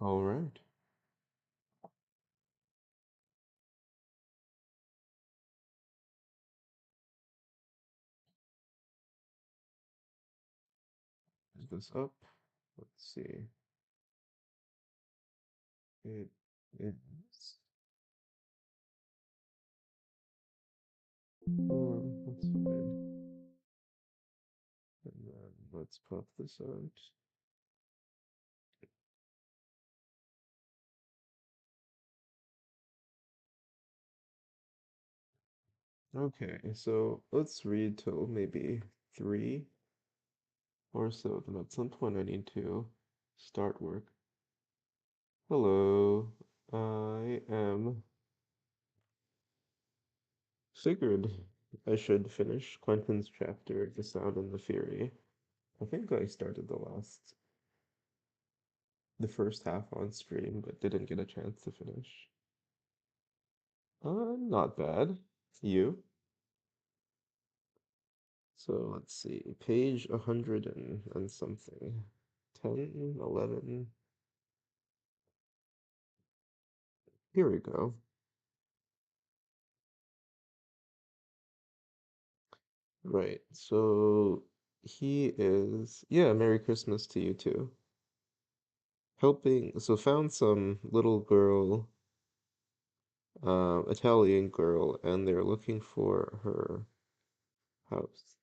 All right. Is this up? Let's see. It is. That's fine. And then let's pop this out. Okay, so let's read till maybe three or so. Then at some point I need to start work. Hello, I am figured I should finish Quentin's chapter, The Sound and the Fury. I think I started the first half on stream, but didn't get a chance to finish. Not bad. You? So let's see, page 100 and something. 10, 11. Here we go. Right. So he is, yeah, Merry Christmas to you too. Helping, so found some little girl, Italian girl, and they're looking for her house.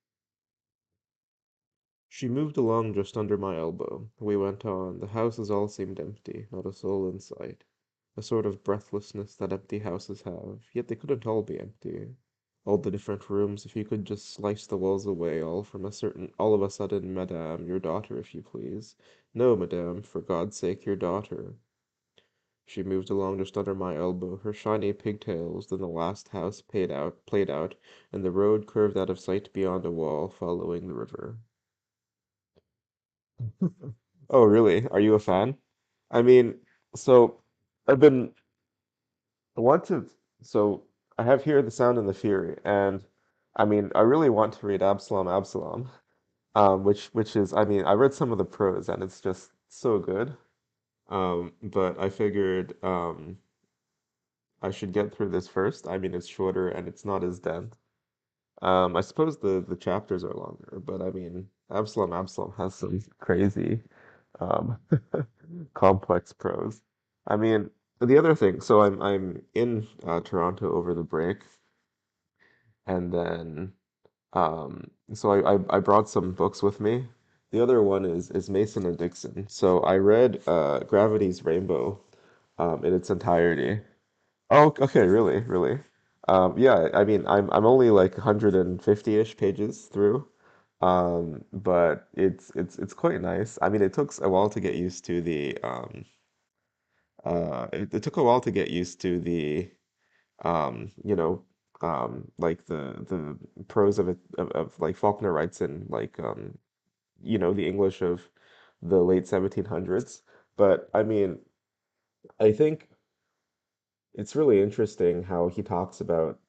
She moved along just under my elbow. We went on. The houses all seemed empty, not a soul in sight. A sort of breathlessness that empty houses have, yet they couldn't all be empty. All the different rooms, if you could just slice the walls away, all of a sudden, madame, your daughter, if you please. No, madame, for God's sake, your daughter. She moved along just under my elbow, her shiny pigtails, then the last house played out, and the road curved out of sight beyond a wall, following the river. Oh, really? Are you a fan? I mean, so I've been I want to so I have here The Sound and the Fury, and I mean I really want to read Absalom, which is I mean I read some of the prose and it's just so good. But I figured I should get through this first. I mean it's shorter and it's not as dense. I suppose the chapters are longer, but I mean Absalom has some crazy um complex prose. I mean, the other thing, so I'm in Toronto over the break, and then so I brought some books with me. The other one is Mason and Dixon. So I read Gravity's Rainbow in its entirety. Oh, okay, really, really. Yeah, I mean, I'm only like 150-ish pages through. But it's quite nice. I mean, it took a while to get used to it took a while to get used to the you know, like the prose of it of like Faulkner writes in like the English of the late 1700s. But I mean, I think it's really interesting how he talks about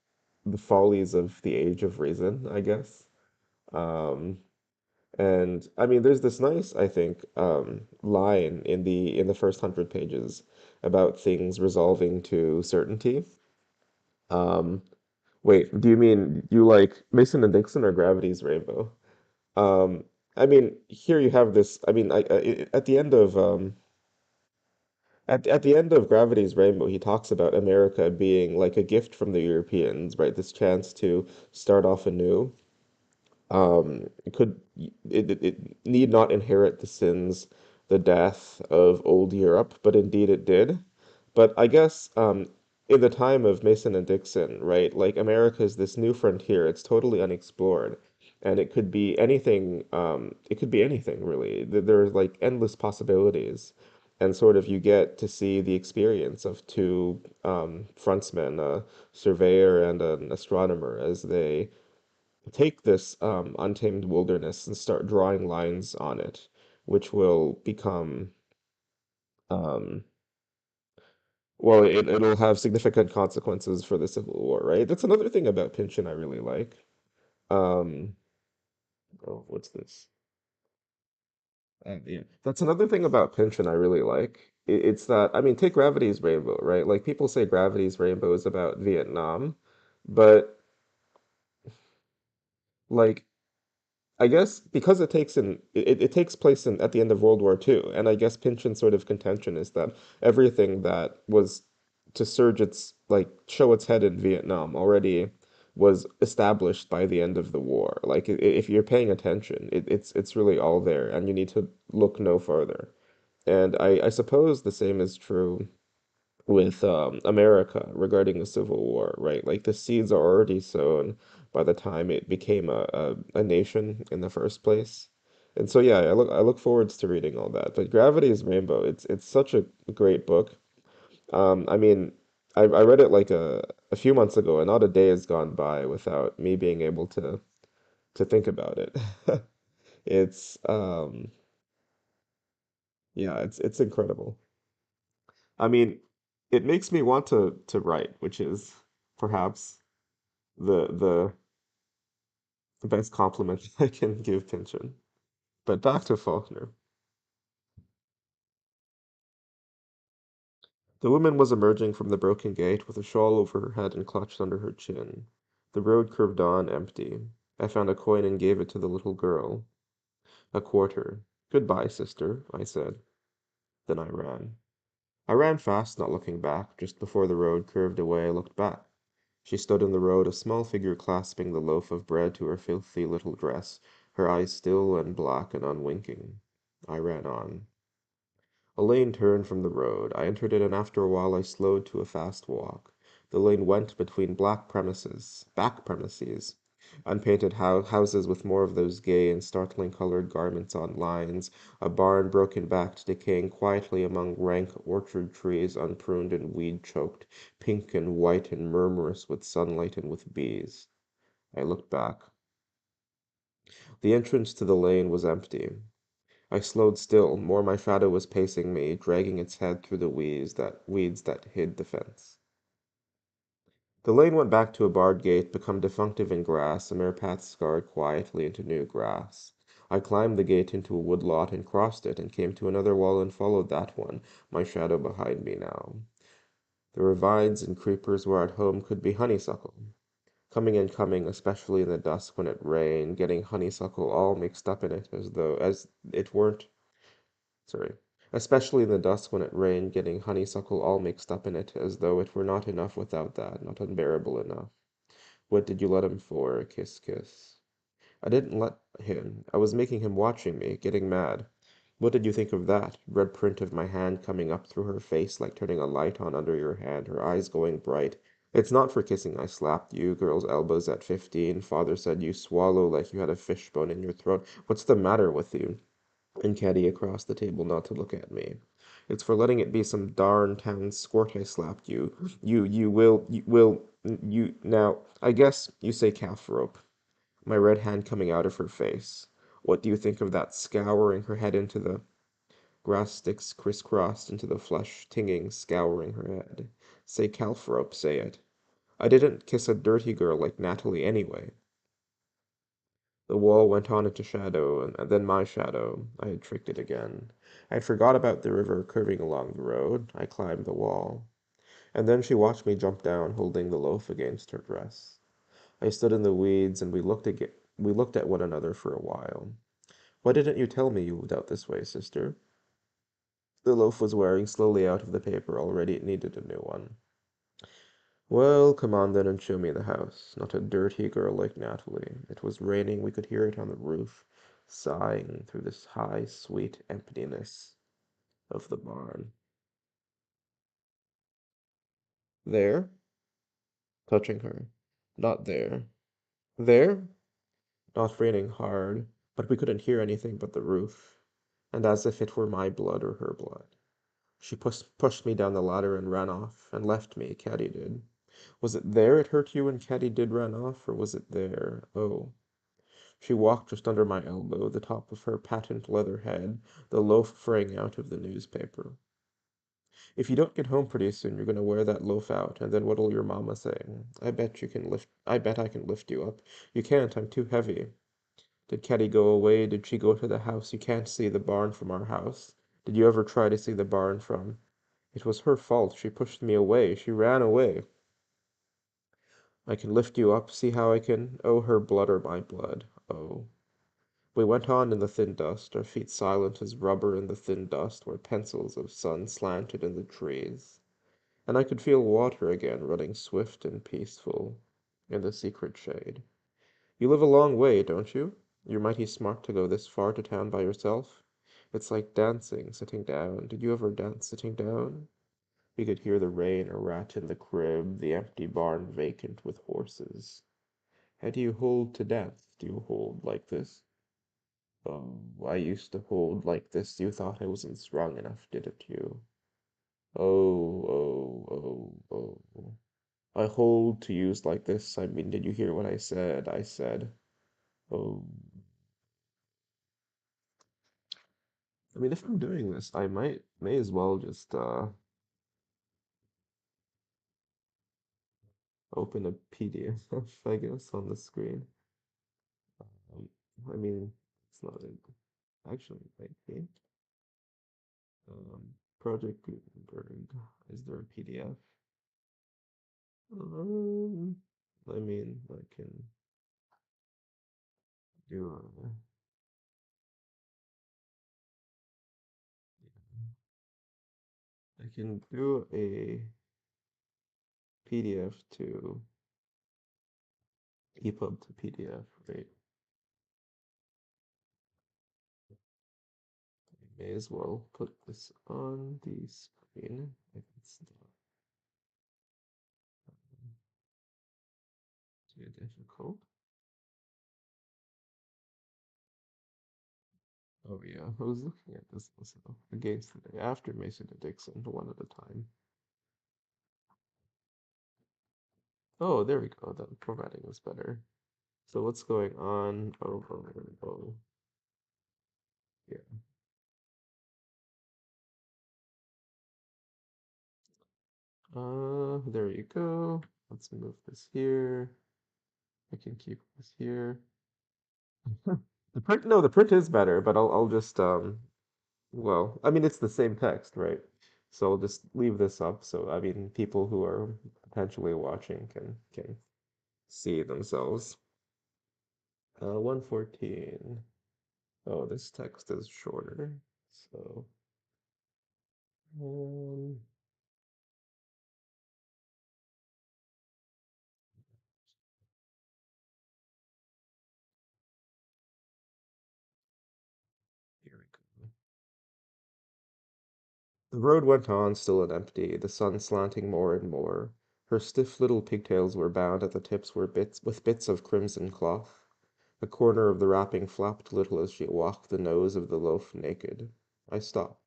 the follies of the age of reason, I guess. Um, and I mean, there's this nice, I think, line in the first 100 pages about things resolving to certainty. Um, Wait, do you mean you like Mason and Dixon or Gravity's Rainbow? Um, I mean, here you have this. I mean, at the end of at the end of Gravity's Rainbow, he talks about America being like a gift from the Europeans, right? This chance to start off anew. It could it need not inherit the sins, the death of old Europe, but indeed it did. But I guess in the time of Mason and Dixon, right, like America is this new frontier. It's totally unexplored, and it could be anything. It could be anything really. There's like endless possibilities, and sort of you get to see the experience of two frontsmen, a surveyor and an astronomer, as they take this untamed wilderness and start drawing lines on it, which will become, um, well, it'll have significant consequences for the Civil War, right? That's another thing about Pynchon I really like. Um, oh, what's this? Yeah, that's another thing about Pynchon I really like. It's that, I mean, take Gravity's Rainbow, right? Like people say Gravity's Rainbow is about Vietnam, but like I guess because it takes place at the end of World War II, and I guess Pynchon's sort of contention is that everything that was to surge its like show its head in Vietnam already was established by the end of the war. Like if you're paying attention, it's really all there, and you need to look no further. And I suppose the same is true with America regarding the Civil War, right? Like the seeds are already sown by the time it became a nation in the first place. And so yeah, I look forwards to reading all that. But Gravity's Rainbow, it's such a great book. I mean, I read it like a few months ago, and not a day has gone by without me being able to think about it. It's yeah, it's incredible. I mean, it makes me want to write, which is perhaps the the best compliment I can give Pynchon. But back to Faulkner. The woman was emerging from the broken gate with a shawl over her head and clutched under her chin. The road curved on, empty. I found a coin and gave it to the little girl. A quarter. Goodbye, sister, I said. Then I ran. I ran fast, not looking back. Just before the road curved away, I looked back. She stood in the road, a small figure clasping the loaf of bread to her filthy little dress, her eyes still and black and unwinking. I ran on. A lane turned from the road. I entered it, and after a while I slowed to a fast walk. The lane went between back premises, unpainted houses with more of those gay and startling colored garments on lines, a barn broken backed, decaying quietly among rank orchard trees, unpruned and weed choked, pink and white and murmurous with sunlight and with bees. I looked back. The entrance to the lane was empty. I slowed still, more my shadow was pacing me, dragging its head through the weeds that hid the fence. The lane went back to a barred gate, become defunctive in grass, a mere path scarred quietly into new grass. I climbed the gate into a woodlot and crossed it, and came to another wall and followed that one, my shadow behind me now. There were vines and creepers where at home could be honeysuckle. Coming and coming, especially in the dusk when it rained, getting honeysuckle all mixed up in it as it weren't. Sorry. Especially in the dusk when it rained, getting honeysuckle all mixed up in it, as though it were not enough without that, not unbearable enough. What did you let him for? Kiss, kiss. I didn't let him. I was making him watching me, getting mad. What did you think of that? Red print of my hand coming up through her face like turning a light on under your hand, her eyes going bright. It's not for kissing I slapped you, girl's elbows at 15. Father said you swallow like you had a fishbone in your throat. What's the matter with you? And Caddy across the table not to look at me. It's for letting it be some darn town squirt I slapped you. You now, I guess you say calf rope. My red hand coming out of her face. What do you think of that scouring her head into the grass sticks crisscrossed into the flesh, tinging, scouring her head? Say calf rope, say it. I didn't kiss a dirty girl like Natalie anyway. The wall went on into shadow, and then my shadow. I had tricked it again. I had forgot about the river curving along the road. I climbed the wall. And then she watched me jump down, holding the loaf against her dress. I stood in the weeds, and we looked at one another for a while. Why didn't you tell me you lived out this way, sister? The loaf was wearing slowly out of the paper already. It needed a new one. Well, come on then and show me the house. Not a dirty girl like Natalie. It was raining. We could hear it on the roof, sighing through this high, sweet emptiness of the barn. There, touching her. Not there. There, not raining hard, but we couldn't hear anything but the roof, and as if it were my blood or her blood. She pushed me down the ladder and ran off, and left me, Caddy did. Was it there it hurt you when Caddy did run off, or was it there? Oh. She walked just under my elbow, the top of her patent leather head, the loaf fraying out of the newspaper. If you don't get home pretty soon, you're gonna wear that loaf out, and then what'll your mama say? I bet I can lift you up. You can't, I'm too heavy. Did Caddy go away? Did she go to the house? You can't see the barn from our house. Did you ever try to see the barn from? It was her fault. She pushed me away. She ran away. I can lift you up. See how I can? Oh, her blood or my blood. Oh. We went on in the thin dust, our feet silent as rubber in the thin dust where pencils of sun slanted in the trees. And I could feel water again running swift and peaceful in the secret shade. You live a long way, don't you? You're mighty smart to go this far to town by yourself. It's like dancing, sitting down. Did you ever dance sitting down? We could hear the rain, a rat in the crib, the empty barn vacant with horses. How do you hold to dance? Do you hold like this? Oh, I used to hold like this. You thought I wasn't strong enough, didn't you? Oh, oh. I hold to use like this. I mean, did you hear what I said? I said, oh. I mean, if I'm doing this, I may as well just open a PDF, I guess, on the screen. Um, I mean, it's not actually might be. Project Gutenberg. Is there a PDF? Um, I mean, I can do I can do a PDF to EPUB to PDF, right? I may as well put this on the screen if it's not too difficult. Oh yeah, I was looking at this also against the day after Mason and Dixon, one at a time. Oh, there we go. The formatting was better. So what's going on? Oh, yeah. There you go. Let's move this here. I can keep this here. The print, no, the print is better, but I'll just well, I mean it's the same text, right? So I'll just leave this up so I mean people who are potentially watching can see themselves. 114. Oh, this text is shorter. So um here we go. The road went on, still and empty, the sun slanting more and more. Her stiff little pigtails were bound at the tips with bits of crimson cloth. A corner of the wrapping flapped a little as she walked the nose of the loaf naked. I stopped.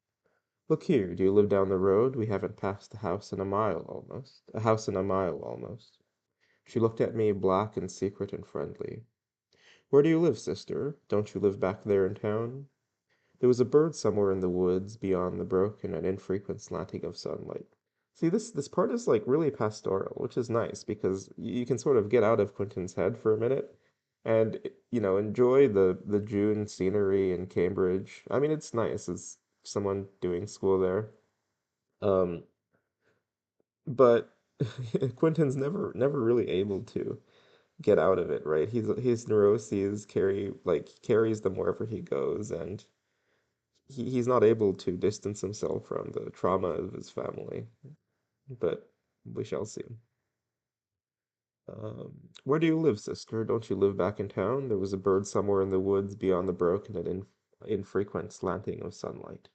Look here, do you live down the road? We haven't passed a house in a mile almost. A house in a mile almost. She looked at me, black and secret and friendly. Where do you live, sister? Don't you live back there in town? There was a bird somewhere in the woods beyond the broken and infrequent slanting of sunlight. See, this part is like really pastoral, which is nice because you can sort of get out of Quentin's head for a minute and enjoy the June scenery in Cambridge. I mean, it's nice as someone doing school there. Um, but Quentin's never really able to get out of it, right? His neuroses carries them wherever he goes, and he's not able to distance himself from the trauma of his family, but we shall see. Where do you live, sister? Don't you live back in town? There was a bird somewhere in the woods beyond the broken and infrequent slanting of sunlight.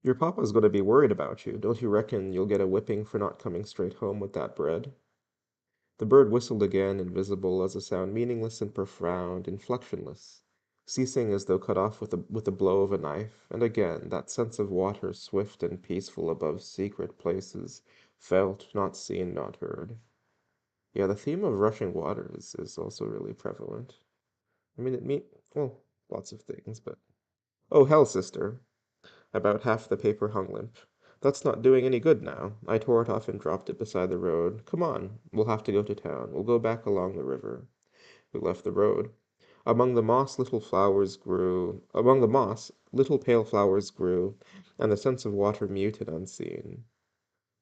Your papa's going to be worried about you. Don't you reckon you'll get a whipping for not coming straight home with that bread? The bird whistled again, invisible as a sound meaningless and profound, inflectionless, ceasing as though cut off with a blow of a knife, and again that sense of water swift and peaceful above secret places, felt, not seen, not heard. Yeah, the theme of rushing water is also really prevalent. I mean, well, lots of things, but. Oh, hell, sister. About half the paper hung limp. That's not doing any good now. I tore it off and dropped it beside the road. Come on, we'll have to go to town. We'll go back along the river. We left the road. Among the moss, little pale flowers grew, and the sense of water muted unseen.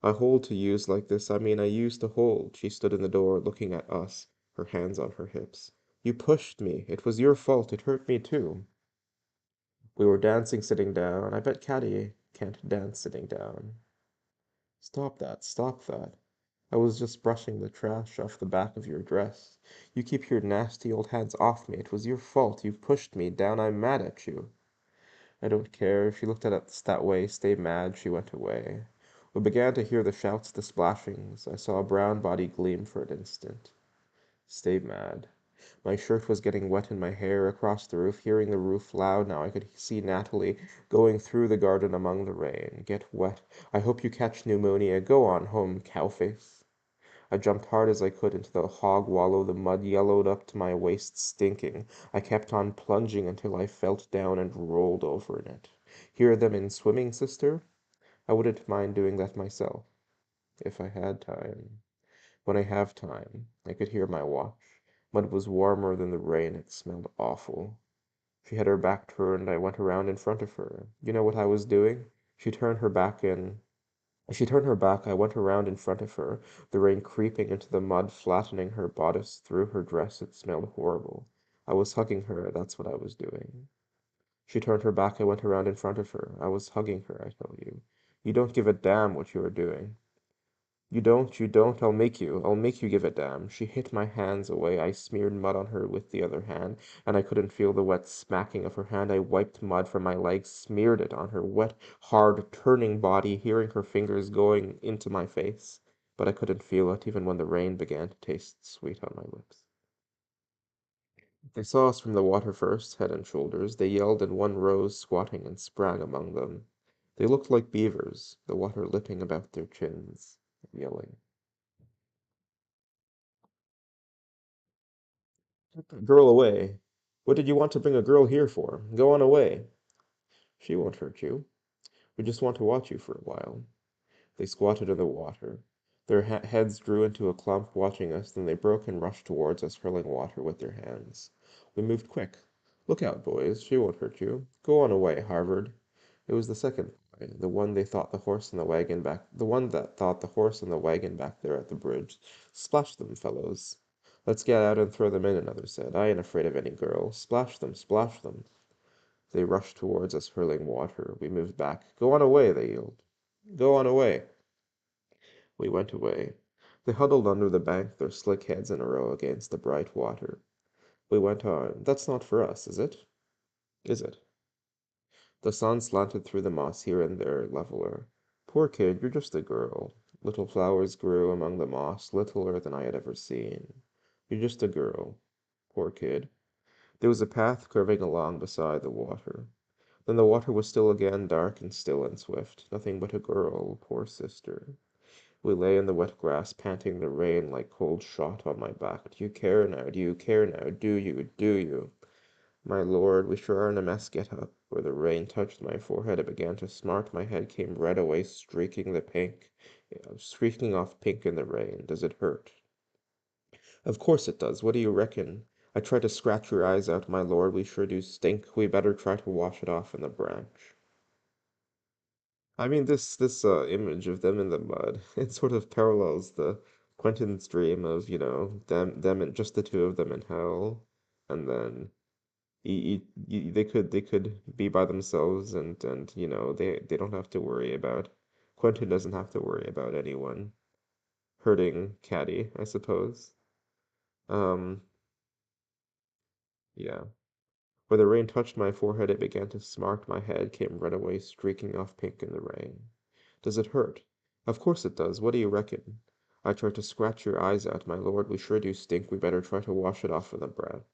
I hold to use like this, I mean I used to hold. She stood in the door, looking at us, her hands on her hips. You pushed me. It was your fault. It hurt me too. We were dancing sitting down. I bet Caddy can't dance sitting down. Stop that. Stop that. I was just brushing the trash off the back of your dress. You keep your nasty old hands off me. It was your fault. You pushed me down. I'm mad at you. I don't care. She looked at us that way. Stay mad. She went away. We began to hear the shouts, the splashings. I saw a brown body gleam for an instant. Stay mad. My shirt was getting wet in my hair across the roof, hearing the roof loud. Now I could see Natalie going through the garden among the rain. Get wet. I hope you catch pneumonia. Go on home, cowface. I jumped hard as I could into the hog wallow, the mud yellowed up to my waist, stinking. I kept on plunging until I felt down and rolled over in it. Hear them in swimming, sister? I wouldn't mind doing that myself, if I had time. When I have time, I could hear my watch. Mud was warmer than the rain. It smelled awful. She had her back turned. I went around in front of her. You know what I was doing? She turned her back and she turned her back. I went around in front of her, the rain creeping into the mud, flattening her bodice through her dress. It smelled horrible. I was hugging her. That's what I was doing. She turned her back. I went around in front of her. I was hugging her, I tell you. You don't give a damn what you are doing. You don't, I'll make you give a damn. She hit my hands away. I smeared mud on her with the other hand, and I couldn't feel the wet smacking of her hand. I wiped mud from my legs, smeared it on her wet, hard, turning body, hearing her fingers going into my face. But I couldn't feel it, even when the rain began to taste sweet on my lips. They saw us from the water first, head and shoulders. They yelled, and one rose, squatting, and sprang among them. They looked like beavers, the water lipping about their chins, yelling. Get that girl away. What did you want to bring a girl here for? Go on away. She won't hurt you. We just want to watch you for a while. They squatted in the water. Their heads drew into a clump, watching us, then they broke and rushed towards us, hurling water with their hands. We moved quick. Look out, boys. She won't hurt you. Go on away, Harvard. It was the second boy, the one that thought the horse and the wagon back there at the bridge. Splash them, fellows. Let's get out and throw them in, another said. I ain't afraid of any girl. Splash them, splash them. They rushed towards us, hurling water. We moved back. Go on away, they yelled. Go on away. We went away. They huddled under the bank, their slick heads in a row against the bright water. We went on. That's not for us, is it? Is it? The sun slanted through the moss here and there, leveler. Poor kid, you're just a girl. Little flowers grew among the moss, littler than I had ever seen. You're just a girl. Poor kid. There was a path curving along beside the water. Then the water was still again, dark and still and swift. Nothing but a girl, poor sister. We lay in the wet grass, panting the rain like cold shot on my back. Do you care now? Do you care now? Do you? Do you? My lord, we sure are in a mess. Get up. Where the rain touched my forehead, it began to smart. My head came red away, streaking off pink in the rain. Does it hurt? Of course it does. What do you reckon? I tried to scratch your eyes out, my lord. We sure do stink. We better try to wash it off in the branch. I mean, this image of them in the mud, it sort of parallels the Quentin's dream of, them and just the two of them in hell, and then they could be by themselves, and they don't have to worry about Quentin doesn't have to worry about anyone hurting Caddy, I suppose. Um, yeah. Where the rain touched my forehead, it began to smart. My head came red away, streaking off pink in the rain. Does it hurt? Of course it does. What do you reckon? I tried to scratch your eyes out, my lord. We sure do stink. We better try to wash it off with a breath.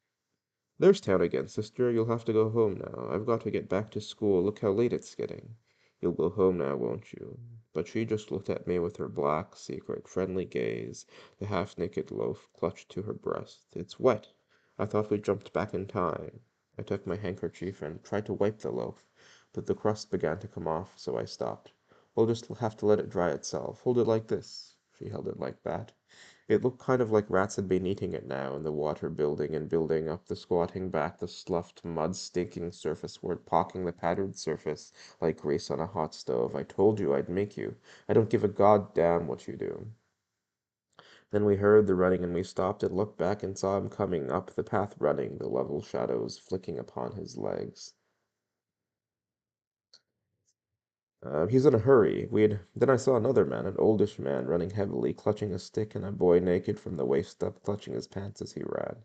There's town again, sister. You'll have to go home now. I've got to get back to school. Look how late it's getting. You'll go home now, won't you? But she just looked at me with her black, secret, friendly gaze, the half-naked loaf clutched to her breast. It's wet. I thought we jumped back in time. I took my handkerchief and tried to wipe the loaf, but the crust began to come off, so I stopped. We'll just have to let it dry itself. Hold it like this. She held it like that. It looked kind of like rats had been eating it now, and the water building and building up, the squatting back, the sloughed mud stinking surfaceward, pocking the patterned surface like grease on a hot stove. I told you I'd make you. I don't give a goddamn what you do. Then we heard the running, and we stopped and looked back and saw him coming up the path running, the level shadows flicking upon his legs. He's in a hurry. Then I saw another man, an oldish man, running heavily, clutching a stick, and a boy naked from the waist up, clutching his pants as he ran.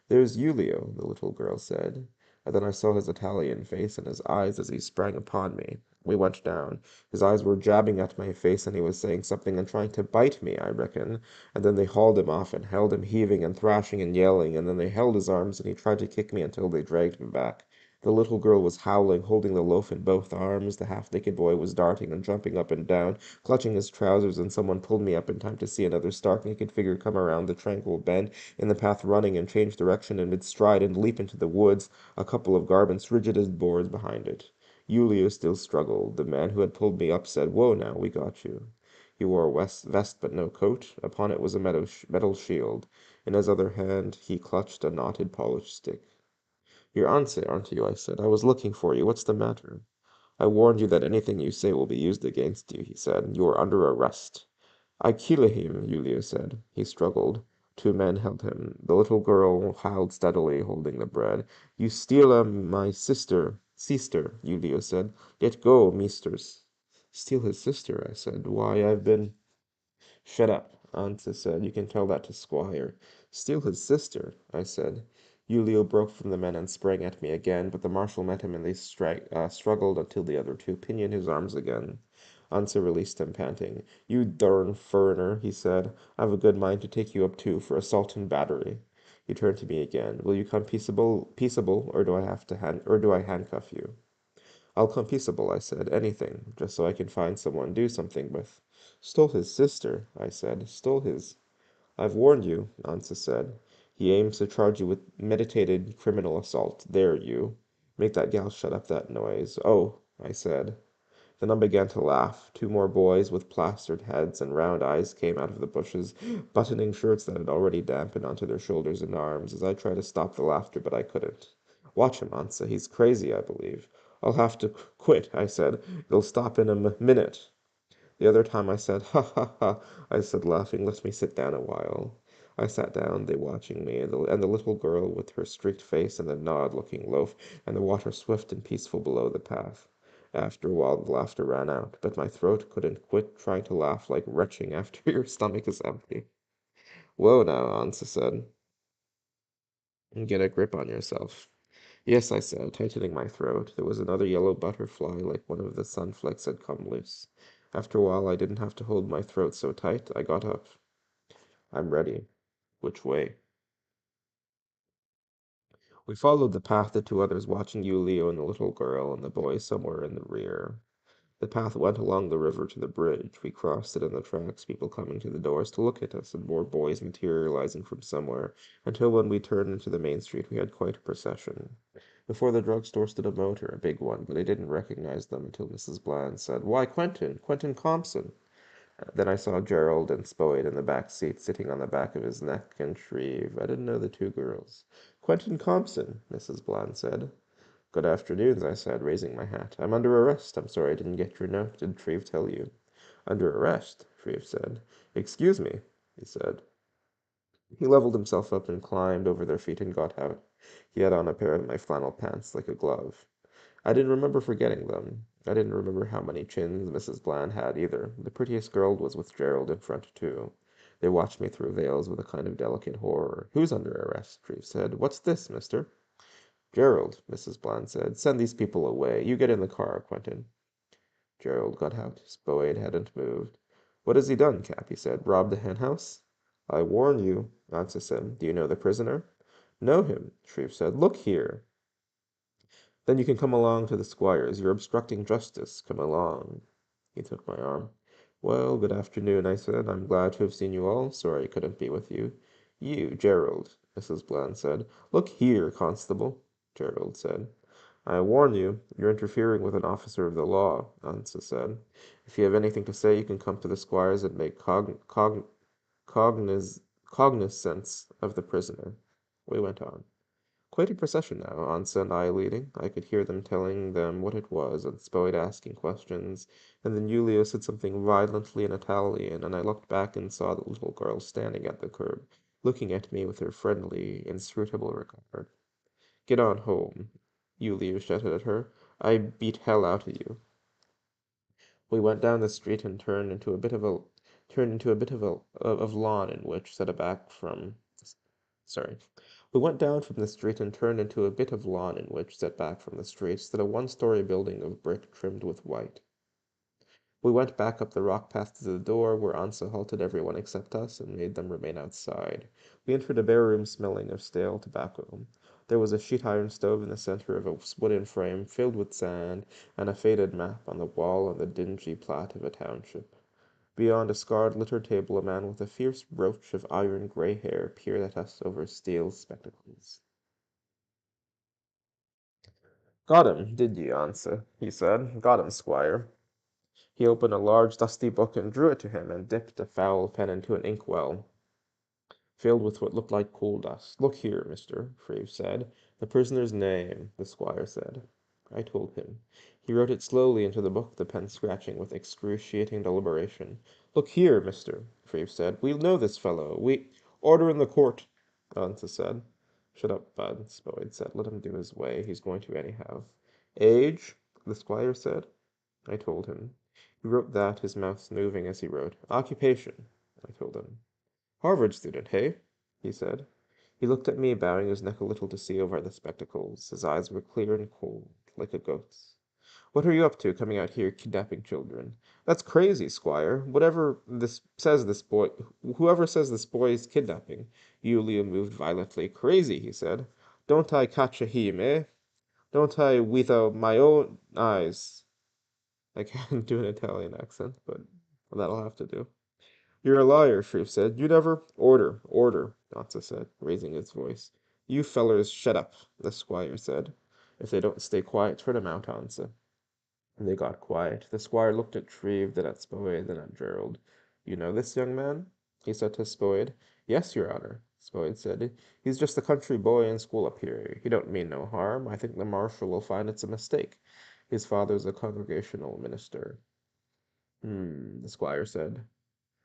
There's Julio, the little girl said. And then I saw his Italian face and his eyes as he sprang upon me. We went down. His eyes were jabbing at my face, and he was saying something and trying to bite me, I reckon. And then they hauled him off and held him heaving and thrashing and yelling, and then they held his arms and he tried to kick me until they dragged him back. The little girl was howling, holding the loaf in both arms. The half-naked boy was darting and jumping up and down, clutching his trousers, and someone pulled me up in time to see another stark-naked figure come around the tranquil bend in the path running and change direction in mid-stride and leap into the woods, a couple of garments rigid as boards behind it. Yulia still struggled. The man who had pulled me up said, "Whoa now, we got you." He wore a vest but no coat. Upon it was a metal shield. In his other hand he clutched a knotted polished stick. "You're Anse, aren't you?" I said. "I was looking for you. What's the matter?" "I warned you that anything you say will be used against you," he said. "You are under arrest." "I kill him," Yulia said. He struggled. Two men held him. The little girl howled steadily, holding the bread. "You steal my sister," Yulia said. "Let go, meesters." "Steal his sister," I said. "Why, I've been—" "Shut up," Ansa said. "You can tell that to Squire." "Steal his sister," I said. Julio broke from the men and sprang at me again, but the marshal met him and they struggled until the other two pinioned his arms again. Ansa released him, panting. "You darn foreigner," he said. "I've a good mind to take you up too for assault and battery." He turned to me again. "Will you come peaceable, or do I handcuff you?" "I'll come peaceable," I said. "Anything, just so I can find someone do something with." "Stole his sister," I said. "Stole his—" "I've warned you," Ansa said. "He aims to charge you with meditated criminal assault. There, you. Make that gal shut up that noise." "Oh," I said. Then I began to laugh. Two more boys with plastered heads and round eyes came out of the bushes, buttoning shirts that had already dampened onto their shoulders and arms, as I tried to stop the laughter, but I couldn't. "Watch him, Ansa. He's crazy, I believe." "I'll have to quit," I said. "It'll stop in a minute." The other time I said, "Ha ha ha," I said, laughing. "Let me sit down a while." I sat down, they watching me, and the little girl with her streaked face and the gnawed-looking loaf, and the water swift and peaceful below the path. After a while the laughter ran out, but my throat couldn't quit trying to laugh like retching after your stomach is empty. "Whoa now," Ansa said. "Get a grip on yourself." "Yes," I said, tightening my throat. There was another yellow butterfly, like one of the sunflakes, had come loose. After a while, I didn't have to hold my throat so tight. I got up. "I'm ready." "Which way?" We followed the path, the two others watching you, Leo, and the little girl, and the boy somewhere in the rear. The path went along the river to the bridge. We crossed it in the tracks, people coming to the doors to look at us, and more boys materializing from somewhere, until when we turned into the main street, we had quite a procession. Before the drugstore stood a motor, a big one, but I didn't recognize them until Mrs. Bland said, "Why, Quentin! Quentin Compson!" Then I saw Gerald and Spoyd in the back seat, sitting on the back of his neck, and Shreve. I didn't know the two girls. "Quentin Compson," Mrs. Bland said. "Good afternoon," I said, raising my hat. "I'm under arrest. I'm sorry I didn't get your note. Did Shreve tell you?" "Under arrest?" Shreve said. "Excuse me," he said. He leveled himself up and climbed over their feet and got out. He had on a pair of my flannel pants like a glove. I didn't remember forgetting them. I didn't remember how many chins Mrs. Bland had either. The prettiest girl was with Gerald in front, too. They watched me through veils with a kind of delicate horror. "Who's under arrest?" Shreve said. "What's this, mister?" "Gerald," Mrs. Bland said. "Send these people away. You get in the car, Quentin." Gerald got out. Spoade hadn't moved. "What has he done, Cap?" he said. "Robbed the henhouse?" "I warn you," Ansa said. "Do you know the prisoner?" "Know him," Shreve said. "Look here." "Then you can come along to the squire's. You're obstructing justice. Come along." He took my arm. "Well, good afternoon," I said. "I'm glad to have seen you all. Sorry I couldn't be with you." "You, Gerald," Mrs. Bland said. "Look here, constable," Gerald said. "I warn you, you're interfering with an officer of the law," Ansa said. "If you have anything to say, you can come to the squire's and make cogniz cognizance of the prisoner. We went on. Quite a procession now, Ansa and I leading. I could hear them telling them what it was, and Spoid asking questions, and then Julio said something violently in Italian, and I looked back and saw the little girl standing at the curb, looking at me with her friendly, inscrutable regard. Get on home, Julio shouted at her. I beat hell out of you. We went down the street and turned into a bit of lawn in which set a back from sorry. We went down from the street and turned into a bit of lawn in which, set back from the street, stood a one-story building of brick trimmed with white. We went back up the rock path to the door, where Ansa halted everyone except us and made them remain outside. We entered a bare room smelling of stale tobacco. There was a sheet iron stove in the center of a wooden frame filled with sand, and a faded map on the wall and the dingy plat of a township. Beyond a scarred litter table, a man with a fierce brooch of iron gray hair peered at us over steel spectacles. Got him, did ye, Ansa? He said. Got him, squire. He opened a large dusty book and drew it to him and dipped a foul pen into an inkwell filled with what looked like coal dust. Look here, mister, Freve said. The prisoner's name, the squire said. I told him. He wrote it slowly into the book, the pen scratching with excruciating deliberation. Look here, mister, Freve said. We know this fellow. We— Order in the court, Ansa said. Shut up, Bud, Spoid said. Let him do his way. He's going to anyhow. Age? The squire said. I told him. He wrote that, his mouth moving as he wrote. Occupation, I told him. Harvard student, hey? He said. He looked at me, bowing his neck a little to see over the spectacles. His eyes were clear and cold, like a goat's. What are you up to, coming out here kidnapping children? That's crazy, squire. Whoever says this boy is kidnapping. Yulia moved violently. Crazy, he said. Don't I catch a him, eh? Don't I without my own eyes? I can't do an Italian accent, but that'll have to do. You're a liar, Shreve said. You never— Order, order, Danza said, raising his voice. You fellers shut up, the squire said. If they don't stay quiet, turn 'em out, Danza. And they got quiet. The squire looked at Shreve, then at Spoid, then at Gerald. You know this young man? He said to Spoid. Yes, your honor, Spoid said. He's just a country boy in school up here. He don't mean no harm. I think the marshal will find it's a mistake. His father's a congregational minister. The squire said.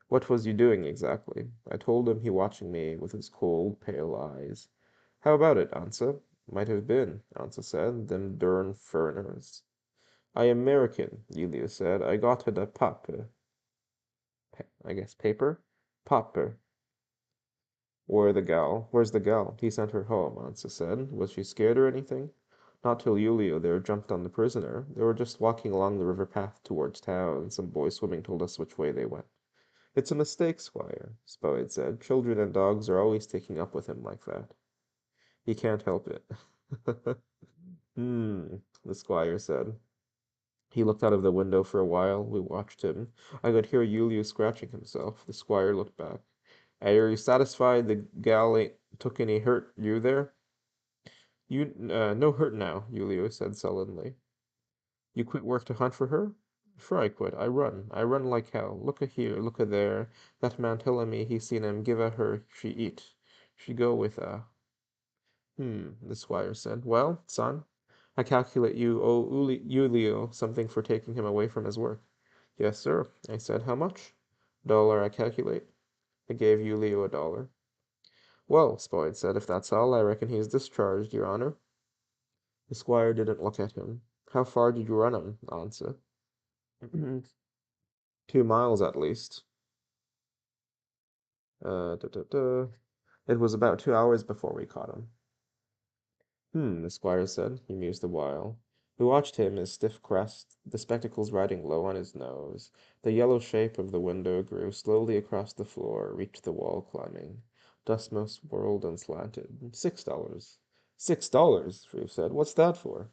What was you doing exactly? I told him, he watching me with his cold, pale eyes. How about it, Ansa? Might have been, Ansa said, them dern furriners. I am American, Yulia said. I got it a paper. I guess paper? Paper. Where's the gal? He sent her home, Ansa said. Was she scared or anything? Not till Yulia there jumped on the prisoner. They were just walking along the river path towards town, and some boys swimming told us which way they went. It's a mistake, squire, Spoid said. Children and dogs are always taking up with him like that. He can't help it. Hmm, the squire said. He looked out of the window for a while. We watched him. I could hear Yuliu scratching himself. The squire looked back. Are you satisfied the gal ain't took any hurt you there? No hurt now, Yuliu said sullenly. You quit work to hunt for her? Sure I quit. I run. I run like hell. Look a here, look a there. That man tellin' me he seen him give a her she eat. She go with the squire said. Well, son, I calculate you owe Ulio something for taking him away from his work. Yes, sir, I said. How much? Dollar, I calculate. I gave Ulio $1. Well, Spoid said, if that's all, I reckon he's discharged, your honor. The squire didn't look at him. How far did you run him, Ansa? 2 miles at least. Uh, duh, duh, duh. It was about 2 hours before we caught him. The squire said. He mused a while. We watched him, his stiff crest, the spectacles riding low on his nose. The yellow shape of the window grew slowly across the floor, reached the wall climbing. Dustmo swirled and slanted. $6. $6, Shreve said. What's that for?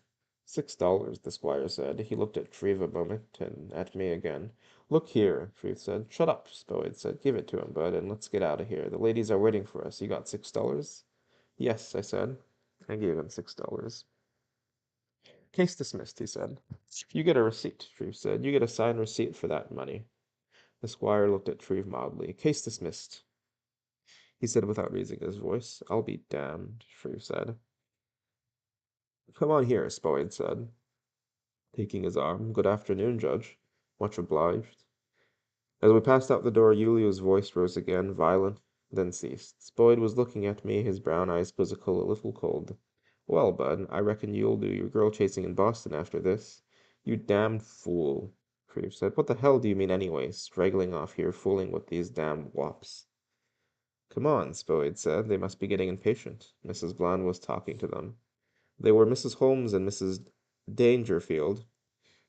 $6, the squire said. He looked at Shreve a moment, and at me again. Look here, Shreve said. Shut up, Spoid said. Give it to him, bud, and let's get out of here. The ladies are waiting for us. You got $6? Yes, I said. I gave him $6. Case dismissed, he said. You get a receipt, Shreve said. You get a signed receipt for that money. The squire looked at Shreve mildly. Case dismissed. he said without raising his voice. I'll be damned, Shreve said. Come on here, Spoyd said, taking his arm. Good afternoon, Judge. Much obliged. As we passed out the door, Yulia's voice rose again, violent, then ceased. Spoyd was looking at me, his brown eyes quizzical, a little cold. Well, Bud, I reckon you'll do your girl chasing in Boston after this. You damned fool, Shreve said. What the hell do you mean anyway, straggling off here, fooling with these damn wops? Come on, Spoyd said. They must be getting impatient. Mrs. Bland was talking to them. They were Mrs. Holmes and Mrs. Dangerfield,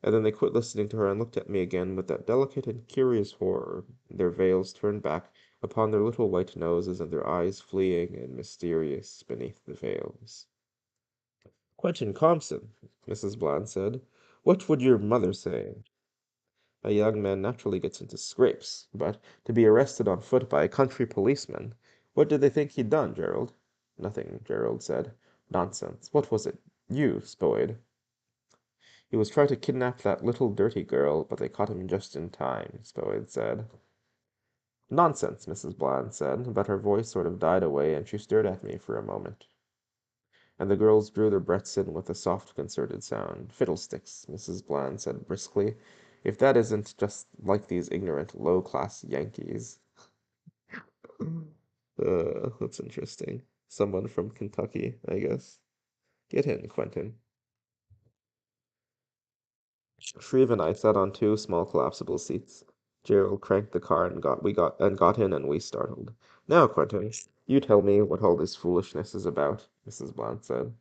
and then they quit listening to her and looked at me again with that delicate and curious horror, their veils turned back upon their little white noses and their eyes fleeing and mysterious beneath the veils. Quentin Compson, Mrs. Bland said. What would your mother say? A young man naturally gets into scrapes, but to be arrested on foot by a country policeman, what did they think he'd done, Gerald? Nothing, Gerald said. Nonsense. What was it? You, Spoyd. He was trying to kidnap that little dirty girl, but they caught him just in time, Spoyd said. Nonsense, Mrs. Bland said, but her voice sort of died away, and she stared at me for a moment. And the girls drew their breaths in with a soft, concerted sound. Fiddlesticks, Mrs. Bland said briskly, if that isn't just like these ignorant, low-class Yankees. That's interesting. Someone from Kentucky, I guess. Get in, Quentin. Shreve and I sat on two small collapsible seats. Gerald cranked the car and got in, and we startled. Now, Quentin, you tell me what all this foolishness is about, Mrs. Bland said.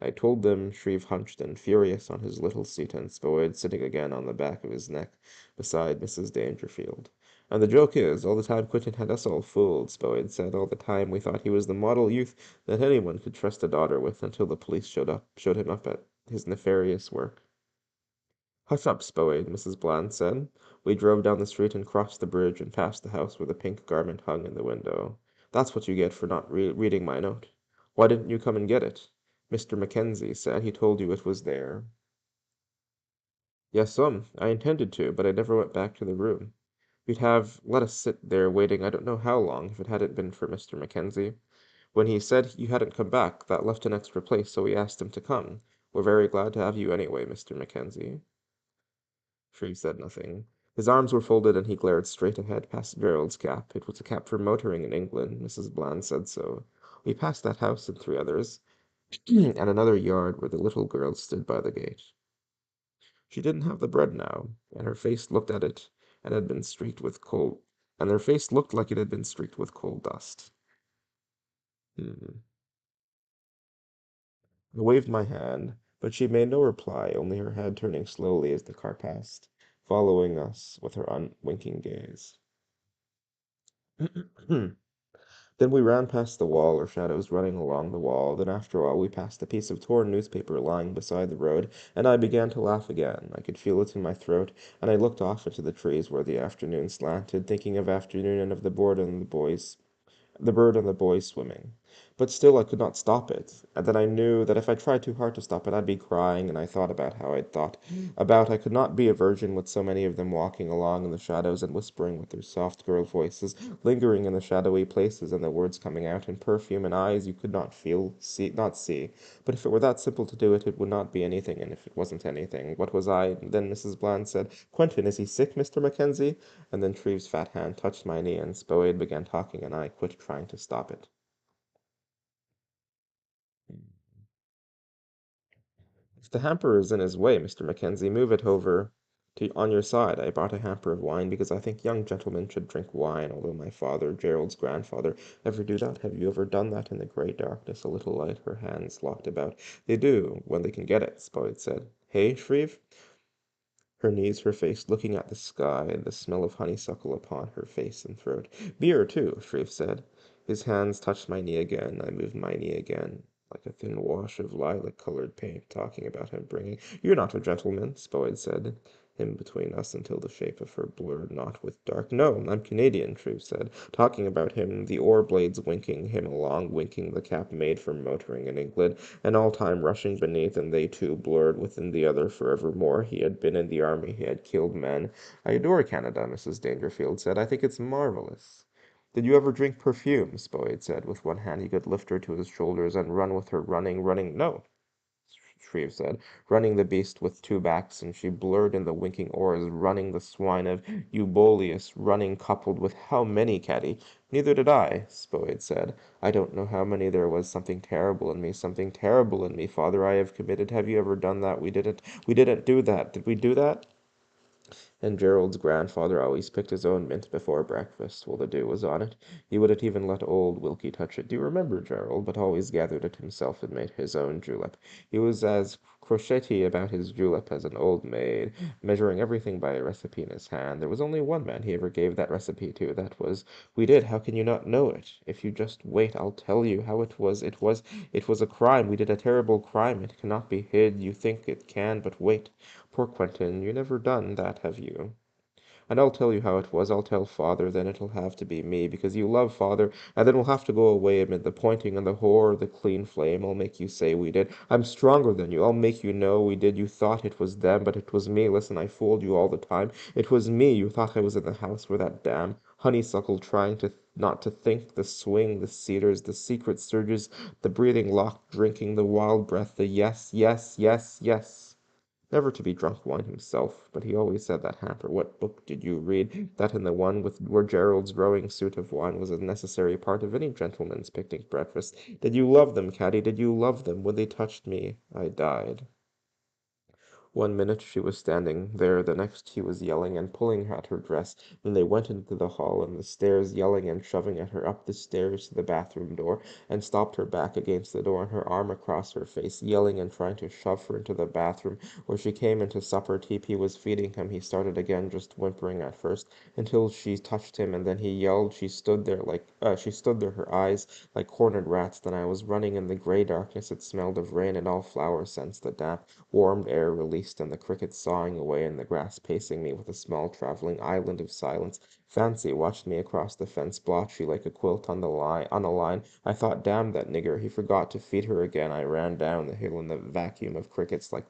I told them, Shreve hunched and furious on his little seat, and Spoyd sitting again on the back of his neck beside Mrs. Dangerfield. And the joke is, all the time Quentin had us all fooled, Spoyd said. All the time we thought he was the model youth that anyone could trust a daughter with until the police showed him up at his nefarious work. Hush up, Spoyd, Mrs. Bland said. We drove down the street and crossed the bridge and passed the house where the pink garment hung in the window. That's what you get for not reading my note. Why didn't you come and get it? Mr. Mackenzie said he told you it was there. Yes, I intended to, but I never went back to the room. You'd have let us sit there waiting I don't know how long if it hadn't been for Mr. Mackenzie. When he said you hadn't come back, that left an extra place, so we asked him to come. We're very glad to have you anyway, Mr. Mackenzie. Shreve said nothing. His arms were folded and he glared straight ahead past Gerald's cap. It was a cap for motoring in England, Mrs. Bland said so. We passed that house and three others, and another yard where the little girl stood by the gate. She didn't have the bread now, and her face looked at it and had been streaked with coal, and her face looked like it had been streaked with coal dust. Hmm. I waved my hand, but she made no reply, only her head turning slowly as the car passed, following us with her unwinking gaze. Then we ran past the wall, our shadows running along the wall. Then after all, we passed a piece of torn newspaper lying beside the road, and I began to laugh again. I could feel it in my throat, and I looked off into the trees where the afternoon slanted, thinking of afternoon and of the bird and the boy swimming. But still I could not stop it, and then I knew that if I tried too hard to stop it I'd be crying, and I thought about how I'd thought about I could not be a virgin with so many of them walking along in the shadows and whispering with their soft girl voices, lingering in the shadowy places, and the words coming out in perfume and eyes you could not see. But if it were that simple to do it, it would not be anything, and if it wasn't anything, what was I? And then Mrs. Bland said, Quentin, is he sick, Mr. Mackenzie? And then Shreve's fat hand touched my knee, and Spoade began talking, and I quit trying to stop it. If the hamper is in his way, Mr. Mackenzie, move it over to on your side. I brought a hamper of wine because I think young gentlemen should drink wine, although my father, Gerald's grandfather, ever do that. Have you ever done that in the grey darkness? A little light, her hands locked about. They do, when they can get it, Spoade said. Hey, Shreve? Her knees, her face looking at the sky, and the smell of honeysuckle upon her face and throat. Beer, too, Shreve said. His hands touched my knee again. I moved my knee again, like a thin wash of lilac-colored paint, talking about him bringing. You're not a gentleman, Spoyd said, him between us until the shape of her blurred not with dark. No, I'm Canadian, Shreve said, talking about him, the oar blades winking him along, winking the cap made for motoring in England, and all time rushing beneath, and they two blurred within the other forevermore. He had been in the army, he had killed men. I adore Canada, Mrs. Dangerfield said. I think it's marvelous. Did you ever drink perfume? Boyd said. With one hand he could lift her to his shoulders and run with her, running. No, Shreve said, running the beast with two backs, and she blurred in the winking oars, running the swine of Euboleus, running coupled with how many, Caddy? Neither did I, Spoid said. I don't know how many there was. Something terrible in me, father, I have committed. Have you ever done that? We didn't do that. Did we do that? And Gerald's grandfather always picked his own mint before breakfast, while the dew was on it. He wouldn't even let old Wilkie touch it. Do you remember, Gerald? But always gathered it himself and made his own julep. He was as crotchety about his julep as an old maid, measuring everything by a recipe in his hand. There was only one man he ever gave that recipe to. That was we did. How can you not know it? If you just wait, I'll tell you how it was. It was a crime. We did a terrible crime. It cannot be hid. You think it can, but wait. Poor Quentin, you never done that, have you? And I'll tell you how it was. I'll tell father, then it'll have to be me, because you love father, and then we'll have to go away amid the pointing and the horror, the clean flame. I'll make you say we did. I'm stronger than you. I'll make you know we did. You thought it was them, but it was me. Listen, I fooled you all the time. It was me. You thought I was in the house where that damn honeysuckle trying to not to think, the swing, the cedars, the secret surges, the breathing locked drinking, the wild breath, the yes, yes, yes, yes. Never to be drunk wine himself, but he always said that hamper, what book did you read? That and the one with where Gerald's rowing suit of wine was a necessary part of any gentleman's picnic breakfast. Did you love them, Caddy? Did you love them? When they touched me, I died. One minute she was standing there, the next he was yelling and pulling at her dress. Then they went into the hall and the stairs, yelling and shoving at her up the stairs to the bathroom door, and stopped her back against the door and her arm across her face, yelling and trying to shove her into the bathroom, where she came into supper. TP was feeding him. He started again, just whimpering at first, until she touched him, and then he yelled. She stood there, her eyes like cornered rats. Then I was running in the gray darkness. It smelled of rain and all flower scents, the damp warmed air released, and the crickets sawing away in the grass, pacing me with a small travelling island of silence. Fancy watched me across the fence, blotchy like a quilt on a line. I thought, damn that nigger, he forgot to feed her again. I ran down the hill in the vacuum of crickets like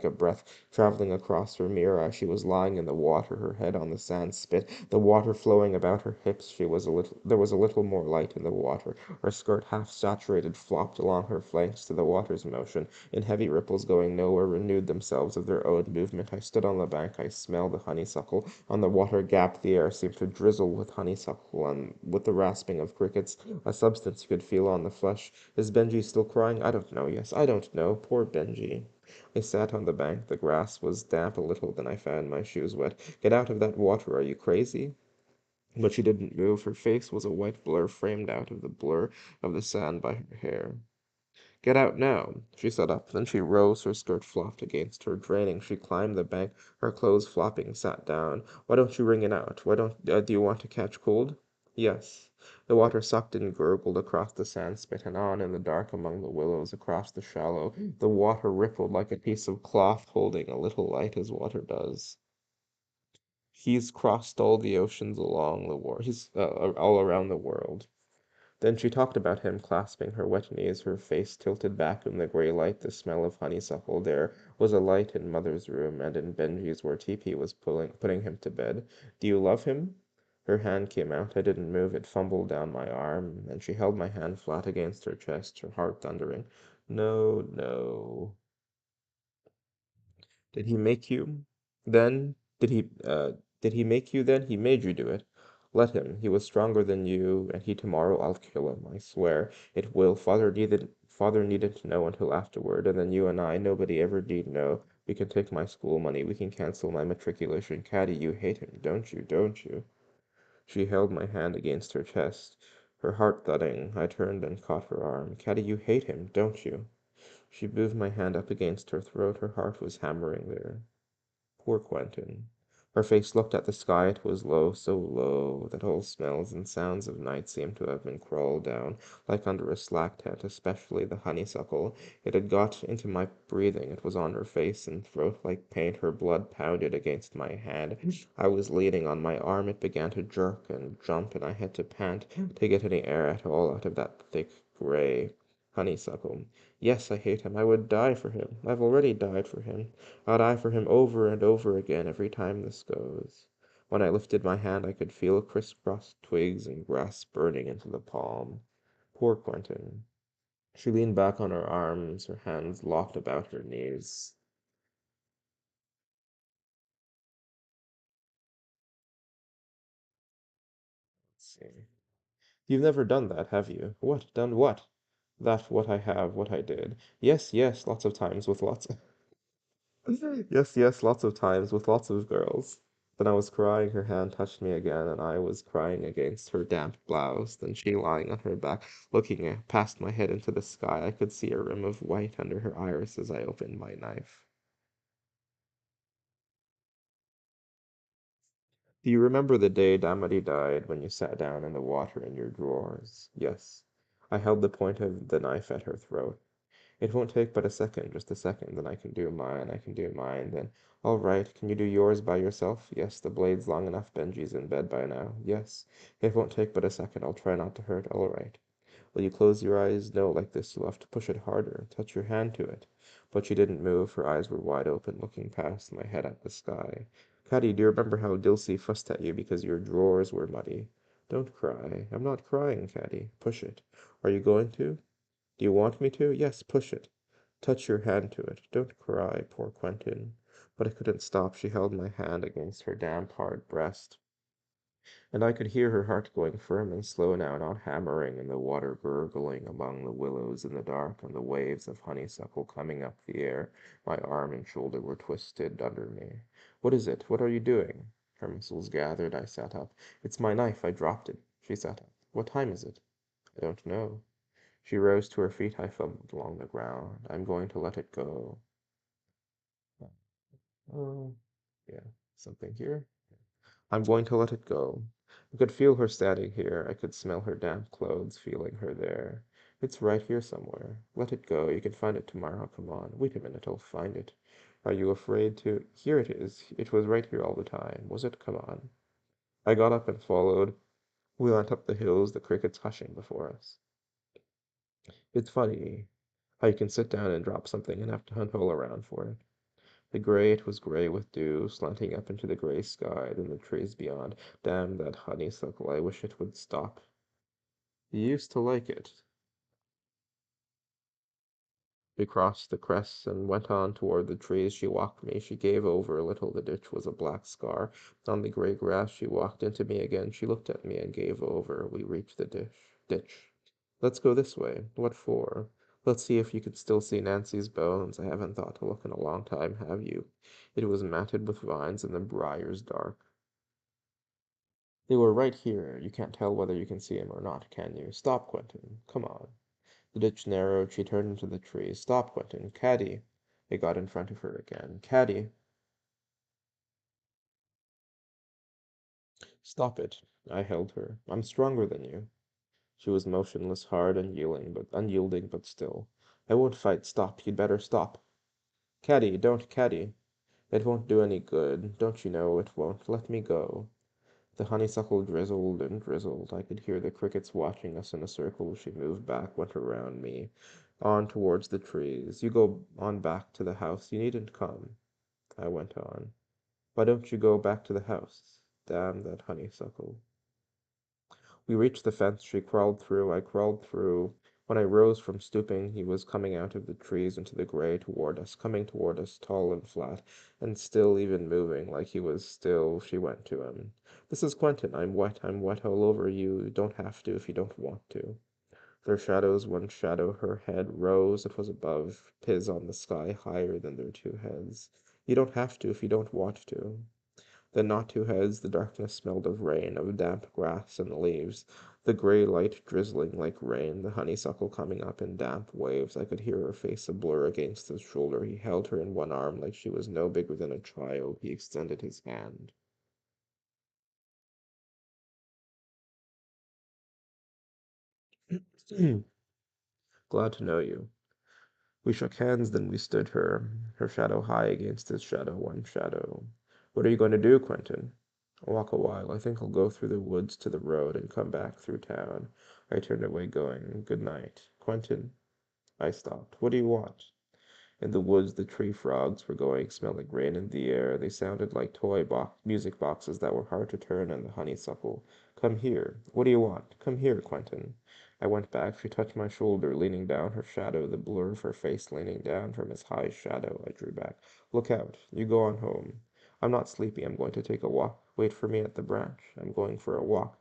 a breath travelling across her mirror. She was lying in the water, her head on the sand spit, the water flowing about her hips. There was a little more light in the water. Her skirt, half saturated, flopped along her flanks to the water's motion, in heavy ripples going nowhere, renewed themselves of their own movement. I stood on the bank. I smelled the honeysuckle. On the water gap the air seemed to drizzle with honeysuckle, and with the rasping of crickets, a substance you could feel on the flesh. Is Benji still crying? I don't know. Yes, I don't know. Poor Benji. I sat on the bank. The grass was damp a little. Then I found my shoes wet. Get out of that water. Are you crazy? But she didn't move. Her face was a white blur framed out of the blur of the sand by her hair. Get out now. She sat up. Then she rose. Her skirt flopped against her, draining. She climbed the bank, her clothes flopping, sat down. Why don't you wring it out? Do you want to catch cold? Yes. The water sucked and gurgled across the sand spit and on in the dark among the willows across the shallow. The water rippled like a piece of cloth holding a little light as water does. He's crossed all the oceans along the war. He's all around the world. Then she talked about him, clasping her wet knees, her face tilted back in the gray light, the smell of honeysuckle. There was a light in Mother's room and in Benji's where Teepee was putting him to bed. Do you love him? Her hand came out. I didn't move. It fumbled down my arm, and she held my hand flat against her chest, her heart thundering. No, no. Did he make you? Then did he make you then? He made you do it. Let him. He was stronger than you, and he tomorrow I'll kill him, I swear. It will. Father needn't know until afterward, and then you and I, nobody ever need know. We can take my school money. We can cancel my matriculation. Caddy, you hate him, don't you? Don't you? She held my hand against her chest, her heart thudding. I turned and caught her arm. Caddy, you hate him, don't you? She moved my hand up against her throat. Her heart was hammering there. Poor Quentin. Her face looked at the sky. It was low, so low that all smells and sounds of night seemed to have been crawled down, like under a slack tent, especially the honeysuckle. It had got into my breathing. It was on her face and throat like paint. Her blood pounded against my hand. I was leaning on my arm. It began to jerk and jump, and I had to pant to get any air at all out of that thick gray honeysuckle. Yes, I hate him. I would die for him. I've already died for him. I'll die for him over and over again every time this goes. When I lifted my hand, I could feel crisscross twigs and grass burning into the palm. Poor Quentin. She leaned back on her arms, her hands locked about her knees. Let's see. You've never done that, have you? What? Done what? That what I have, what I did. Yes, yes, lots of times with lots of yes, yes, lots of times with lots of girls. Then I was crying, her hand touched me again, and I was crying against her damp blouse. Then she lying on her back, looking past my head into the sky. I could see a rim of white under her iris as I opened my knife. Do you remember the day Damati died when you sat down in the water in your drawers? Yes. I held the point of the knife at her throat. It won't take but a second, just a second, then I can do mine, then all right, can you do yours by yourself? Yes, the blade's long enough, Benji's in bed by now. Yes, it won't take but a second, I'll try not to hurt, all right. Will you close your eyes? No, like this, you'll have to push it harder, touch your hand to it. But she didn't move, her eyes were wide open, looking past my head at the sky. Caddy, do you remember how Dilsey fussed at you because your drawers were muddy? Don't cry. I'm not crying, Caddy. Push it. Are you going to? Do you want me to? Yes, push it. Touch your hand to it. Don't cry, poor Quentin. But I couldn't stop. She held my hand against her damp, hard breast, and I could hear her heart going firm and slow now, not hammering, and the water gurgling among the willows in the dark, and the waves of honeysuckle coming up the air. My arm and shoulder were twisted under me. What is it? What are you doing? Her muscles gathered. I sat up. It's my knife. I dropped it. She sat up. What time is it? I don't know. She rose to her feet. I fumbled along the ground. I'm going to let it go. Oh, yeah, something here. I'm going to let it go. I could feel her standing here. I could smell her damp clothes, feeling her there. It's right here somewhere. Let it go. You can find it tomorrow. Come on. Wait a minute. I'll find it. Are you afraid to? Here it is. It was right here all the time. Was it? Come on. I got up and followed. We went up the hills, the crickets hushing before us. It's funny how you can sit down and drop something and have to hunt all around for it. The gray, it was gray with dew, slanting up into the gray sky, then the trees beyond. Damn that honeysuckle, I wish it would stop. You used to like it. We crossed the crest and went on toward the trees. She walked me. She gave over a little. The ditch was a black scar. On the gray grass she walked into me again. She looked at me and gave over. We reached the ditch. Let's go this way. What for? Let's see if you can still see Nancy's bones. I haven't thought to look in a long time, have you? It was matted with vines and the briars dark. They were right here. You can't tell whether you can see him or not, can you? Stop, Quentin. Come on. The ditch narrowed. She turned into the trees. Stop, Quentin. Caddy. They got in front of her again. Caddy. Stop it. I held her. I'm stronger than you. She was motionless, hard, unyielding, but still. I won't fight. Stop. You'd better stop. Caddy, don't, Caddy. It won't do any good. Don't you know it won't? Let me go. The honeysuckle drizzled and drizzled. I could hear the crickets watching us in a circle. She moved back, went around me, on towards the trees. You go on back to the house. You needn't come. I went on. Why don't you go back to the house? Damn that honeysuckle. We reached the fence. She crawled through. I crawled through. When I rose from stooping, he was coming out of the trees into the gray toward us, coming toward us, tall and flat, and still even moving, like he was still. She went to him. This is Quentin. I'm wet. I'm wet all over you. You don't have to if you don't want to. Their shadows, one shadow, her head rose. It was above his on the sky, higher than their two heads. You don't have to if you don't want to. Then not two heads, the darkness smelled of rain, of damp grass and leaves, the gray light drizzling like rain, the honeysuckle coming up in damp waves. I could hear her face a blur against his shoulder. He held her in one arm like she was no bigger than a child. He extended his hand. Glad to know you. We shook hands, then we stood her shadow high against his shadow, one shadow. What are you going to do, Quentin? I'll walk a while. I think I'll go through the woods to the road and come back through town. I turned away, going, Good night. Quentin. I stopped. What do you want? In the woods, the tree frogs were going, smelling rain in the air. They sounded like music boxes that were hard to turn in the honeysuckle. Come here. What do you want? Come here, Quentin. I went back. She touched my shoulder, leaning down, her shadow, the blur of her face leaning down from his high shadow. I drew back. Look out. You go on home. I'm not sleepy. I'm going to take a walk. Wait for me at the branch. I'm going for a walk.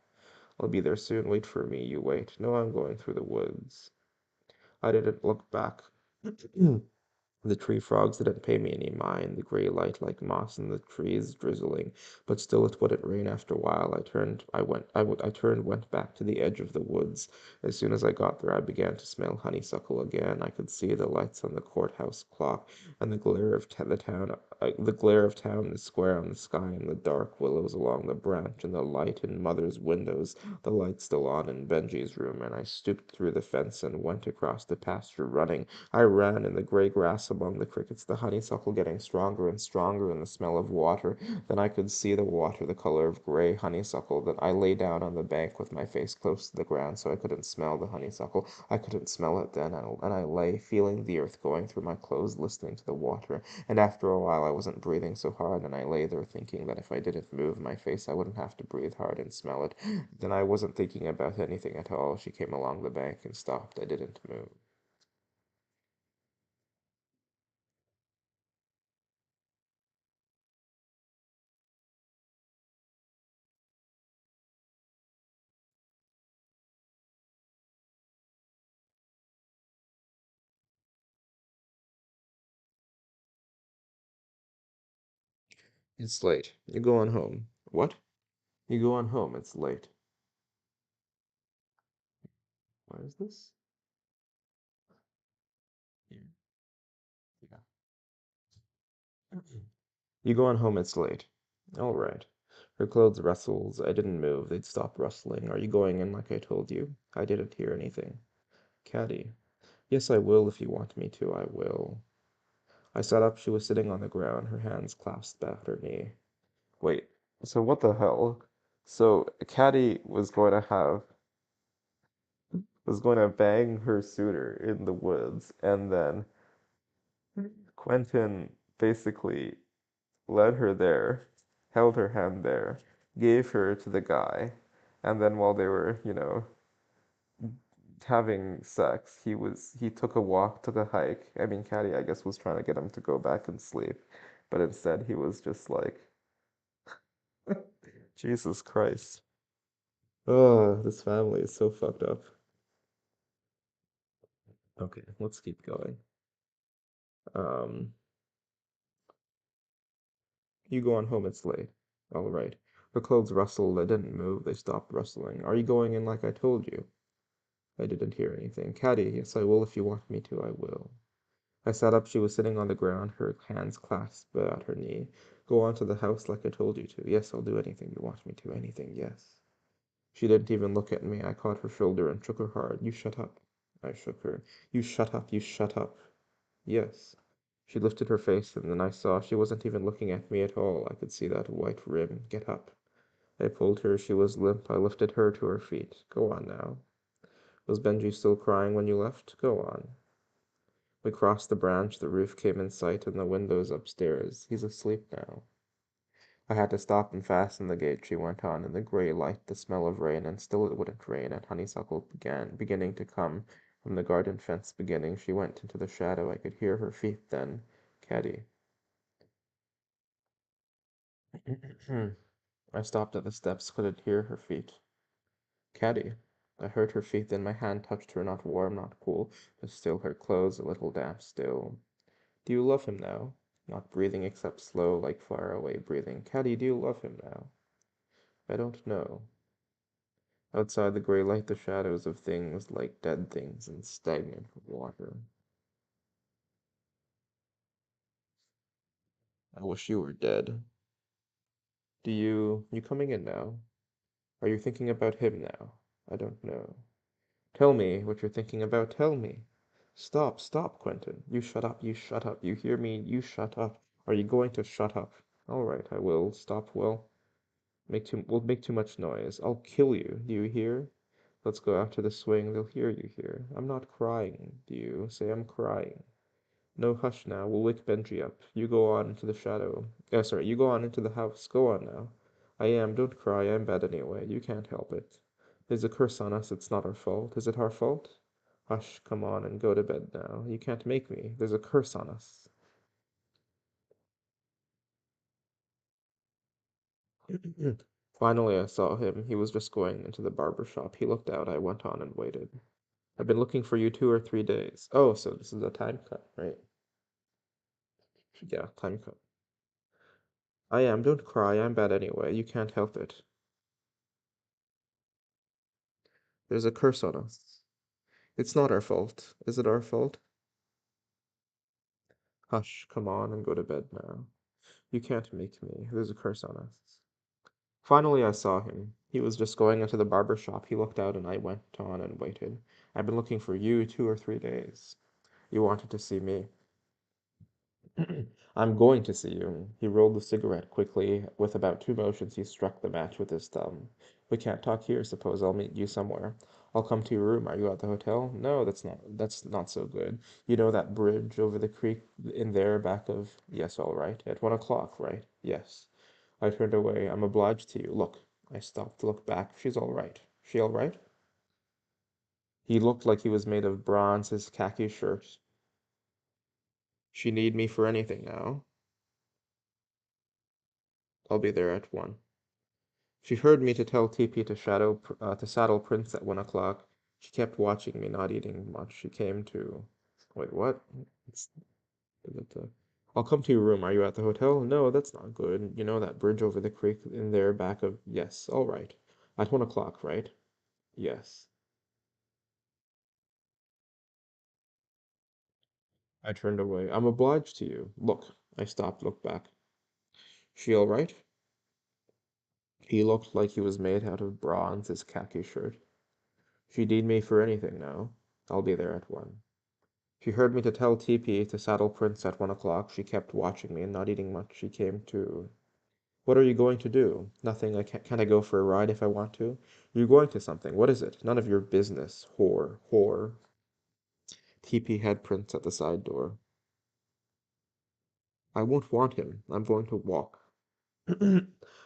I'll be there soon. Wait for me. You wait. No, I'm going through the woods. I didn't look back. The tree frogs didn't pay me any mind, the gray light like moss in the trees drizzling, but still it wouldn't rain after a while. I turned, went back to the edge of the woods. As soon as I got there, I began to smell honeysuckle again. I could see the lights on the courthouse clock and the glare of town, the square on the sky, and the dark willows along the branch, and the light in Mother's windows, the light still on in Benji's room, and I stooped through the fence and went across the pasture running. I ran in the gray grass among the crickets, the honeysuckle getting stronger and stronger, and the smell of water. Then I could see the water, the color of gray honeysuckle. Then I lay down on the bank with my face close to the ground so I couldn't smell the honeysuckle. I couldn't smell it then, and I lay, feeling the earth going through my clothes, listening to the water. And after a while I wasn't breathing so hard, and I lay there thinking that if I didn't move my face, I wouldn't have to breathe hard and smell it. Then I wasn't thinking about anything at all. She came along the bank and stopped. I didn't move. It's late. You go on home. What? You go on home. It's late. What is this? Yeah. Yeah. You go on home. It's late. All right. Her clothes rustles. I didn't move. They'd stopped rustling. Are you going in like I told you? I didn't hear anything. Caddy. Yes, I will if you want me to. I will. I sat up. She was sitting on the ground, her hands clasped at her knee. Wait. So what the hell? So Caddy was going to bang her suitor in the woods, and then Quentin basically led her there, held her hand there, gave her to the guy, and then while they were, having sex, he took a walk, took a hike. I mean, Caddy, I guess, was trying to get him to go back and sleep, but instead he was just like, Jesus Christ. Oh, this family is so fucked up. Okay, let's keep going. Um, You go on home, it's late. All right. Her clothes rustled. They didn't move. They stopped rustling. Are you going in like I told you? I didn't hear anything. Caddy, yes, I will if you want me to, I will. I sat up. She was sitting on the ground, her hands clasped at her knee. Go on to the house like I told you to. Yes, I'll do anything you want me to. Anything, yes. She didn't even look at me. I caught her shoulder and shook her hard. You shut up. I shook her. You shut up. You shut up. Yes. She lifted her face, and then I saw she wasn't even looking at me at all. I could see that white rim. Get up. I pulled her. She was limp. I lifted her to her feet. Go on now. Was Benji still crying when you left? Go on. We crossed the branch. The roof came in sight, and the windows upstairs. He's asleep now. I had to stop and fasten the gate, she went on, in the gray light, the smell of rain, and still it wouldn't rain, and honeysuckle beginning to come from the garden fence beginning. She went into the shadow. I could hear her feet then. Caddy. I stopped at the steps, couldn't hear her feet. Caddy. I heard her feet, then my hand touched her, not warm, not cool, but still her clothes, a little damp still. Do you love him now? Not breathing except slow, like far away breathing. Caddy, do you love him now? I don't know. Outside the gray light, the shadows of things like dead things and stagnant water. I wish you were dead. You coming in now? Are you thinking about him now? I don't know. Tell me what you're thinking about. Tell me. Stop, stop, Quentin. You shut up, you shut up. You hear me? You shut up. Are you going to shut up? All right, I will. Stop, well, we'll make too much noise. I'll kill you. Do you hear? Let's go out to the swing. They'll hear you here. I'm not crying. Do you say I'm crying? No, hush now. We'll wake Benji up. You go on into the shadow. Sorry, you go on into the house. Go on now. I am. Don't cry. I'm bad anyway. You can't help it. There's a curse on us. It's not our fault. Is it our fault? Hush, come on and go to bed now. You can't make me. There's a curse on us. Finally, I saw him. He was just going into the barber shop. He looked out. I went on and waited. I've been looking for you 2 or 3 days. Oh, so this is a time cut, right? Yeah, time cut. I am. Don't cry. I'm bad anyway. You can't help it. There's a curse on us. It's not our fault. Is it our fault? Hush, come on and go to bed now. You can't make me. There's a curse on us. Finally, I saw him. He was just going into the barber shop. He looked out and I went on and waited. I've been looking for you 2 or 3 days. You wanted to see me. I'm going to see you. He rolled the cigarette quickly. With about 2 motions, he struck the match with his thumb. We can't talk here. Suppose I'll meet you somewhere. I'll come to your room. Are you at the hotel? No, that's not so good. You know that bridge over the creek in there back of yes, all right. At 1 o'clock, right? Yes. I turned away. I'm obliged to you. Look. I stopped to look back. She's all right. She all right? He looked like he was made of bronze, his khaki shirt. She need me for anything now. I'll be there at 1. She heard me to tell TP to saddle Prince at 1 o'clock. She kept watching me, not eating much. She came to. Wait, what? It's, I'll come to your room. Are you at the hotel? No, that's not good. You know that bridge over the creek in there back of. Yes, all right. At 1 o'clock, right? Yes. I turned away. I'm obliged to you. Look. I stopped, looked back. She all right? He looked like he was made out of bronze, his khaki shirt. She'd need me for anything now. I'll be there at 1. She heard me to tell TP to saddle Prince at 1 o'clock. She kept watching me and not eating much. She came to. What are you going to do? Nothing. Can I go for a ride if I want to? You're going to something. What is it? None of your business. Whore. Whore. TP had Prince at the side door. I won't want him. I'm going to walk.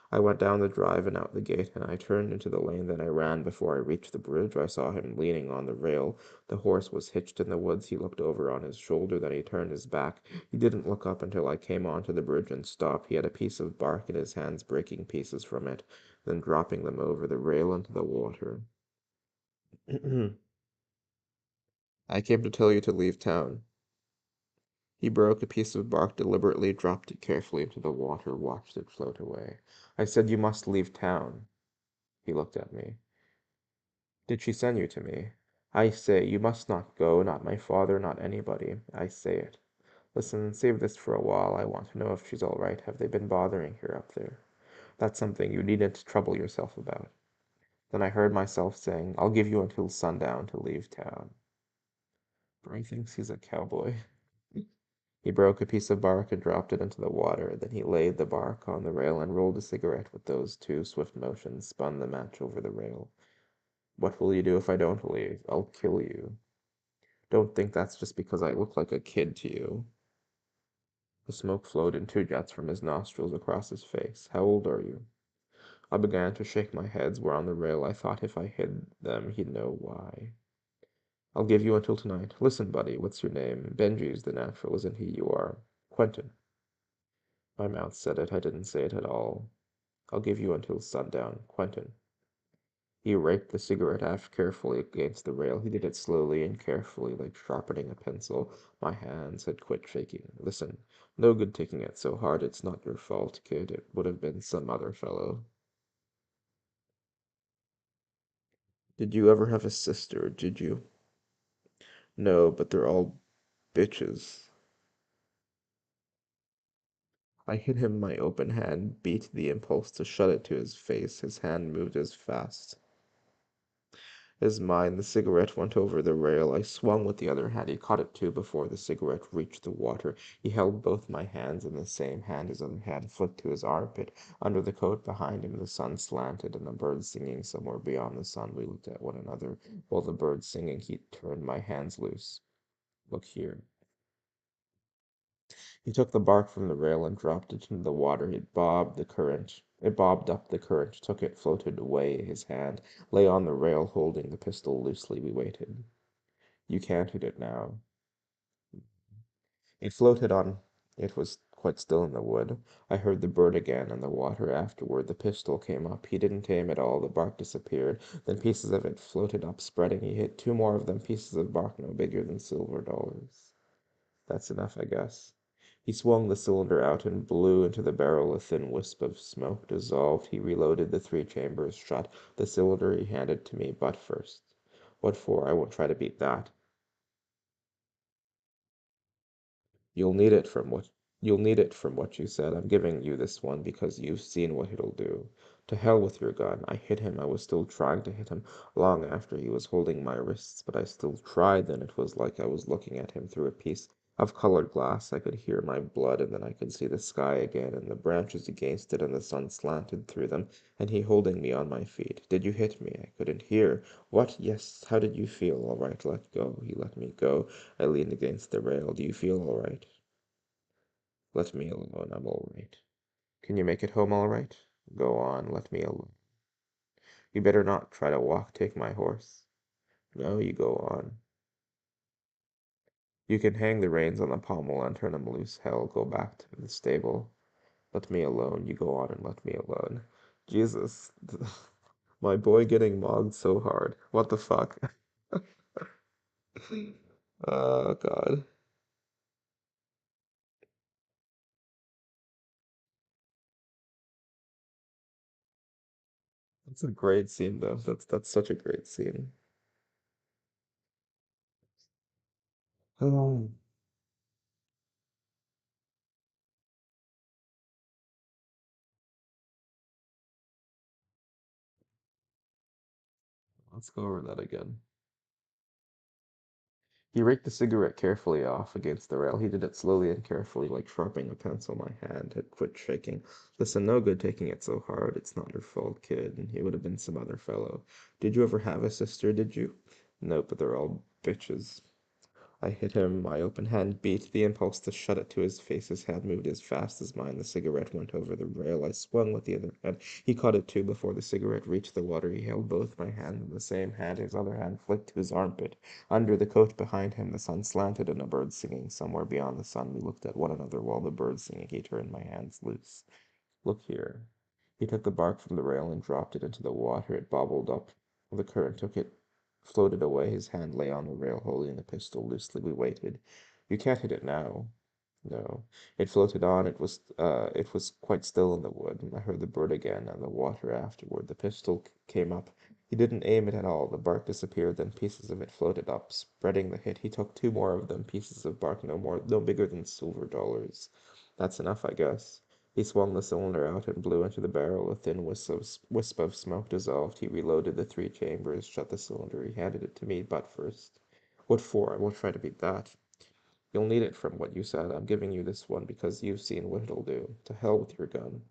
I went down the drive and out the gate, and I turned into the lane. Then I ran before I reached the bridge. I saw him leaning on the rail. The horse was hitched in the woods. He looked over on his shoulder, then he turned his back. He didn't look up until I came onto the bridge and stopped. He had a piece of bark in his hands, breaking pieces from it, then dropping them over the rail into the water. I came to tell you to leave town. He broke a piece of bark deliberately, dropped it carefully into the water, watched it float away. I said you must leave town. He looked at me. Did she send you to me? I say, you must not go, not my father, not anybody. I say it. Listen, save this for a while. I want to know if she's all right. Have they been bothering her up there? That's something you needn't trouble yourself about. Then I heard myself saying, I'll give you until sundown to leave town. Bro thinks he's a cowboy. He broke a piece of bark and dropped it into the water. Then he laid the bark on the rail and rolled a cigarette with those 2 swift motions, spun the match over the rail. What will you do if I don't leave? I'll kill you. Don't think that's just because I look like a kid to you. The smoke flowed in 2 jets from his nostrils across his face. How old are you? I began to shake my heads. We're on the rail. I thought if I hid them, he'd know why. I'll give you until tonight. Listen, buddy, what's your name? Benji's the natural, isn't he? You are. Quentin. My mouth said it. I didn't say it at all. I'll give you until sundown. Quentin. He raked the cigarette ash carefully against the rail. He did it slowly and carefully, like sharpening a pencil. My hands had quit shaking. Listen, no good taking it so hard. It's not your fault, kid. It would have been some other fellow. Did you ever have a sister, did you? No, but they're all bitches. I hit him my open hand, beat the impulse to shut it to his face. His hand moved as fast as mine. The cigarette went over the rail. I swung with the other hand. He caught it too before the cigarette reached the water. He held both my hands in the same hand. His other hand flicked to his armpit. Under the coat behind him, the sun slanted and a bird singing somewhere beyond the sun. We looked at one another. While the bird singing, he turned my hands loose. Look here. He took the bark from the rail and dropped it into the water. It bobbed the current. It bobbed up the current, took it, floated away. His hand lay on the rail, holding the pistol loosely. We waited. You can't hit it now. It floated on. It was quite still in the wood. I heard the bird again and the water afterward. The pistol came up. He didn't aim at all. The bark disappeared. Then pieces of it floated up, spreading. He hit two more of them, pieces of bark no bigger than silver dollars. That's enough, I guess. He swung the cylinder out and blew into the barrel. A thin wisp of smoke dissolved. He reloaded the three chambers, shot the cylinder he handed to me, butt first. What for? I won't try to beat that. You'll need it from what you'll need it from what you said. I'm giving you this one because you've seen what it'll do. To hell with your gun. I hit him. I was still trying to hit him long after he was holding my wrists, but I still tried. Then it was like I was looking at him through a piece of colored glass. I could hear my blood, and then I could see the sky again, and the branches against it, and the sun slanted through them, and he holding me on my feet. Did you hit me? I couldn't hear. What? Yes. How did you feel? All right, let go. He let me go. I leaned against the rail. Do you feel all right? Let me alone. I'm all right. Can you make it home all right? Go on. Let me alone. You better not try to walk. Take my horse. No, you go on. You can hang the reins on the pommel and turn 'em loose. Hell, go back to the stable. Let me alone. You go on and let me alone. Jesus. My boy getting mogged so hard. What the fuck? Oh, God. That's a great scene, though. That's such a great scene. Oh, let's go over that again. He raked the cigarette carefully off against the rail. He did it slowly and carefully, like sharpening a pencil. My hand had quit shaking. Listen, no good taking it so hard. It's not your fault, kid. And he would have been some other fellow. Did you ever have a sister, did you? No, but they're all bitches. I hit him. My open hand beat. The impulse to shut it to his face. His hand moved as fast as mine. The cigarette went over the rail. I swung with the other hand. He caught it too before the cigarette reached the water. He held both my hands in the same hand. His other hand flicked to his armpit. Under the coat behind him, the sun slanted and a bird singing. Somewhere beyond the sun, we looked at one another while the bird singing. He turned my hands loose. Look here. He took the bark from the rail and dropped it into the water. It bobbled up. The current took it, floated away. His hand lay on the rail, holding the pistol loosely. We waited. You can't hit it now. No. It floated on. It was quite still in the wood. I heard the bird again and the water afterward. The pistol came up. He didn't aim it at all. The bark disappeared, then pieces of it floated up, spreading the hit. He took two more of them, pieces of bark no bigger than silver dollars. That's enough, I guess. He swung the cylinder out and blew into the barrel. A thin wisp of smoke dissolved. He reloaded the three chambers, shut the cylinder. He handed it to me, butt first. What for? I won't try to beat that. You'll need it from what you said. I'm giving you this one because you've seen what it'll do. To hell with your gun.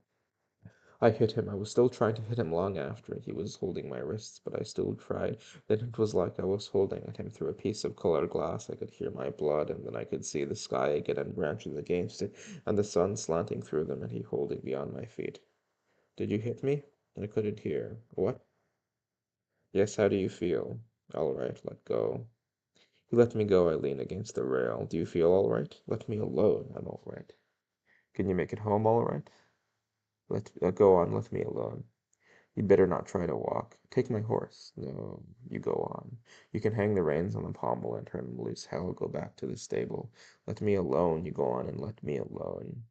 I hit him. I was still trying to hit him long after he was holding my wrists, but I still tried. Then it was like I was holding at him through a piece of colored glass. I could hear my blood, and then I could see the sky again and branches against it, and the sun slanting through them, and he holding me on my feet. Did you hit me? I couldn't hear. What? Yes, how do you feel? All right, let go. He let me go. I leaned against the rail. Do you feel all right? Let me alone. I'm all right. Can you make it home all right? Go on, let me alone. You'd better not try to walk. Take my horse. No, you go on. You can hang the reins on the pommel and turn them loose. Hell, go back to the stable. Let me alone. You go on and let me alone.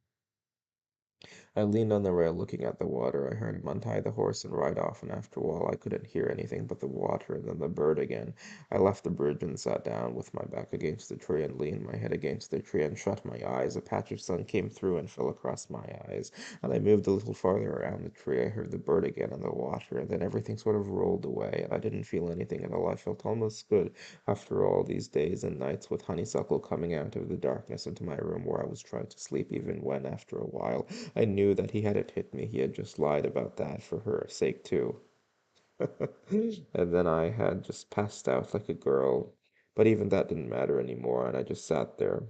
I leaned on the rail looking at the water. I heard him untie the horse and ride off, and after a while I couldn't hear anything but the water and then the bird again. I left the bridge and sat down with my back against the tree and leaned my head against the tree and shut my eyes. A patch of sun came through and fell across my eyes, and I moved a little farther around the tree. I heard the bird again and the water, and then everything sort of rolled away, and I didn't feel anything at all. I felt almost good after all these days and nights with honeysuckle coming out of the darkness into my room where I was trying to sleep, even when, after a while, I knew that he hadn't hit me. He had just lied about that for her sake, too. And then I had just passed out like a girl. But even that didn't matter anymore, and I just sat there.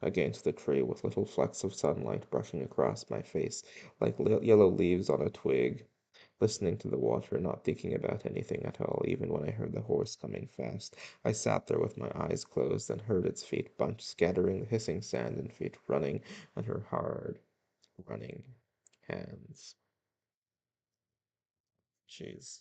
against the tree with little flecks of sunlight brushing across my face like yellow leaves on a twig, listening to the water, not thinking about anything at all, even when I heard the horse coming fast. I sat there with my eyes closed and heard its feet bunch, scattering the hissing sand and feet running on her hard, running hands. Jeez.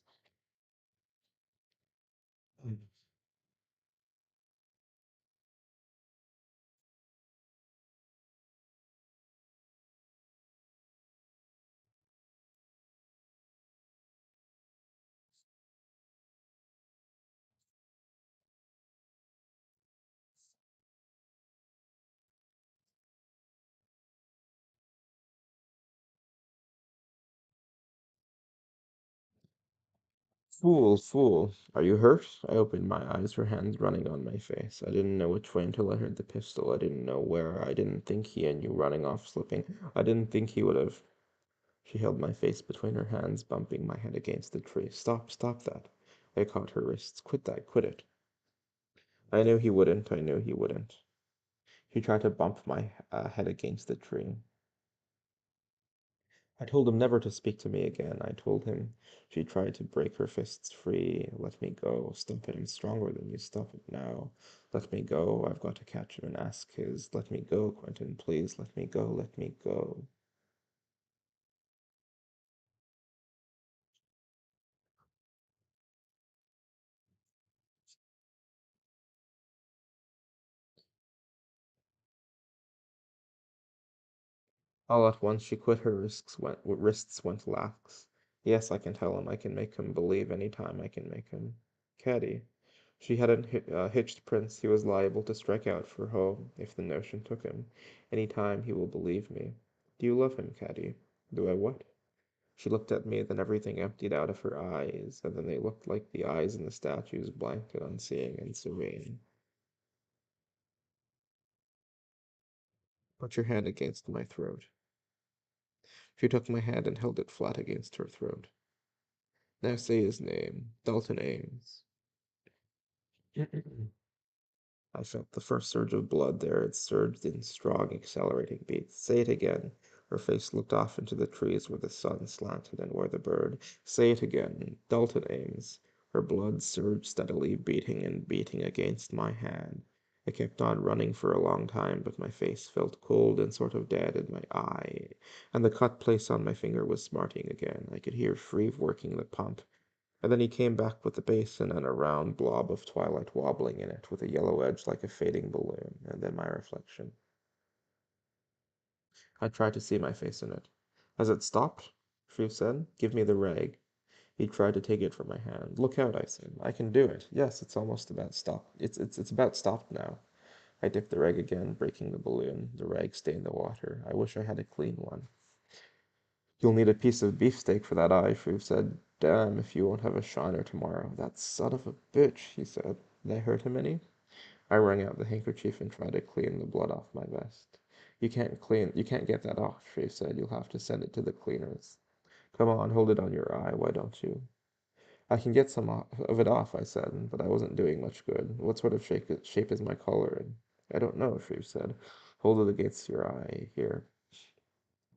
Fool, fool. Are you hurt? I opened my eyes, her hands running on my face. I didn't know which way until I heard the pistol. I didn't know where. I didn't think he and you running off slipping. I didn't think he would have. She held my face between her hands, bumping my head against the tree. Stop, stop that. I caught her wrists. Quit that, quit it. I knew he wouldn't. I knew he wouldn't. He tried to bump my head against the tree. I told him never to speak to me again. I told him she tried to break her fists free. Let me go. Stop it. I'm stronger than you. Stop it now. Let me go. I've got to catch him and ask his. Let me go, Quentin. Please let me go. Let me go. All at once she quit her wrists went lax. Yes, I can tell him. I can make him believe any time I can make him. Caddy. She hadn't hitched Prince. He was liable to strike out for home if the notion took him. Any time he will believe me. Do you love him, Caddy? Do I what? She looked at me, then everything emptied out of her eyes, and then they looked like the eyes in the statues, blank and unseeing and serene. Put your hand against my throat. She took my hand and held it flat against her throat. Now say his name, Dalton Ames. I felt the first surge of blood there. It surged in strong, accelerating beats. Say it again. Her face looked off into the trees where the sun slanted and where the bird. Say it again. Dalton Ames. Her blood surged steadily, beating and beating against my hand. I kept on running for a long time, but my face felt cold and sort of dead, and my eye, and the cut place on my finger was smarting again. I could hear Shreve working the pump. And then he came back with the basin and a round blob of twilight wobbling in it, with a yellow edge like a fading balloon, and then my reflection. I tried to see my face in it. Has it stopped? Shreve said. Give me the rag. He tried to take it from my hand. Look out, I said. I can do it. Yes, it's almost about stopped. It's about stopped now. I dipped the rag again, breaking the balloon. The rag stained the water. I wish I had a clean one. You'll need a piece of beefsteak for that eye, Shreve said. Damn if you won't have a shiner tomorrow. That son of a bitch, he said. Did I hurt him any? I wrung out the handkerchief and tried to clean the blood off my vest. You can't get that off, Shreve said. You'll have to send it to the cleaners. Come on, hold it on your eye, why don't you? I can get of it off, I said, but I wasn't doing much good. What sort of shape is my collar in? I don't know, Shreve said. Hold it against your eye, here.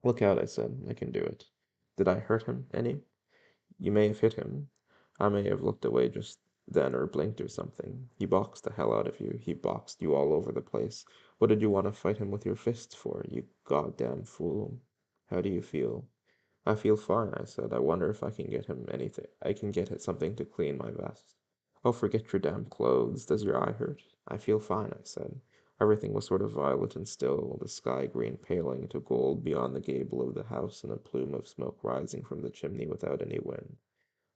Look out, I said. I can do it. Did I hurt him any? You may have hit him. I may have looked away just then or blinked or something. He boxed the hell out of you. He boxed you all over the place. What did you want to fight him with your fists for, you goddamn fool? How do you feel? I feel fine, I said. I wonder if I can get him anything. I can get it something to clean my vest. Oh, forget your damn clothes. Does your eye hurt? I feel fine, I said. Everything was sort of violet and still, the sky green paling to gold beyond the gable of the house and a plume of smoke rising from the chimney without any wind.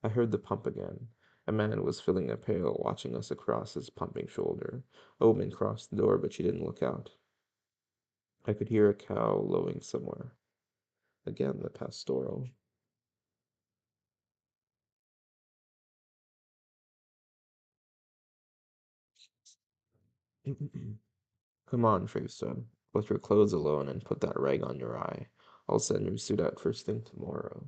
I heard the pump again. A man was filling a pail, watching us across his pumping shoulder. Omen crossed the door, but she didn't look out. I could hear a cow lowing somewhere. Again, the pastoral. Come on, Shreve said. Let your clothes alone and put that rag on your eye. I'll send your suit out first thing tomorrow.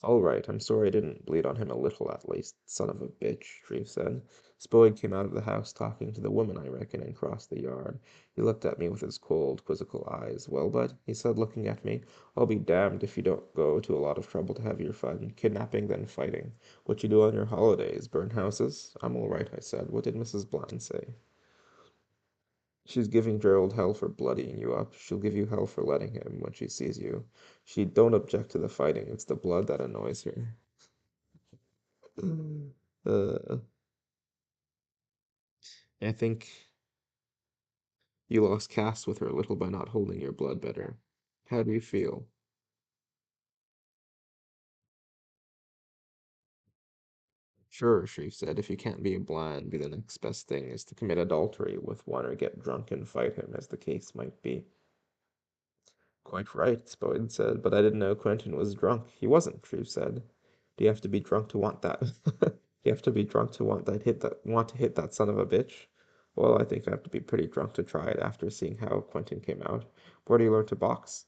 All right, I'm sorry I didn't bleed on him a little at least, son of a bitch, Shreve said. Spoyd came out of the house talking to the woman, I reckon, and crossed the yard. He looked at me with his cold, quizzical eyes. Well, bud, he said, looking at me, I'll be damned if you don't go to a lot of trouble to have your fun, kidnapping, then fighting. What you do on your holidays, burn houses? I'm all right, I said. What did Mrs. Bland say? She's giving Gerald hell for bloodying you up. She'll give you hell for letting him when she sees you. She don't object to the fighting. It's the blood that annoys her. Uh, I think you lost caste with her a little by not holding your blood better. How do you feel? Sure, she said, if you can't be a blind, be the next best thing is to commit adultery with one or get drunk and fight him, as the case might be. Quite right, Spoyd said, but I didn't know Quentin was drunk. He wasn't, Shreve said. Do you have to be drunk to want that? Do you have to be drunk to want to hit that son of a bitch? Well, I think I have to be pretty drunk to try it after seeing how Quentin came out. Where do you learn to box?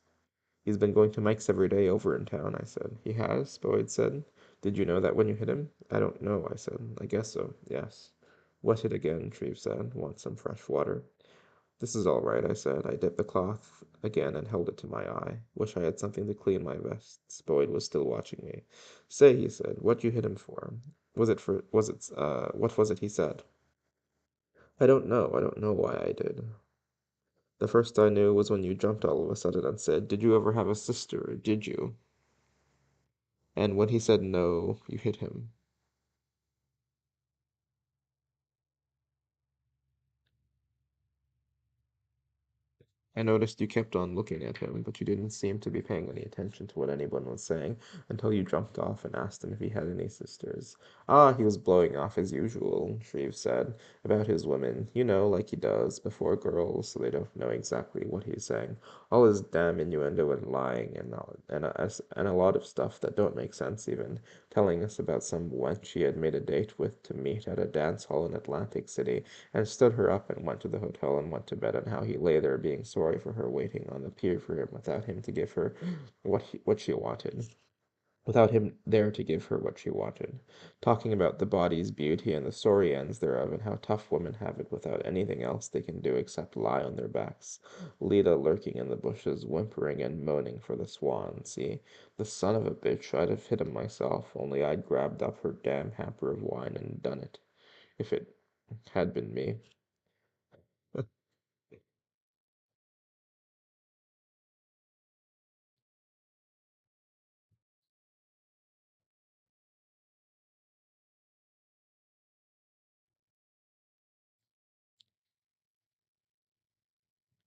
He's been going to Mike's every day over in town, I said. He has? Boyd said. Did you know that when you hit him? I don't know, I said. I guess so, yes. Wet it again, Shreve said. Want some fresh water? This is all right, I said. I dipped the cloth again and held it to my eye. Wish I had something to clean my vests. Boyd was still watching me. Say, he said, what you hit him for? What was it he said? I don't know. I don't know why I did. The first I knew was when you jumped all of a sudden and said, did you ever have a sister, did you? And when he said no, you hit him. I noticed you kept on looking at him, but you didn't seem to be paying any attention to what anyone was saying until you jumped off and asked him if he had any sisters. Ah, he was blowing off as usual, Shreve said, about his women, you know, like he does, before girls, so they don't know exactly what he's saying. All his damn innuendo and lying and a lot of stuff that don't make sense even, telling us about some wench he had made a date with to meet at a dance hall in Atlantic City and stood her up and went to the hotel and went to bed, and how he lay there being sorry for her waiting on the pier for him without him to give her what she wanted. Without him there to give her what she wanted. Talking about the body's beauty and the sorry ends thereof, and how tough women have it without anything else they can do except lie on their backs. Lita lurking in the bushes, whimpering and moaning for the swan. See, the son of a bitch, I'd have hit him myself, only I'd grabbed up her damn hamper of wine and done it, if it had been me.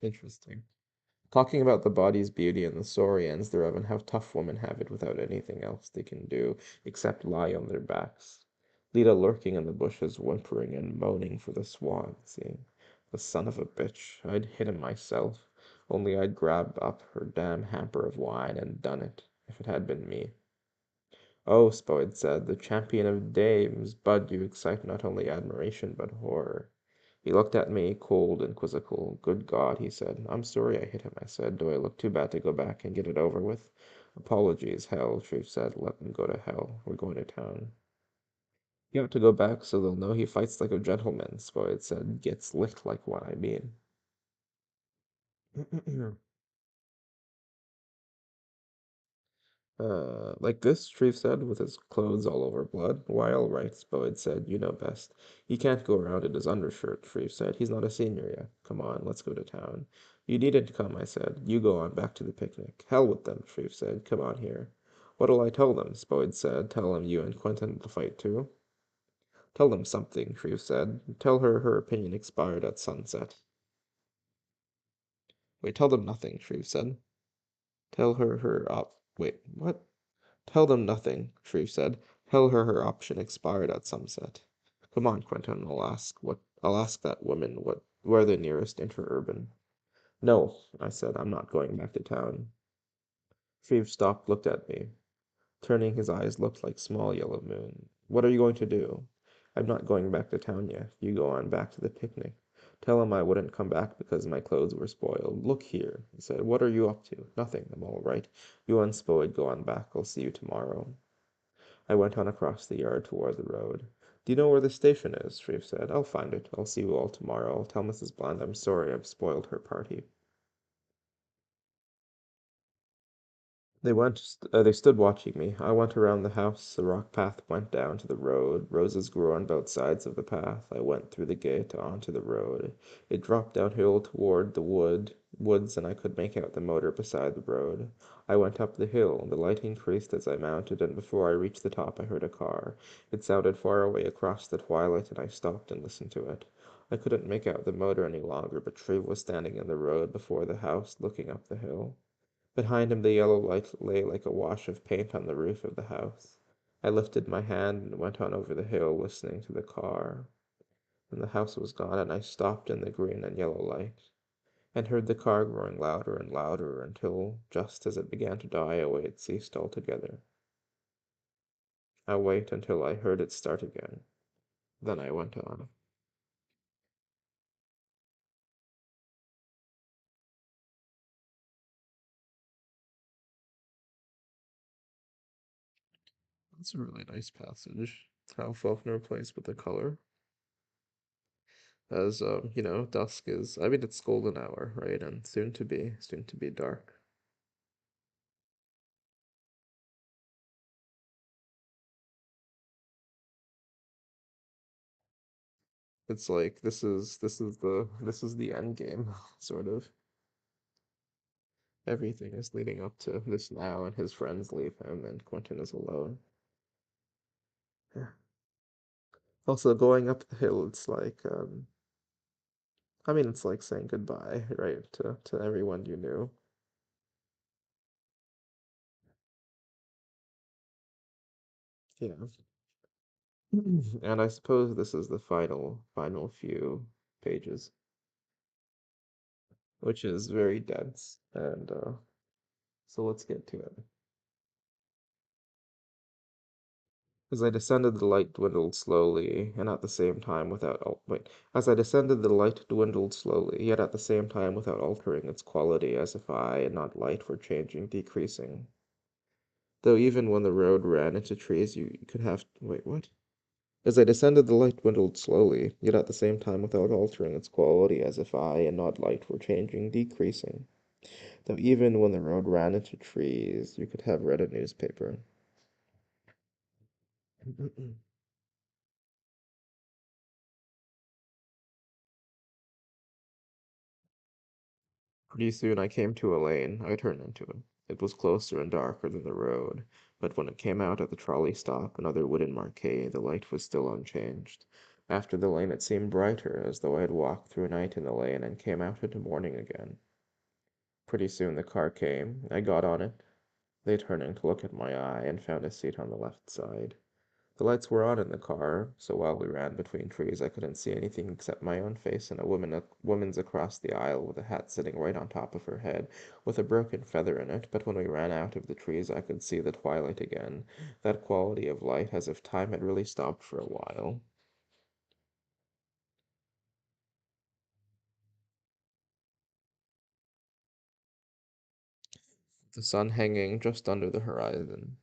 Interesting. Talking about the body's beauty and the sorry ends thereof, and how tough women have it without anything else they can do except lie on their backs. Lita lurking in the bushes, whimpering and moaning for the swan. See, the son of a bitch, I'd hit him myself, only I'd grabbed up her damn hamper of wine and done it, if it had been me. Oh, Spoyd said, the champion of dames, Bud, you excite not only admiration but horror. He looked at me, cold and quizzical. Good God, he said. I'm sorry I hit him, I said. Do I look too bad to go back and get it over with? Apologies, hell, Shreve said. Let them go to hell. We're going to town. You have to go back so they'll know he fights like a gentleman, Spoyd said. Gets licked like one, I mean. Like this, Shreve said, with his clothes all over blood. Why, all right, Spoid said, you know best. He can't go around in his undershirt, Shreve said. He's not a senior yet. Come on, let's go to town. You needn't come, I said. You go on back to the picnic. Hell with them, Shreve said. Come on here. What'll I tell them? Spoid said. Tell them you and Quentin will fight too. Tell them something, Shreve said. Tell her her opinion expired at sunset. Wait, tell them nothing, Shreve said. Tell her her op. Wait, what? Tell them nothing, Shreve said. Tell her her option expired at sunset. Come on, Quentin, I'll ask that woman where the nearest interurban. No, I said, I'm not going back to town. Shreve stopped, looked at me. Turning his eyes looked like small yellow moon. What are you going to do? I'm not going back to town yet. You go on back to the picnic. Tell him I wouldn't come back because my clothes were spoiled. Look here, he said. What are you up to? Nothing. I'm all right. You and Spoid go on back. I'll see you tomorrow. I went on across the yard toward the road. Do you know where the station is? Shreve said. I'll find it. I'll see you all tomorrow. I'll tell Mrs. Bland I'm sorry I've spoiled her party. They stood watching me. I went around the house. The rock path went down to the road. Roses grew on both sides of the path. I went through the gate onto the road. It dropped downhill toward the woods, and I could make out the motor beside the road. I went up the hill. The light increased as I mounted, and before I reached the top, I heard a car. It sounded far away across the twilight, and I stopped and listened to it. I couldn't make out the motor any longer, but Shreve was standing in the road before the house, looking up the hill. Behind him the yellow light lay like a wash of paint on the roof of the house. I lifted my hand and went on over the hill, listening to the car. Then the house was gone, and I stopped in the green and yellow light, and heard the car growing louder and louder until, just as it began to die away, it ceased altogether. I waited until I heard it start again. Then I went on. That's a really nice passage. How Faulkner plays with the color. As dusk is, I mean, it's golden hour, right? And soon to be dark. It's like this is the end game, sort of. Everything is leading up to this now, and his friends leave him, and Quentin is alone. Yeah. Also, going up the hill, it's like I mean, it's like saying goodbye, right, to everyone you knew. Yeah. And I suppose this is the final few pages, which is very dense, and so let's get to it. As I descended, the light dwindled slowly, and at the same time without wait. As I descended, the light dwindled slowly, yet at the same time without altering its quality, as if I and not light were changing, decreasing. Though even when the road ran into trees, you could have wait, what? As I descended, the light dwindled slowly, yet at the same time without altering its quality, as if I and not light were changing, decreasing. Though even when the road ran into trees, you could have read a newspaper. Pretty soon I came to a lane. I turned into it. It was closer and darker than the road, but when it came out at the trolley stop, another wooden marquee, the light was still unchanged. After the lane it seemed brighter, as though I had walked through a night in the lane and came out into morning again. Pretty soon the car came. I got on it. They turning to look at my eye and found a seat on the left side. The lights were on in the car, so while we ran between trees I couldn't see anything except my own face and a woman's across the aisle with a hat sitting right on top of her head, with a broken feather in it, but when we ran out of the trees I could see the twilight again, that quality of light as if time had really stopped for a while. The sun hanging just under the horizon.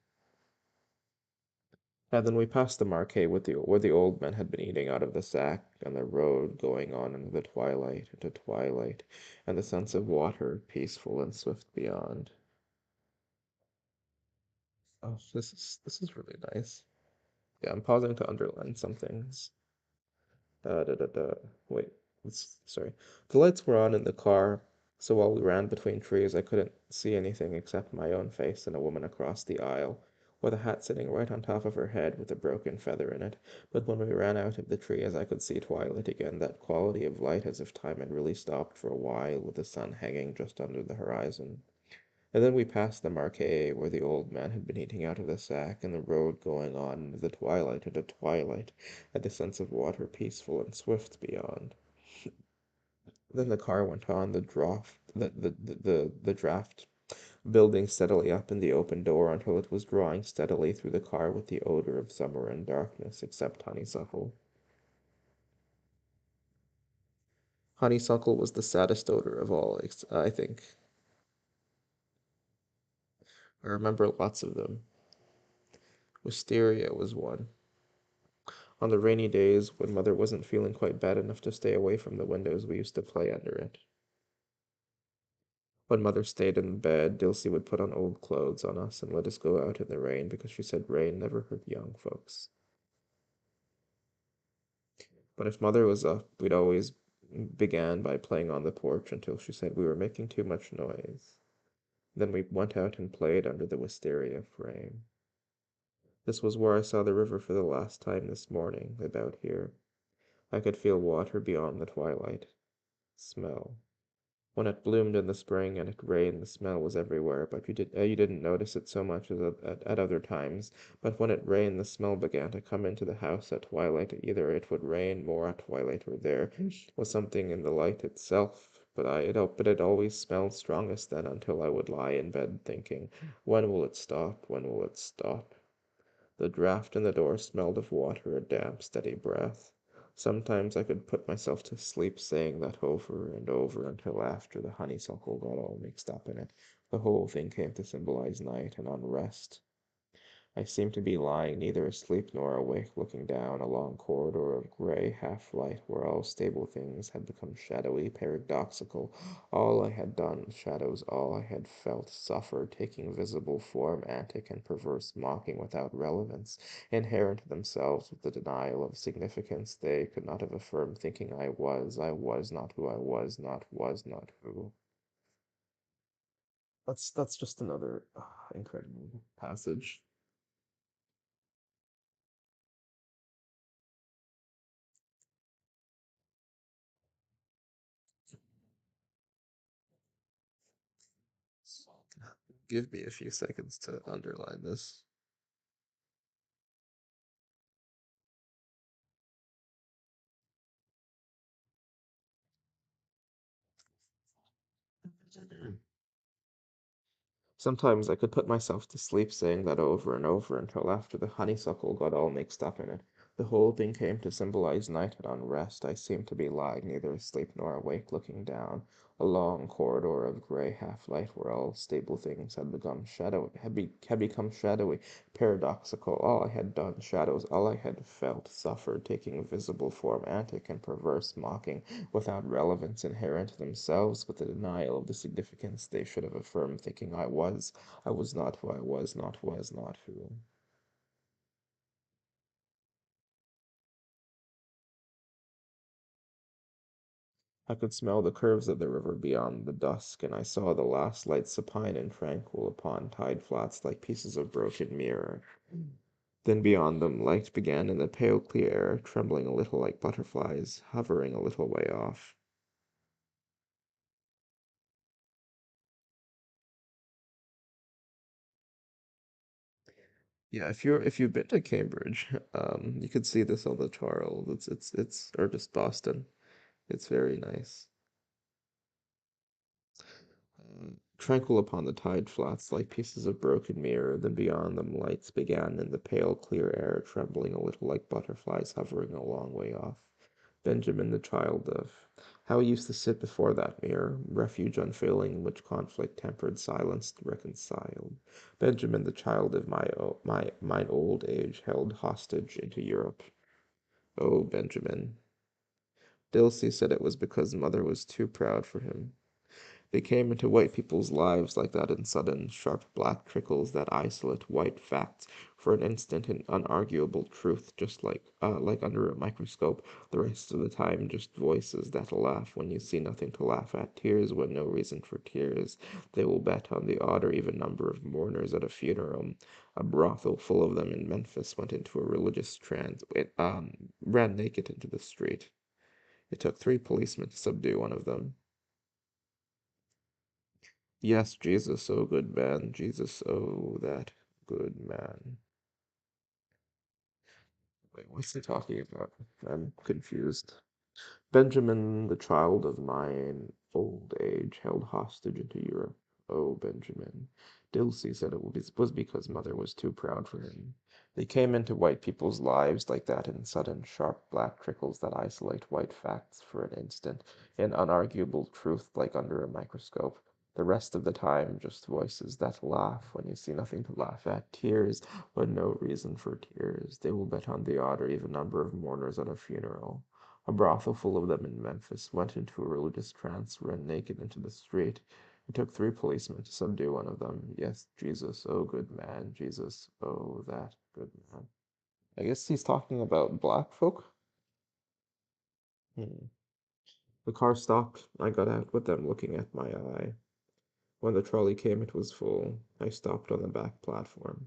And then we passed the marquee with where the old men had been eating out of the sack, and the road going on into the twilight, and the sense of water, peaceful and swift beyond. Oh, this is really nice. Yeah, I'm pausing to underline some things. Da, da, da. Wait, sorry. The lights were on in the car, so while we ran between trees, I couldn't see anything except my own face and a woman across the aisle, with a hat sitting right on top of her head with a broken feather in it. But when we ran out of the trees, I could see twilight again, that quality of light as if time had really stopped for a while, with the sun hanging just under the horizon. And then we passed the marquee where the old man had been eating out of the sack, and the road going on into the twilight, and the sense of water peaceful and swift beyond. Then the car went on, the draft building steadily up in the open door until it was drawing steadily through the car with the odor of summer and darkness, except honeysuckle. Honeysuckle was the saddest odor of all, I think. I remember lots of them. Wisteria was one. On the rainy days, when mother wasn't feeling quite bad enough to stay away from the windows, we used to play under it. When mother stayed in bed, Dilsey would put on old clothes on us and let us go out in the rain because she said rain never hurt young folks. But if mother was up, we'd always began by playing on the porch until she said we were making too much noise. Then we went out and played under the wisteria frame. This was where I saw the river for the last time this morning, about here. I could feel water beyond the twilight. Smell. When it bloomed in the spring and it rained, the smell was everywhere, but you didn't notice it so much as at other times. But when it rained, the smell began to come into the house at twilight. Either it would rain more at twilight, or there was something in the light itself. But it always smelled strongest then, until I would lie in bed thinking, when will it stop? When will it stop? The draught in the door smelled of water, a damp, steady breath. Sometimes I could put myself to sleep saying that over and over until after the honeysuckle got all mixed up in it, the whole thing came to symbolize night and unrest. I seemed to be lying neither asleep nor awake, looking down a long corridor of gray half-light where all stable things had become shadowy, paradoxical. All I had done, shadows, all I had felt, suffered, taking visible form, antic and perverse, mocking without relevance, inherent to themselves with the denial of significance they could not have affirmed, thinking I was not who I was not who. That's just another incredible passage. Give me a few seconds to underline this. Sometimes I could put myself to sleep saying that over and over until after the honeysuckle got all mixed up in it. The whole thing came to symbolize night and unrest. I seemed to be lying neither asleep nor awake, looking down a long corridor of gray half-light where all stable things had become shadowy, paradoxical. All I had done, shadows, all I had felt, suffered, taking visible form, antic and perverse, mocking, without relevance, inherent to themselves, with the denial of the significance they should have affirmed, thinking I was not who I was not who. I could smell the curves of the river beyond the dusk, and I saw the last lights supine and tranquil upon tide flats like pieces of broken mirror. Then beyond them, light began in the pale clear air, trembling a little like butterflies, hovering a little way off. Yeah, if you've been to Cambridge, you could see this on the Charles. It's or just Boston. It's very nice. Tranquil upon the tide flats like pieces of broken mirror, then beyond them lights began in the pale clear air, trembling a little like butterflies hovering a long way off. Benjamin, the child of how he used to sit before that mirror, refuge unfailing in which conflict tempered, silenced, reconciled. Benjamin, the child of mine old age, held hostage into Europe. Oh, Benjamin. Dilsey said it was because mother was too proud for him. They came into white people's lives like that in sudden, sharp black trickles that isolate white facts for an instant in unarguable truth, just like under a microscope. The rest of the time, just voices that'll laugh when you see nothing to laugh at, tears when no reason for tears. They will bet on the odd or even number of mourners at a funeral. A brothel full of them in Memphis went into a religious trance. It ran naked into the street. It took 3 policemen to subdue one of them. Yes, Jesus, oh good man, Jesus, oh that good man. Wait, what's he talking about? I'm confused. Benjamin, the child of mine old age, held hostage into Europe. Oh, Benjamin. Dilsey said it was because mother was too proud for him. They came into white people's lives like that in sudden, sharp black trickles that isolate white facts for an instant, in unarguable truth like under a microscope. The rest of the time, just voices that laugh when you see nothing to laugh at, tears when no reason for tears. They will bet on the odd or even number of mourners at a funeral. A brothel full of them in Memphis went into a religious trance, ran naked into the street. It took 3 policemen to subdue one of them. Yes, Jesus, oh good man, Jesus, oh that good man. I guess he's talking about black folk. Hmm. The car stopped. I got out with them looking at my eye. When the trolley came, it was full. I stopped on the back platform.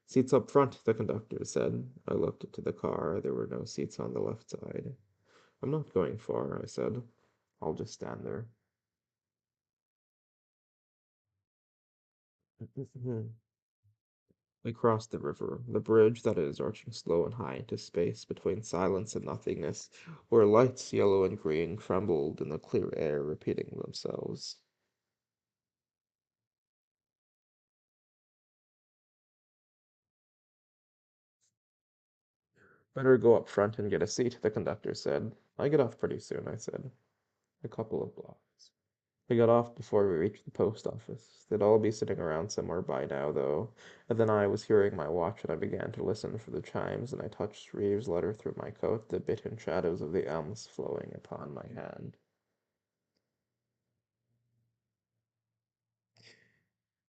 Seats up front, the conductor said. I looked into the car. There were no seats on the left side. I'm not going far, I said. I'll just stand there. We crossed the river, the bridge that is arching slow and high into space between silence and nothingness, where lights, yellow and green, trembled in the clear air, repeating themselves. Better go up front and get a seat, the conductor said. I get off pretty soon, I said. A couple of blocks. We got off before we reached the post office. They'd all be sitting around somewhere by now, though. And then I was hearing my watch, and I began to listen for the chimes, and I touched Reeves' letter through my coat, the bitten shadows of the elms flowing upon my hand.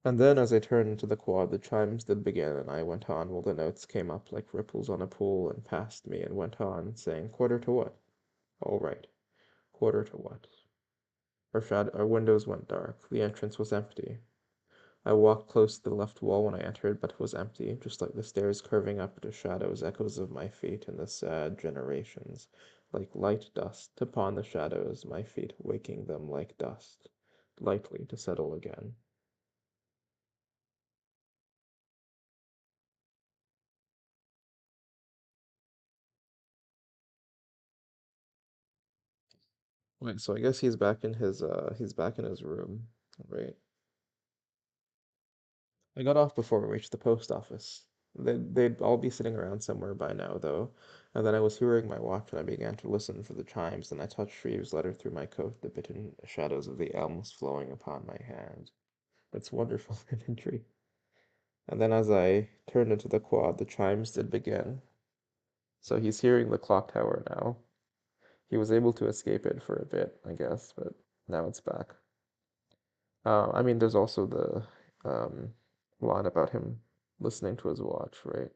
And then, as I turned into the quad, the chimes did begin, and I went on while the notes came up like ripples on a pool and passed me, and went on, saying, "Quarter to what?" "All right. Quarter to what?" Our windows went dark. The entrance was empty. I walked close to the left wall when I entered, but it was empty, just like the stairs curving up into shadows, echoes of my feet in the sad generations, like light dust upon the shadows, my feet waking them like dust, lightly to settle again. Wait, so I guess he's back in his room, right? I got off before we reached the post office. They'd all be sitting around somewhere by now, though. And then I was hearing my watch, and I began to listen for the chimes. Then I touched Reeves' letter through my coat, the bitten shadows of the elms flowing upon my hand. It's wonderful imagery. And then as I turned into the quad, the chimes did begin. So he's hearing the clock tower now. He was able to escape it for a bit, I guess, but now it's back. I mean, there's also the line about him listening to his watch, right?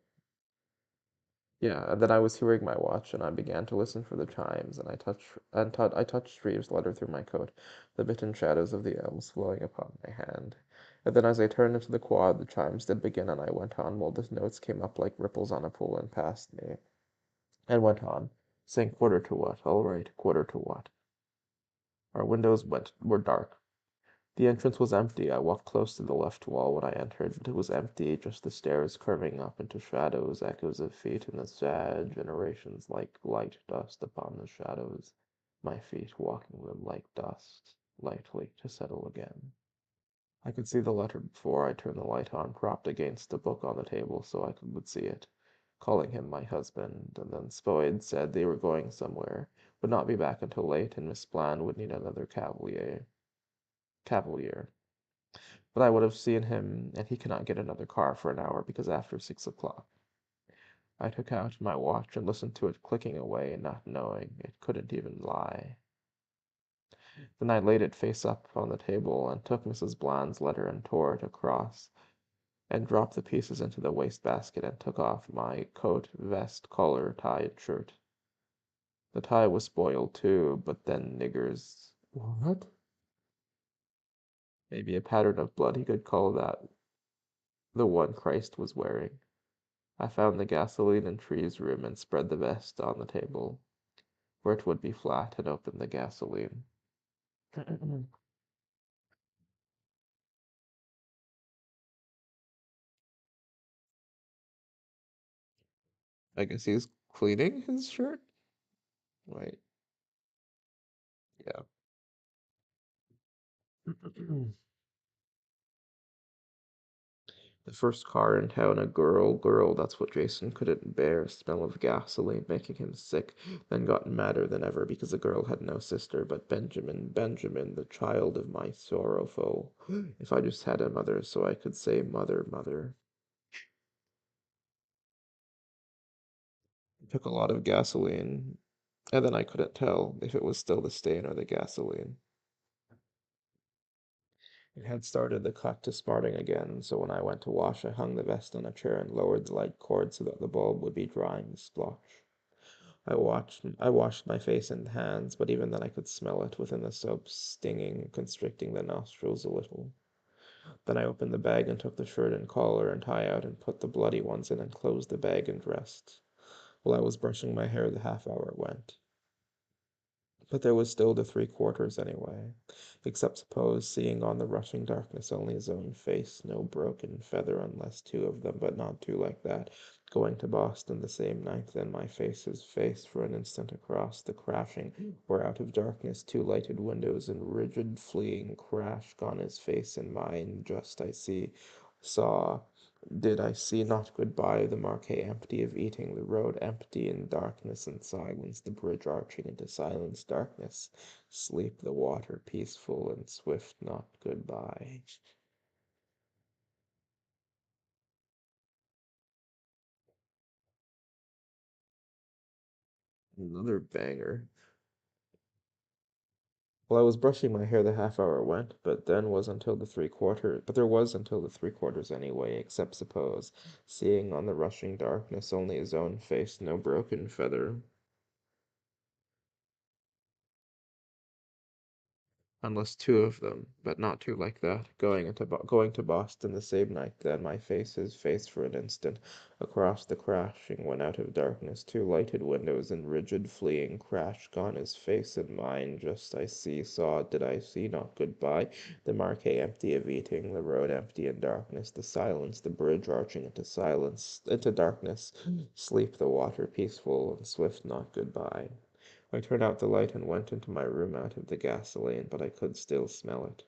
Yeah, and then I was hearing my watch, and I began to listen for the chimes, and I touched Reeves' letter through my coat, the bitten shadows of the elms flowing upon my hand. And then as I turned into the quad, the chimes did begin, and I went on while the notes came up like ripples on a pool and passed me, and went on, saying quarter to what? All right, quarter to what? Our were dark. The entrance was empty. I walked close to the left wall when I entered, but it was empty, just the stairs curving up into shadows, echoes of feet in the sad generations like light dust upon the shadows, my feet walking them like dust, lightly to settle again. I could see the letter before I turned the light on, propped against a book on the table so would see it, calling him my husband, and then Spoyd said they were going somewhere, would not be back until late, and Miss Bland would need another cavalier. But I would have seen him, and he cannot get another car for an hour because after 6 o'clock. I took out my watch and listened to it clicking away, not knowing it couldn't even lie. Then I laid it face up on the table and took Mrs. Bland's letter and tore it across and dropped the pieces into the wastebasket and took off my coat, vest, collar, tie, and shirt. The tie was spoiled too, but then niggers. What? Maybe a pattern of blood he could call that the one Christ was wearing. I found the gasoline in Tree's room and spread the vest on the table, where it would be flat, and opened the gasoline. I guess he's cleaning his shirt? Right, yeah. The first car in town, a girl, that's what Jason couldn't bear, smell of gasoline making him sick, then got madder than ever because the girl had no sister but Benjamin, Benjamin, the child of my sorrowful. If I just had a mother so I could say mother, mother. It took a lot of gasoline, and then I couldn't tell if it was still the stain or the gasoline. It had started the cut to smarting again, so when I went to wash, I hung the vest on a chair and lowered the light cord so that the bulb would be drying the splotch. I washed my face and hands, but even then I could smell it within the soap, stinging, constricting the nostrils a little. Then I opened the bag and took the shirt and collar and tie out and put the bloody ones in and closed the bag and dressed. While I was brushing my hair, the half hour went. But there was still the 3/4 anyway, except suppose seeing on the rushing darkness only his own face, no broken feather unless two of them, but not two like that, going to Boston the same night, then my face his face for an instant across the crashing, where out of darkness two lighted windows in rigid fleeing crash gone his face and mine, just I saw did I see not goodbye, the marquee empty of eating, the road empty in darkness and silence, the bridge arching into silence, darkness, sleep, the water peaceful and swift, not goodbye. Another banger. Well, I was brushing my hair the half hour went, but there was until the 3/4 anyway, except suppose, seeing on the rushing darkness only his own face, no broken feather, unless two of them, but not two like that, going to Boston the same night. Then my face, his face for an instant, across the crashing, when out of darkness, two lighted windows in rigid fleeing crash, gone his face and mine, just did I see not goodbye, the marquee empty of eating, the road empty in darkness, the silence, the bridge arching into silence, into darkness, sleep, the water peaceful and swift, not goodbye. I turned out the light and went into my room out of the gasoline, but I could still smell it.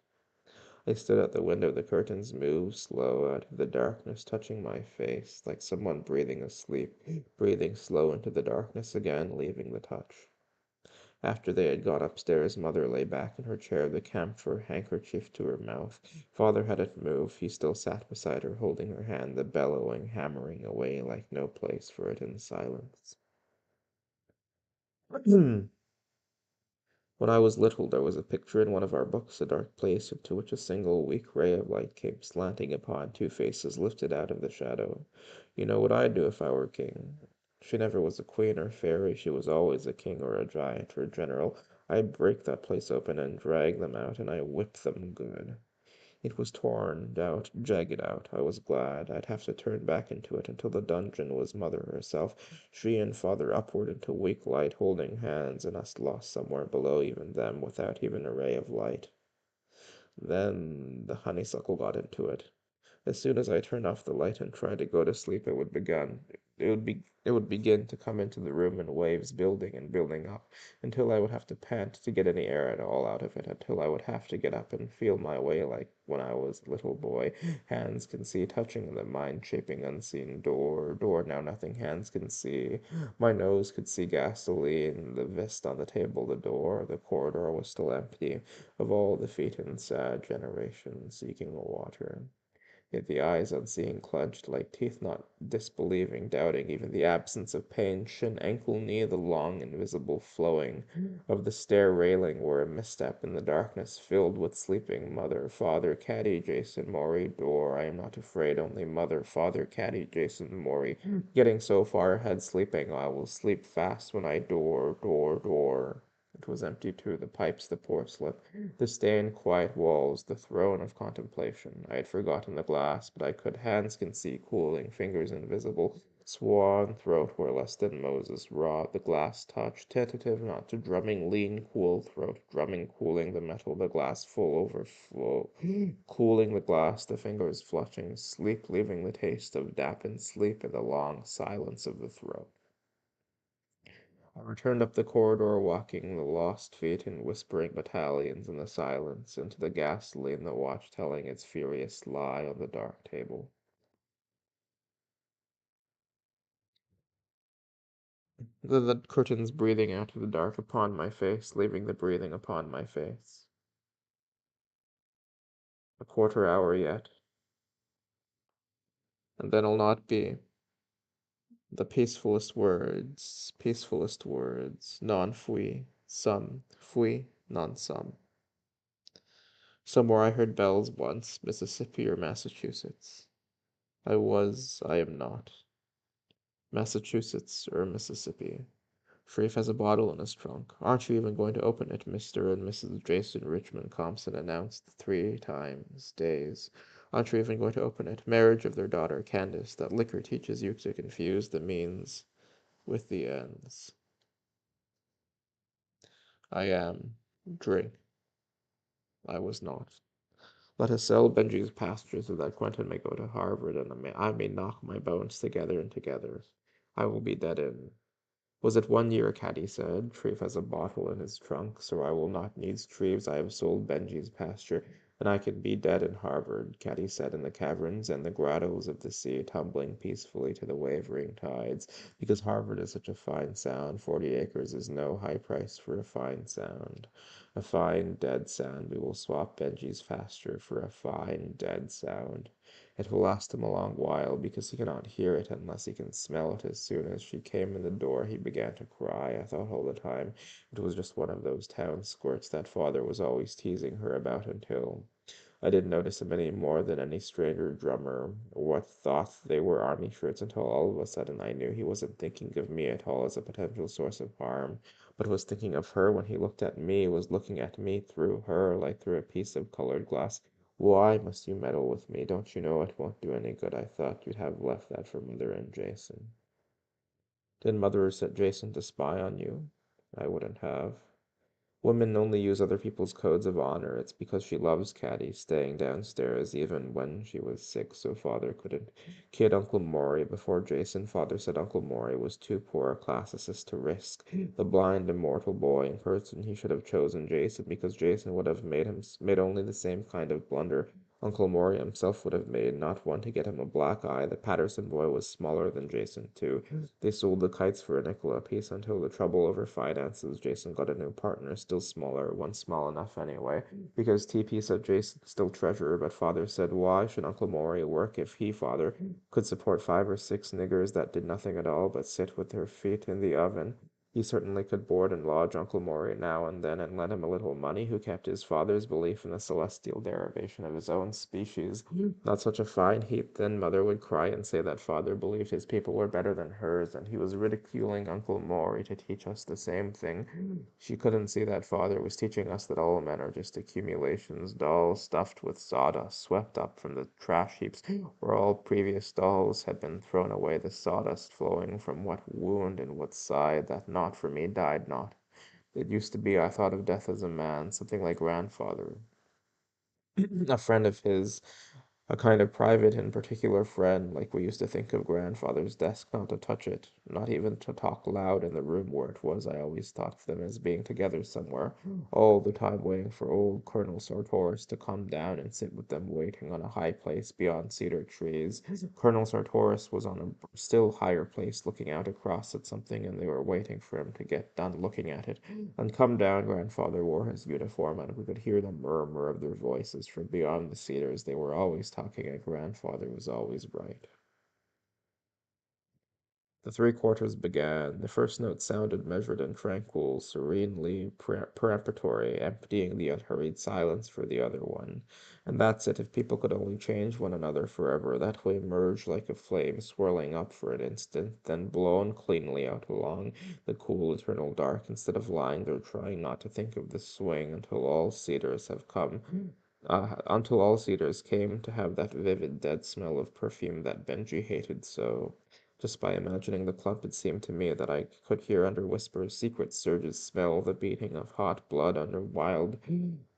I stood at the window, the curtains moved slow out of the darkness, touching my face, like someone breathing asleep, breathing slow into the darkness again, leaving the touch. After they had gone upstairs, mother lay back in her chair, the camphor handkerchief to her mouth. Father hadn't moved. He still sat beside her, holding her hand, the bellowing, hammering away like no place for it in silence. When I was little, there was a picture in one of our books, a dark place into which a single weak ray of light came slanting upon two faces lifted out of the shadow. You know what I'd do if I were king? She never was a queen or fairy, she was always a king or a giant or a general. I'd break that place open and drag them out, and I whip them good. It was torn out, jagged out. I was glad. I'd have to turn back into it until the dungeon was mother herself, she and father upward into weak light, holding hands, and us lost somewhere below even them, without even a ray of light. Then the honeysuckle got into it. As soon as I turned off the light and tried to go to sleep, it would begin to come into the room in waves, building and building up, until I would have to pant to get any air at all out of it, until I would have to get up and feel my way like when I was a little boy. Hands can see, touching the mind-shaping unseen door now nothing hands can see. My nose could see gasoline, the vest on the table, the corridor was still empty of all the feet in sad generation seeking water. Yet the eyes unseeing clenched like teeth, not disbelieving, doubting even the absence of pain, shin, ankle, knee, the long, invisible flowing of the stair railing were a misstep in the darkness, filled with sleeping mother, father, caddy, Jason, Maury, door. I am not afraid, only mother, father, caddy, Jason, Maury. Getting so far ahead, sleeping, I will sleep fast when I door. It was empty too, the pipes, the porcelain, the stained, quiet walls, the throne of contemplation. I had forgotten the glass, but I could hands can see, cooling, fingers invisible, swan throat where less than Moses raw, the glass touch, tentative, not to drumming, lean, cool throat, drumming, cooling the metal, the glass full overflow, cooling the glass, the fingers flushing, sleep leaving the taste of dampened sleep in the long silence of the throat. I returned up the corridor, walking the lost feet in whispering battalions in the silence, into the gasoline, the watch telling its furious lie on the dark table. The curtains breathing out of the dark upon my face, leaving the breathing upon my face. A quarter hour yet, and then I'll not be. The peacefulest words, non fui, some, fui, non some. Somewhere I heard bells once, Mississippi or Massachusetts. I am not. Massachusetts or Mississippi. Sharif has a bottle in his trunk. Aren't you even going to open it? Mr. and Mrs. Jason Richmond Compson announced 3 times days. Aren't you even going to open it? Marriage of their daughter, Candace. That liquor teaches you to confuse the means with the ends. I am. Drink. I was not. Let us sell Benji's pastures so that Quentin may go to Harvard and I may knock my bones together and together. I will be dead in Was it 1 year, Caddy said. Treves has a bottle in his trunk, so I will not need Treves. I have sold Benji's pasture, and I can be dead in Harvard, Caddy said in the caverns and the grottos of the sea, tumbling peacefully to the wavering tides, because Harvard is such a fine sound. 40 acres is no high price for a fine sound. A fine, dead sound. We will swap Benji's pasture for a fine, dead sound. It will last him a long while, because he cannot hear it unless he can smell it. As soon as she came in the door, he began to cry. I thought all the time it was just one of those town squirts that father was always teasing her about until I didn't notice him any more than any stranger drummer. What thought they were army shirts until all of a sudden I knew he wasn't thinking of me at all as a potential source of harm, but was thinking of her when he looked at me, was looking at me through her like through a piece of colored glass. Why must you meddle with me? Don't you know it won't do any good? I thought you'd have left that for Mother and Jason. Did Mother set Jason to spy on you? I wouldn't have. Women only use other people's codes of honor. It's because she loves Caddy, staying downstairs even when she was sick so father couldn't kid Uncle Maury. Before Jason, father said Uncle Maury was too poor a classicist to risk the blind immortal boy in person. He should have chosen Jason because Jason would have made only the same kind of blunder Uncle Maury himself would have made, not one to get him a black eye. The Patterson boy was smaller than Jason, too. They sold the kites for a nickel apiece until the trouble over finances. Jason got a new partner, still smaller, one small enough anyway, because TP said Jason still treasurer, but father said why should Uncle Maury work if he, father, could support 5 or 6 niggers that did nothing at all but sit with their feet in the oven? He certainly could board and lodge Uncle Maury now and then and lend him a little money, who kept his father's belief in the celestial derivation of his own species. Not such a fine heap. Then mother would cry and say that father believed his people were better than hers, and he was ridiculing Uncle Maury to teach us the same thing. She couldn't see that father was teaching us that all men are just accumulations, dolls stuffed with sawdust, swept up from the trash heaps where all previous dolls had been thrown away, the sawdust flowing from what wound and what side that not for me died not. It used to be I thought of death as a man, something like grandfather. A friend of his, a kind of private and particular friend, like we used to think of grandfather's desk, not to touch it, not even to talk loud in the room where it was. I always thought of them as being together somewhere, all the time waiting for old Colonel Sartoris to come down and sit with them waiting on a high place beyond cedar trees. Colonel Sartoris was on a still higher place looking out across at something, and they were waiting for him to get done looking at it. And come down, grandfather wore his uniform, and we could hear the murmur of their voices from beyond the cedars. They were always talking, and grandfather was always right. The 3/4 began. The first note sounded measured and tranquil, serenely peremptory, emptying the unhurried silence for the other one. And that's it. If people could only change one another forever, that way merge like a flame, swirling up for an instant, then blown cleanly out along the cool eternal dark, instead of lying there trying not to think of the swing until all cedars came to have that vivid dead smell of perfume that Benji hated so. Just by imagining the clump, it seemed to me that I could hear under whispers, secret surges, smell the beating of hot blood under wild,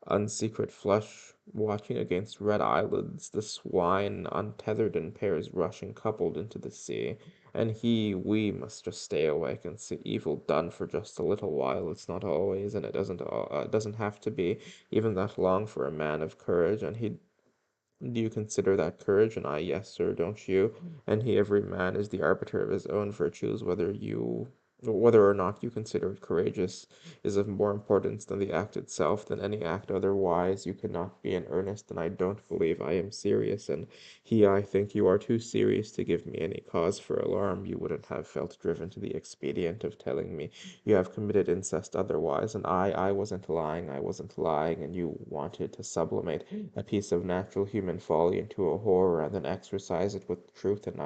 unsecret flesh, watching against red eyelids, the swine untethered in pairs rushing coupled into the sea. And we must just stay awake and see evil done for just a little while. It's not always, and it doesn't have to be even that long for a man of courage. And he do you consider that courage? And I, yes, sir, don't you? And he, every man, is the arbiter of his own virtues, whether you Whether or not you consider it courageous is of more importance than the act itself, than any act otherwise. You cannot be in earnest, and I don't believe I am serious, and I think you are too serious to give me any cause for alarm. You wouldn't have felt driven to the expedient of telling me you have committed incest otherwise, and I I wasn't lying, and you wanted to sublimate a piece of natural human folly into a horror, and then exercise it with truth, and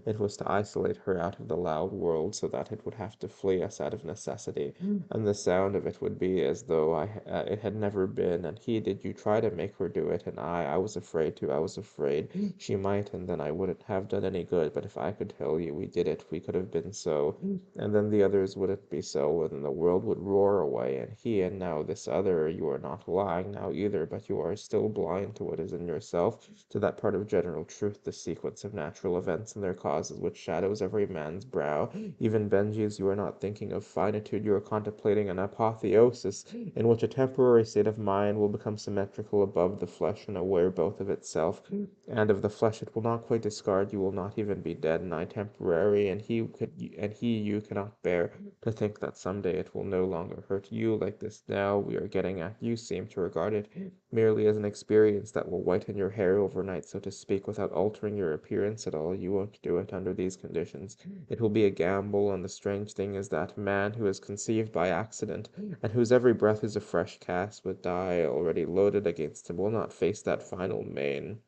it was to isolate her out of the loud world, so that it would have to flee us out of necessity, and the sound of it would be as though it had never been. And did you try to make her do it, and I was afraid to. I was afraid she might, and then I wouldn't have done any good. But if I could tell you we did it, we could have been so, and then the others wouldn't be so, and the world would roar away. And now this other, you are not lying now either, but you are still blind to what is in yourself, to that part of general truth, the sequence of natural events and their causes, which shadows every man's brow. Even Benji's, you are not thinking of finitude, you are contemplating an apotheosis, in which a temporary state of mind will become symmetrical above the flesh, and aware both of itself and of the flesh. It will not quite discard, you will not even be dead, and I temporary, and he you cannot bear to think that some day it will no longer hurt you like this now we are getting at. You seem to regard it merely as an experience that will whiten your hair overnight, so to speak, without altering your appearance at all. You won't do it under these conditions. It will be a gamble, and the strange thing is that man who is conceived by accident, and whose every breath is a fresh cast with die already loaded against him, will not face that final main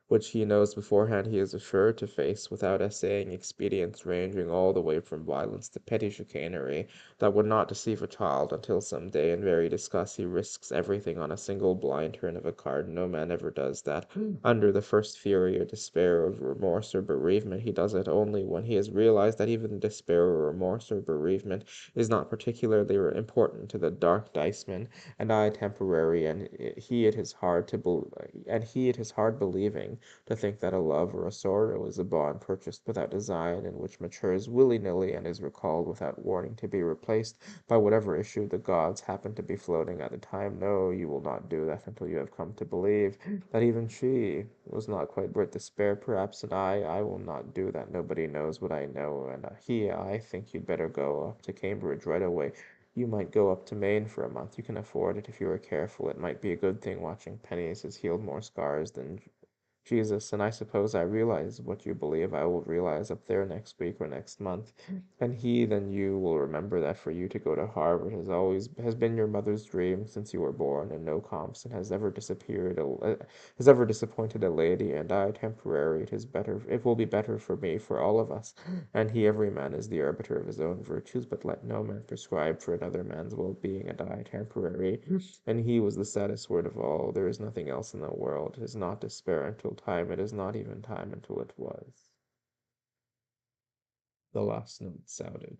which he knows beforehand he is assured to face, without essaying expedients ranging all the way from violence to petty chicanery that would not deceive a child, until some day, in very disgust, he risks everything on a single blind turn of a card. No man ever does that under the first fury or despair of remorse or bereavement. He does it only when he has realized that even despair or remorse or bereavement is not particularly important to the dark diceman, and I temporary, and he it is hard to and he it is hard believing to think that a love or a sorrow is a bond purchased without design, and which matures willy-nilly and is recalled without warning to be replaced by whatever issue the gods happen to be floating at the time. No, you will not do that until you have come to believe that even she was not quite worth despair, perhaps, and I will not do that. Nobody knows what I know, and I think you'd better go up to Cambridge right away. You might go up to Maine for a month. You can afford it if you are careful. It might be a good thing watching Pennies has healed more scars than Jesus, and I suppose I realize what you believe I will realize up there next week or next month. And then you will remember that for you to go to Harvard has been your mother's dream since you were born, and no Compson has ever disappointed a lady, and I temporary it will be better for me, for all of us. And every man is the arbiter of his own virtues, but let no man prescribe for another man's well-being, and I temporary, and he was the saddest word of all. There is nothing else in the world. It is not despair until time. It is not even time until it was. The last note sounded.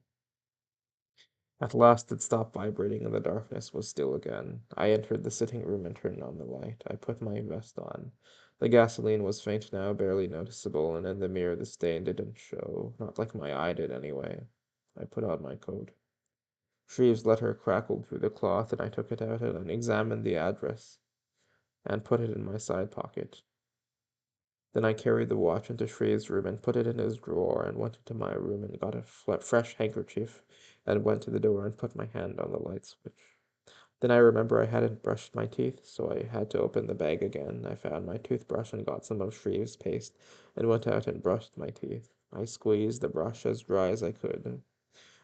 At last it stopped vibrating, and the darkness was still again. I entered the sitting room and turned on the light. I put my vest on. The gasoline was faint now, barely noticeable, and in the mirror the stain didn't show. Not like my eye did, anyway. I put on my coat. Shreve's letter crackled through the cloth, and I took it out and examined the address, and put it in my side pocket. Then I carried the watch into Shreve's room and put it in his drawer, and went into my room and got a fresh handkerchief, and went to the door and put my hand on the light switch. Then I remember I hadn't brushed my teeth, so I had to open the bag again. I found my toothbrush and got some of Shreve's paste, and went out and brushed my teeth. I squeezed the brush as dry as I could.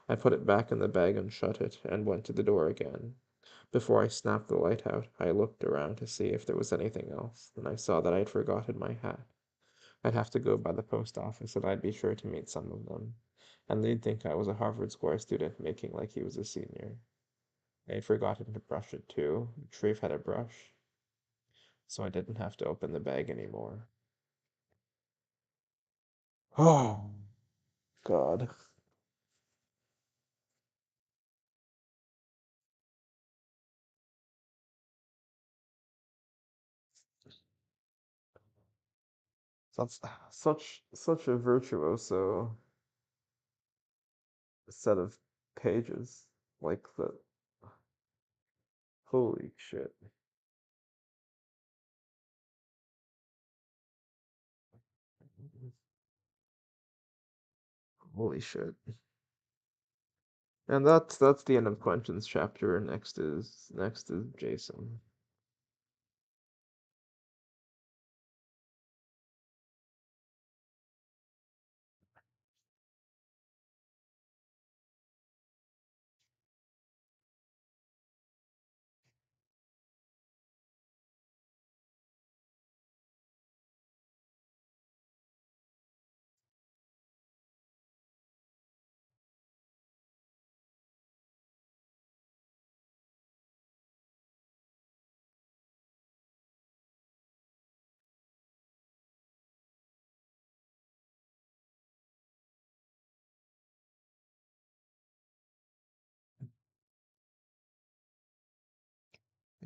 I put it back in the bag and shut it, and went to the door again. Before I snapped the light out, I looked around to see if there was anything else. Then I saw that I had forgotten my hat. I'd have to go by the post office, and I'd be sure to meet some of them. And they'd think I was a Harvard Square student making like he was a senior. I had forgotten to brush it too. Shreve had a brush, so I didn't have to open the bag anymore. Oh, God. That's such a virtuoso set of pages. Like the holy shit. Holy shit. And that's the end of Quentin's chapter. Next is Jason.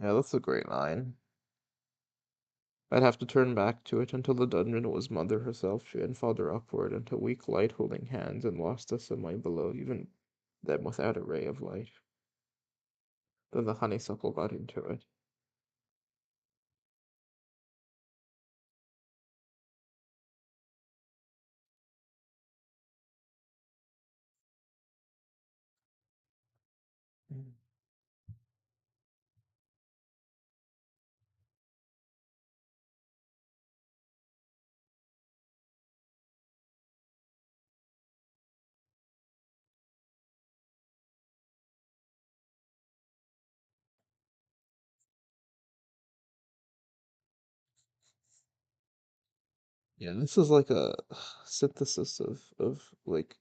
Yeah, that's a great line. I'd have to turn back to it until the dungeon was mother herself, and father upward, until weak light holding hands and lost us in my below, even them without a ray of light. Then the honeysuckle got into it. Mm. Yeah, this is like a synthesis of like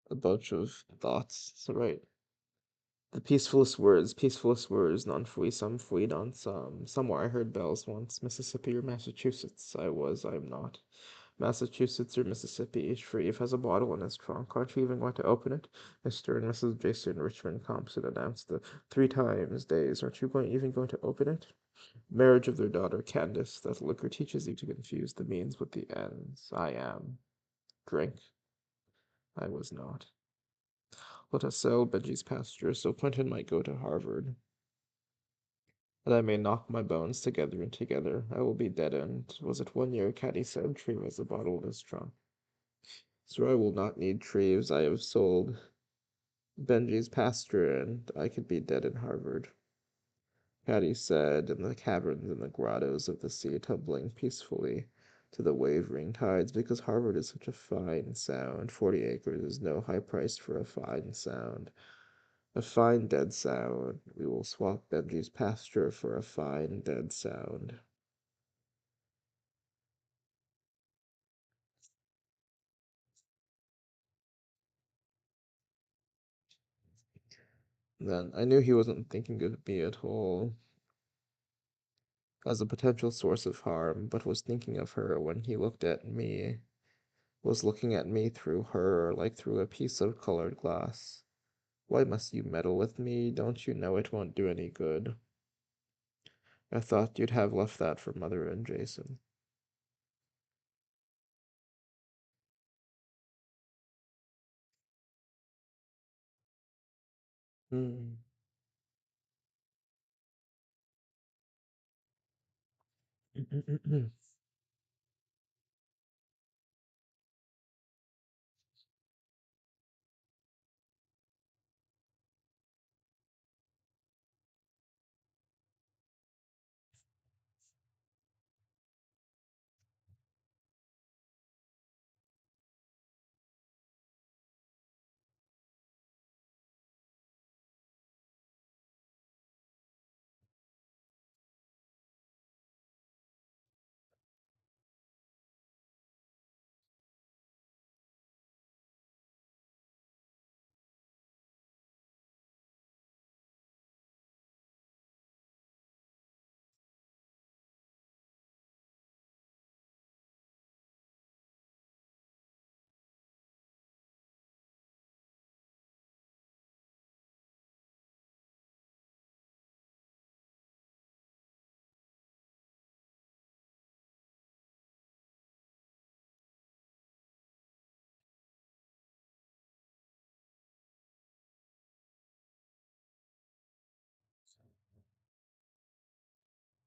a bunch of thoughts. So right. The peacefulest words, non fui some fui non some. Somewhere I heard bells once, Mississippi or Massachusetts. I'm not. Massachusetts or Mississippi. Shreve has a bottle in his trunk. Aren't you even going to open it? Mr. and Mrs. Jason Richmond Compson announced the 3 times days. Aren't you even going to open it? Marriage of their daughter Candace. That liquor teaches you to confuse the means with the ends. I am. Drink. I was not. Let us sell Benji's pasture so Quentin might go to Harvard. That I may knock my bones together and together. I will be deadened. Was it 1 year? Caddy said. Treve has a bottle in his trunk. So I will not need Treves. I have sold Benji's pasture, and I could be dead in Harvard. Caddy said, in the caverns and the grottos of the sea, tumbling peacefully to the wavering tides, because Harvard is such a fine sound. 40 acres is no high price for a fine sound. A fine dead sound. We will swap Benji's pasture for a fine dead sound. Then I knew he wasn't thinking of me at all as a potential source of harm, but was thinking of her when he looked at me, was looking at me through her like through a piece of colored glass. Why must you meddle with me? Don't you know it won't do any good? I thought you'd have left that for Mother and Jason. Hmm.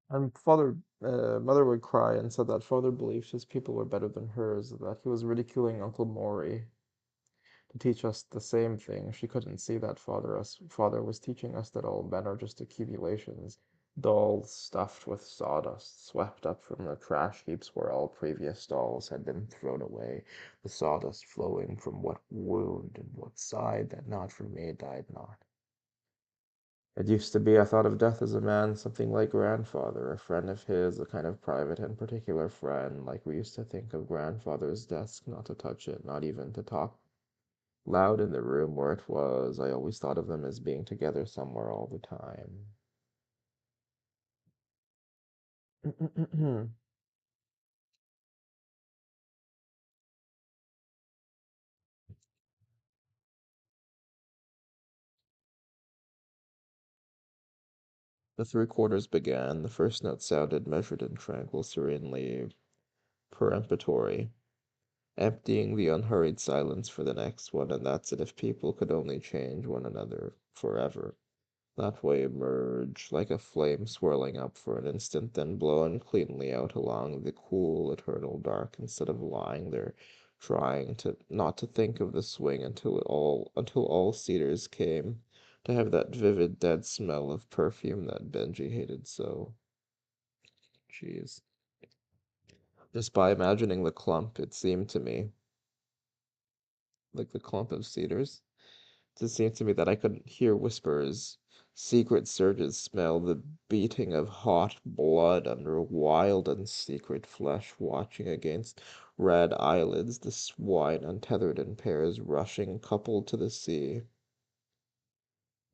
And mother would cry and said that father believed his people were better than hers, that he was ridiculing Uncle Maury. to teach us the same thing. She couldn't see that father was teaching us that all men are just accumulations, dolls stuffed with sawdust, swept up from the trash heaps where all previous dolls had been thrown away, the sawdust flowing from what wound and what side that not for me died not. It used to be I thought of death as a man, something like grandfather, a friend of his, a kind of private and particular friend, like we used to think of grandfather's desk, not to touch it, not even to talk loud in the room where it was. I always thought of them as being together somewhere all the time. The three quarters began. The first note sounded measured and tranquil, serenely peremptory, emptying the unhurried silence for the next one, and that's it if people could only change one another forever. That way emerge like a flame swirling up for an instant, then blown cleanly out along the cool, eternal dark, instead of lying there trying to not to think of the swing until all cedars came to have that vivid dead smell of perfume that Benji hated so. Jeez. Just by imagining the clump, it seemed to me, like the clump of cedars, it seemed to me that I could hear whispers, secret surges, smell the beating of hot blood under wild and secret flesh, watching against red eyelids the swine untethered in pairs rushing coupled to the sea.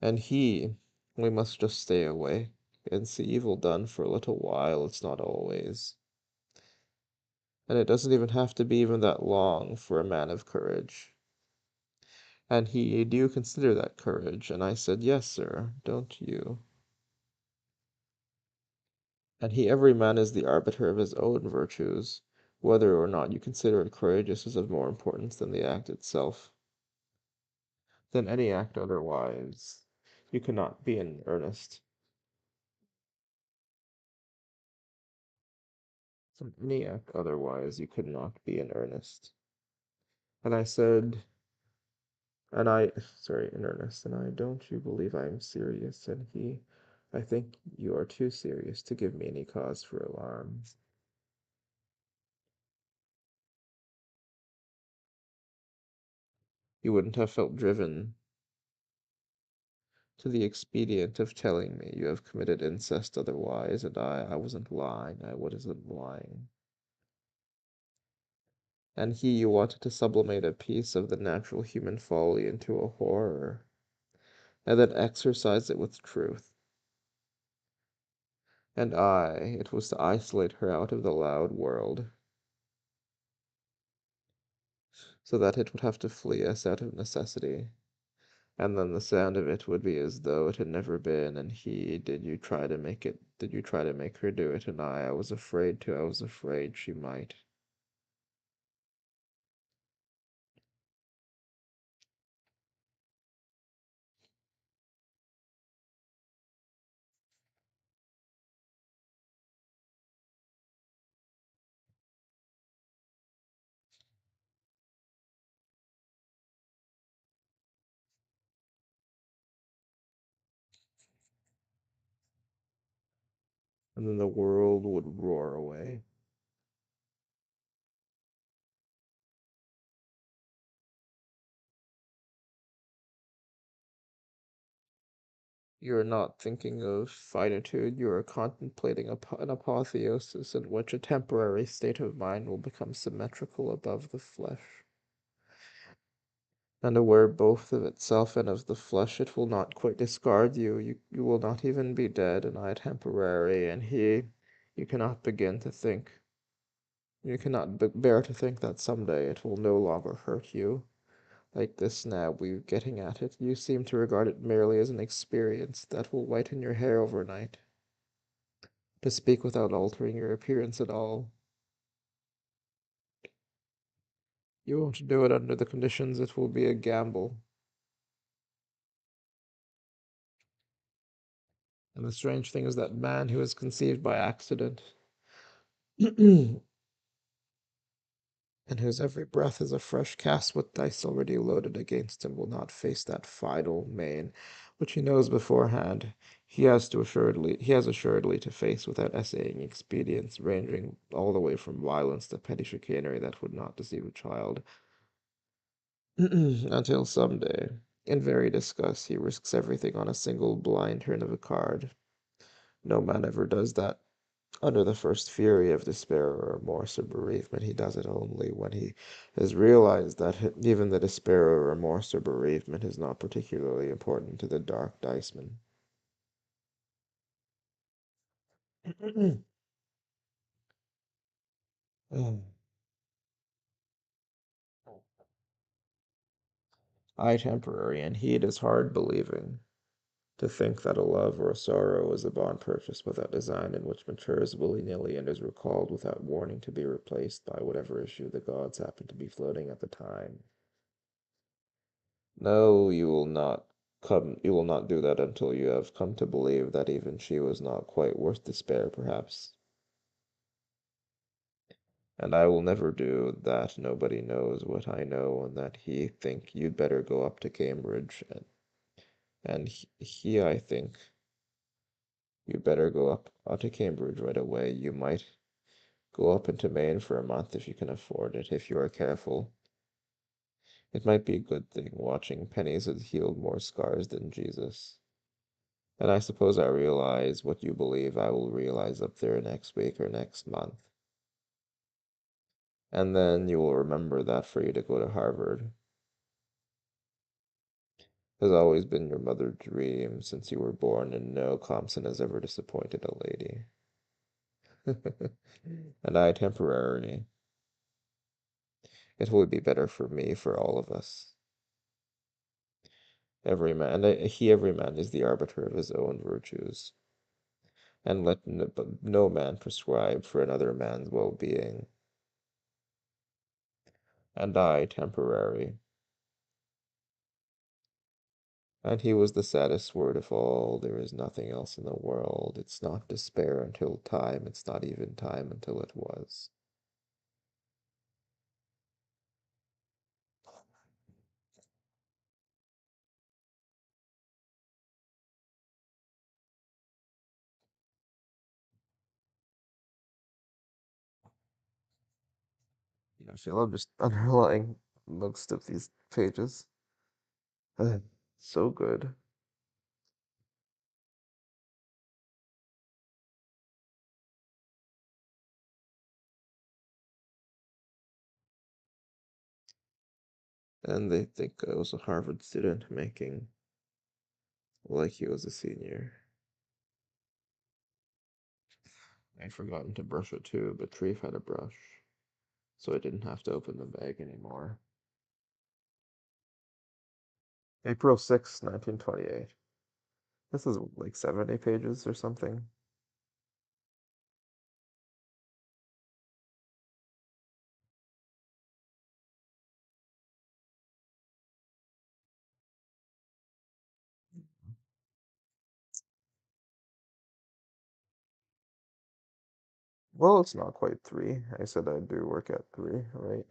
And we must just stay away and see evil done for a little while. It's not always. And it doesn't even have to be even that long for a man of courage. And he, do you consider that courage? And I said, yes, sir, don't you? And he, every man is the arbiter of his own virtues. Whether or not you consider it courageous is of more importance than the act itself. Than any act otherwise. You cannot be in earnest. Than any act otherwise, you could not be in earnest. And I said, in earnest, and I, don't you believe I am serious? And he, I think you are too serious to give me any cause for alarm. You wouldn't have felt driven to the expedient of telling me you have committed incest otherwise, and I wasn't lying, I wasn't lying. And he, you wanted to sublimate a piece of the natural human folly into a horror, and then exorcise it with truth. And it was to isolate her out of the loud world, so that it would have to flee us out of necessity. And then the sound of it would be as though it had never been, and he, did you try to make her do it? And I was afraid to, I was afraid she might. And then the world would roar away. You are not thinking of finitude, you are contemplating an apotheosis in which a temporary state of mind will become symmetrical above the flesh. And aware both of itself and of the flesh, it will not quite discard you. You will not even be dead, and I temporary, and you cannot begin to think. You cannot bear to think that someday it will no longer hurt you. Like this now, we're getting at it. You seem to regard it merely as an experience that will whiten your hair overnight. To speak without altering your appearance at all. You won't do it under the conditions, it will be a gamble. And the strange thing is that man who is conceived by accident and whose every breath is a fresh cast with dice already loaded against him, will not face that final main, which he knows beforehand he has assuredly to face without essaying expedients ranging all the way from violence to petty chicanery that would not deceive a child. Until some day, in very disgust, he risks everything on a single blind turn of a card. No man ever does that. Under the first fury of despair or remorse or bereavement, he does it only when he has realized that even the despair or remorse or bereavement is not particularly important to the dark diceman. I temporary, and he it is hard believing. To think that a love or a sorrow is a bond purchased without design and which matures willy-nilly and is recalled without warning to be replaced by whatever issue the gods happen to be floating at the time. No, you will not do that until you have come to believe that even she was not quite worth despair, perhaps. And I will never do that. Nobody knows what I know, and that he think you'd better go up to Cambridge, and I think you'd better go up to Cambridge right away. You might go up into Maine for a month if you can afford it, if you are careful. It might be a good thing. Watching pennies has healed more scars than Jesus. And I suppose I realize what you believe I will realize up there next week or next month. And then you will remember that for you to go to Harvard has always been your mother's dream since you were born, and no Compson has ever disappointed a lady. And I temporarily. It will be better for me, for all of us. Every man is the arbiter of his own virtues, and let no man prescribe for another man's well-being. And I temporary. And he was the saddest word of all. There is nothing else in the world. It's not despair until time. It's not even time until it was. Yeah, I feel I'm just underlying most of these pages. So good. And they think I was a Harvard student making like he was a senior. I'd forgotten to brush it too, but Treve had a brush, so I didn't have to open the bag anymore. April 6th, 1928. This is like 70 pages or something. Well, it's not quite 3. I said I'd do work at 3, right?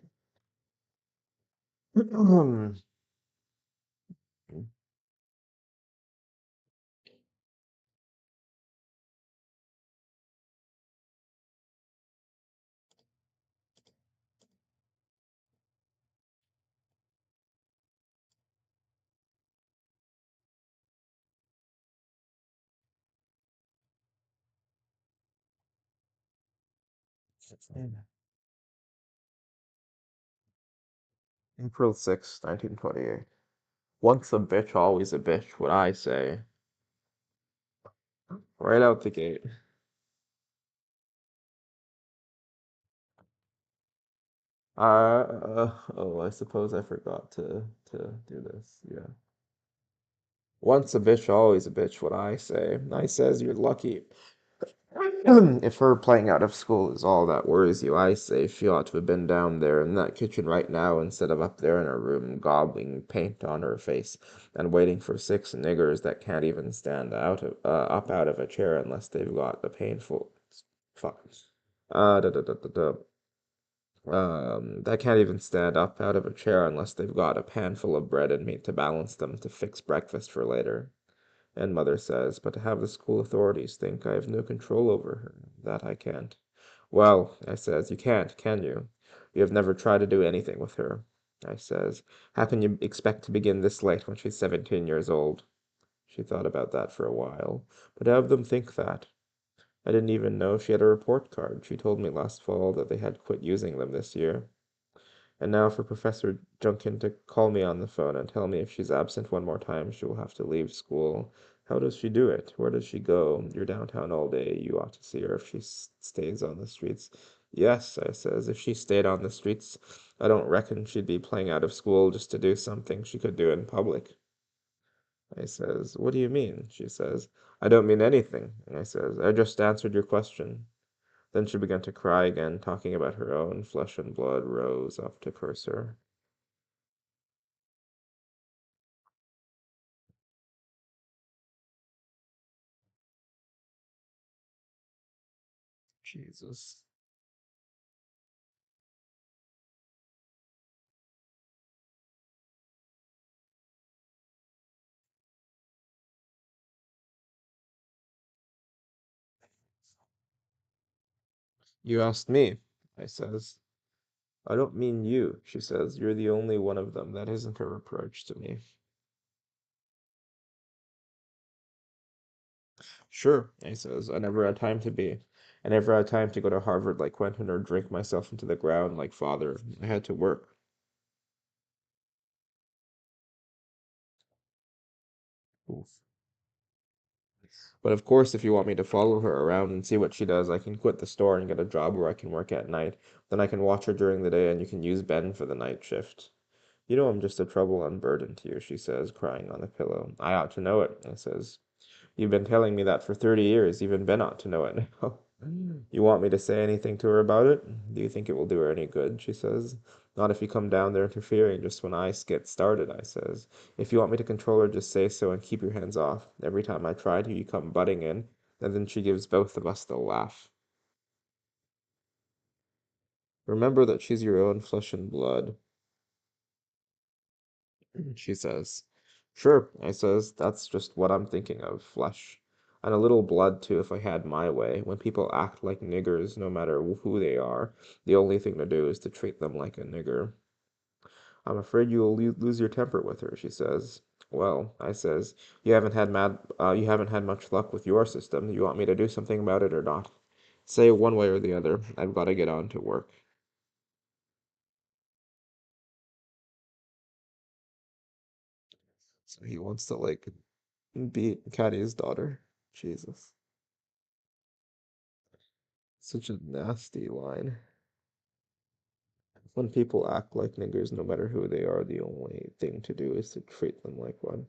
April 6th, 1928. Once a bitch, always a bitch, what I say. Right out the gate. Oh, I suppose I forgot to do this. Yeah. Once a bitch, always a bitch, what I say. I says you're lucky. If her playing out of school is all that worries you, I say she ought to have been down there in that kitchen right now instead of up there in her room gobbling paint on her face and waiting for 6 niggers that can't even stand up out of a chair unless they've got the painful fuck. Da, da, da, da, da. that can't even stand up out of a chair unless they've got a panful of bread and meat to balance them to fix breakfast for later. And mother says, but to have the school authorities think I have no control over her, that I can't. Well, I says, you can't, can you? You have never tried to do anything with her. I says, how can you expect to begin this late when she's 17 years old? She thought about that for a while. But have them think that. I didn't even know she had a report card. She told me last fall that they had quit using them this year. And now for Professor Junkin to call me on the phone and tell me if she's absent one more time, she will have to leave school. How does she do it? Where does she go? You're downtown all day. You ought to see her if she stays on the streets. Yes, I says, if she stayed on the streets, I don't reckon she'd be playing out of school just to do something she could do in public. I says, what do you mean? She says, I don't mean anything. I says, I just answered your question. Then she began to cry again, talking about her own flesh and blood rose up to curse her. Jesus. You asked me, I says. I don't mean you, she says. You're the only one of them that isn't a reproach to me. Sure, I says. I never had time to be. I never had time to go to Harvard like Quentin or drink myself into the ground like father. I had to work. Oof. But of course, if you want me to follow her around and see what she does, I can quit the store and get a job where I can work at night. Then I can watch her during the day and you can use Ben for the night shift. You know I'm just a trouble and burden to you, she says, crying on the pillow. I ought to know it, I says. You've been telling me that for 30 years. Even Ben ought to know it now. You want me to say anything to her about it? Do you think it will do her any good? She says. Not if you come down there interfering just when I get started, I says. If you want me to control her, just say so and keep your hands off. Every time I try to, you come butting in, and then she gives both of us the laugh. Remember that she's your own flesh and blood, she says. Sure, I says, that's just what I'm thinking of, flesh. And a little blood too, if I had my way. When people act like niggers, no matter who they are, the only thing to do is to treat them like a nigger. I'm afraid you will lose your temper with her, she says. Well, I says, you haven't had much luck with your system. You want me to do something about it or not? Say one way or the other. I've got to get on to work. So he wants to like beat Caddy's daughter. Jesus. Such a nasty line. When people act like niggers, no matter who they are, the only thing to do is to treat them like one.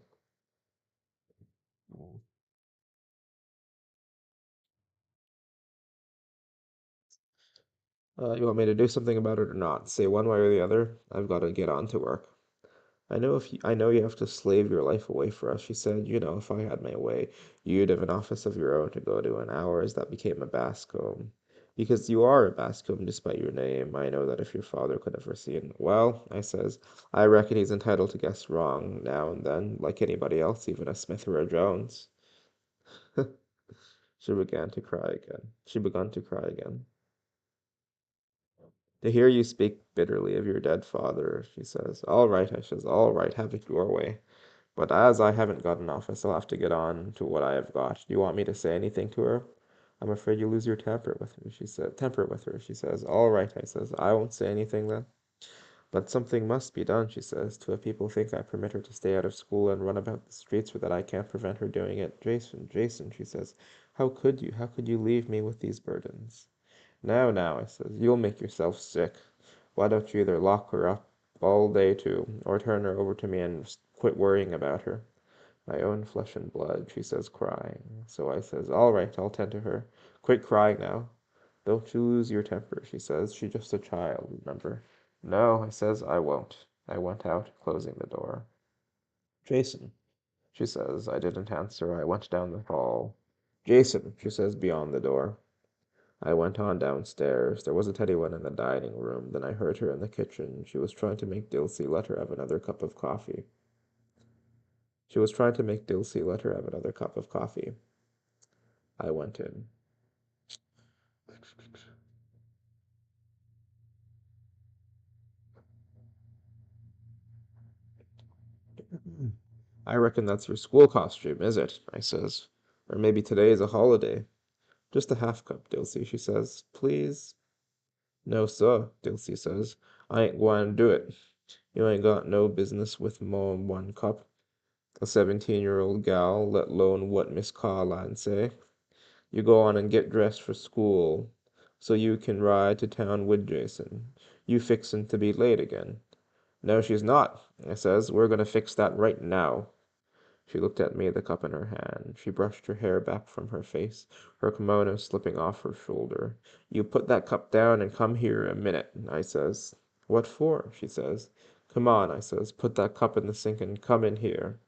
Mm. You want me to do something about it or not? Say one way or the other. I've got to get on to work. I know you have to slave your life away for us, she said. You know, if I had my way, you'd have an office of your own to go to in hours that became a Bascom. Because you are a Bascom despite your name. I know that if your father could have foreseen. Well, I says, I reckon he's entitled to guess wrong now and then, like anybody else, even a Smith or a Jones. She began to cry again. She began to cry again. To hear you speak bitterly of your dead father, she says. All right, I says, all right, have it your way. But as I haven't got an office, I'll have to get on to what I have got. Do you want me to say anything to her? I'm afraid you lose your temper with her, she said. Temper with her, she says. All right, I says. I won't say anything then. But something must be done, she says, to if people think I permit her to stay out of school and run about the streets or that I can't prevent her doing it. Jason, Jason, she says, how could you? How could you leave me with these burdens? Now, I says, you'll make yourself sick. Why don't you either lock her up all day too, or turn her over to me and quit worrying about her? My own flesh and blood, she says, crying. So I says, all right, I'll tend to her. Quit crying now. Don't you lose your temper, she says. She's just a child, remember. No, I says, I won't. I went out, closing the door. Jason, she says. I didn't answer. I went down the hall. Jason, she says, beyond the door. I went on downstairs. There wasn't anyone in the dining room. Then I heard her in the kitchen. She was trying to make Dilsey let her have another cup of coffee. She was trying to make Dilsey let her have another cup of coffee. I went in. I reckon that's your school costume, is it? I says. Or maybe today is a holiday. Just a half cup, Dilsey, she says. Please? No, sir, Dilsey says. I ain't gwine to do it. You ain't got no business with more'n one cup. A 17-year-old gal, let alone what Miss Carline say. You go on and get dressed for school, so you can ride to town with Jason. You fixin' to be late again. No, she's not, I says. We're gonna fix that right now. She looked at me, the cup in her hand. She brushed her hair back from her face, her kimono slipping off her shoulder. You put that cup down and come here a minute, I says. What for? She says. Come on, I says. Put that cup in the sink and come in here.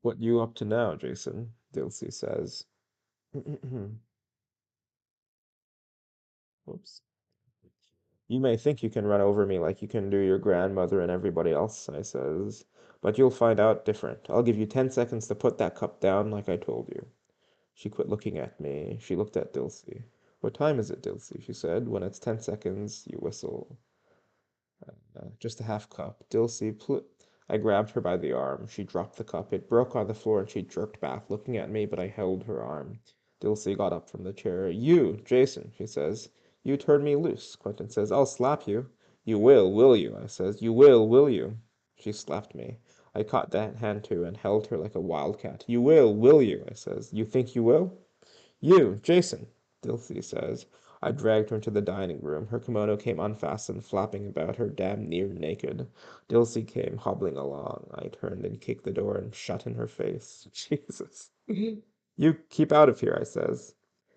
What you up to now, Jason? Dilsey says. Whoops. You may think you can run over me like you can do your grandmother and everybody else, I says, but you'll find out different. I'll give you 10 seconds to put that cup down like I told you. She quit looking at me. She looked at Dilsey. What time is it, Dilsey? She said. When it's 10 seconds, you whistle. Just a half cup. I grabbed her by the arm. She dropped the cup. It broke on the floor and she jerked back, looking at me, but I held her arm. Dilsey got up from the chair. You, Jason, she says. You turned me loose. Quentin says. I'll slap you. You will you? I says. You will you? She slapped me. I caught that hand too and held her like a wildcat. You will you? I says. You think you will? You, Jason, Dilsey says. I dragged her into the dining room. Her kimono came unfastened, flapping about her, damn near naked. Dilsey came hobbling along. I turned and kicked the door and shut in her face. Jesus. You keep out of here, I says.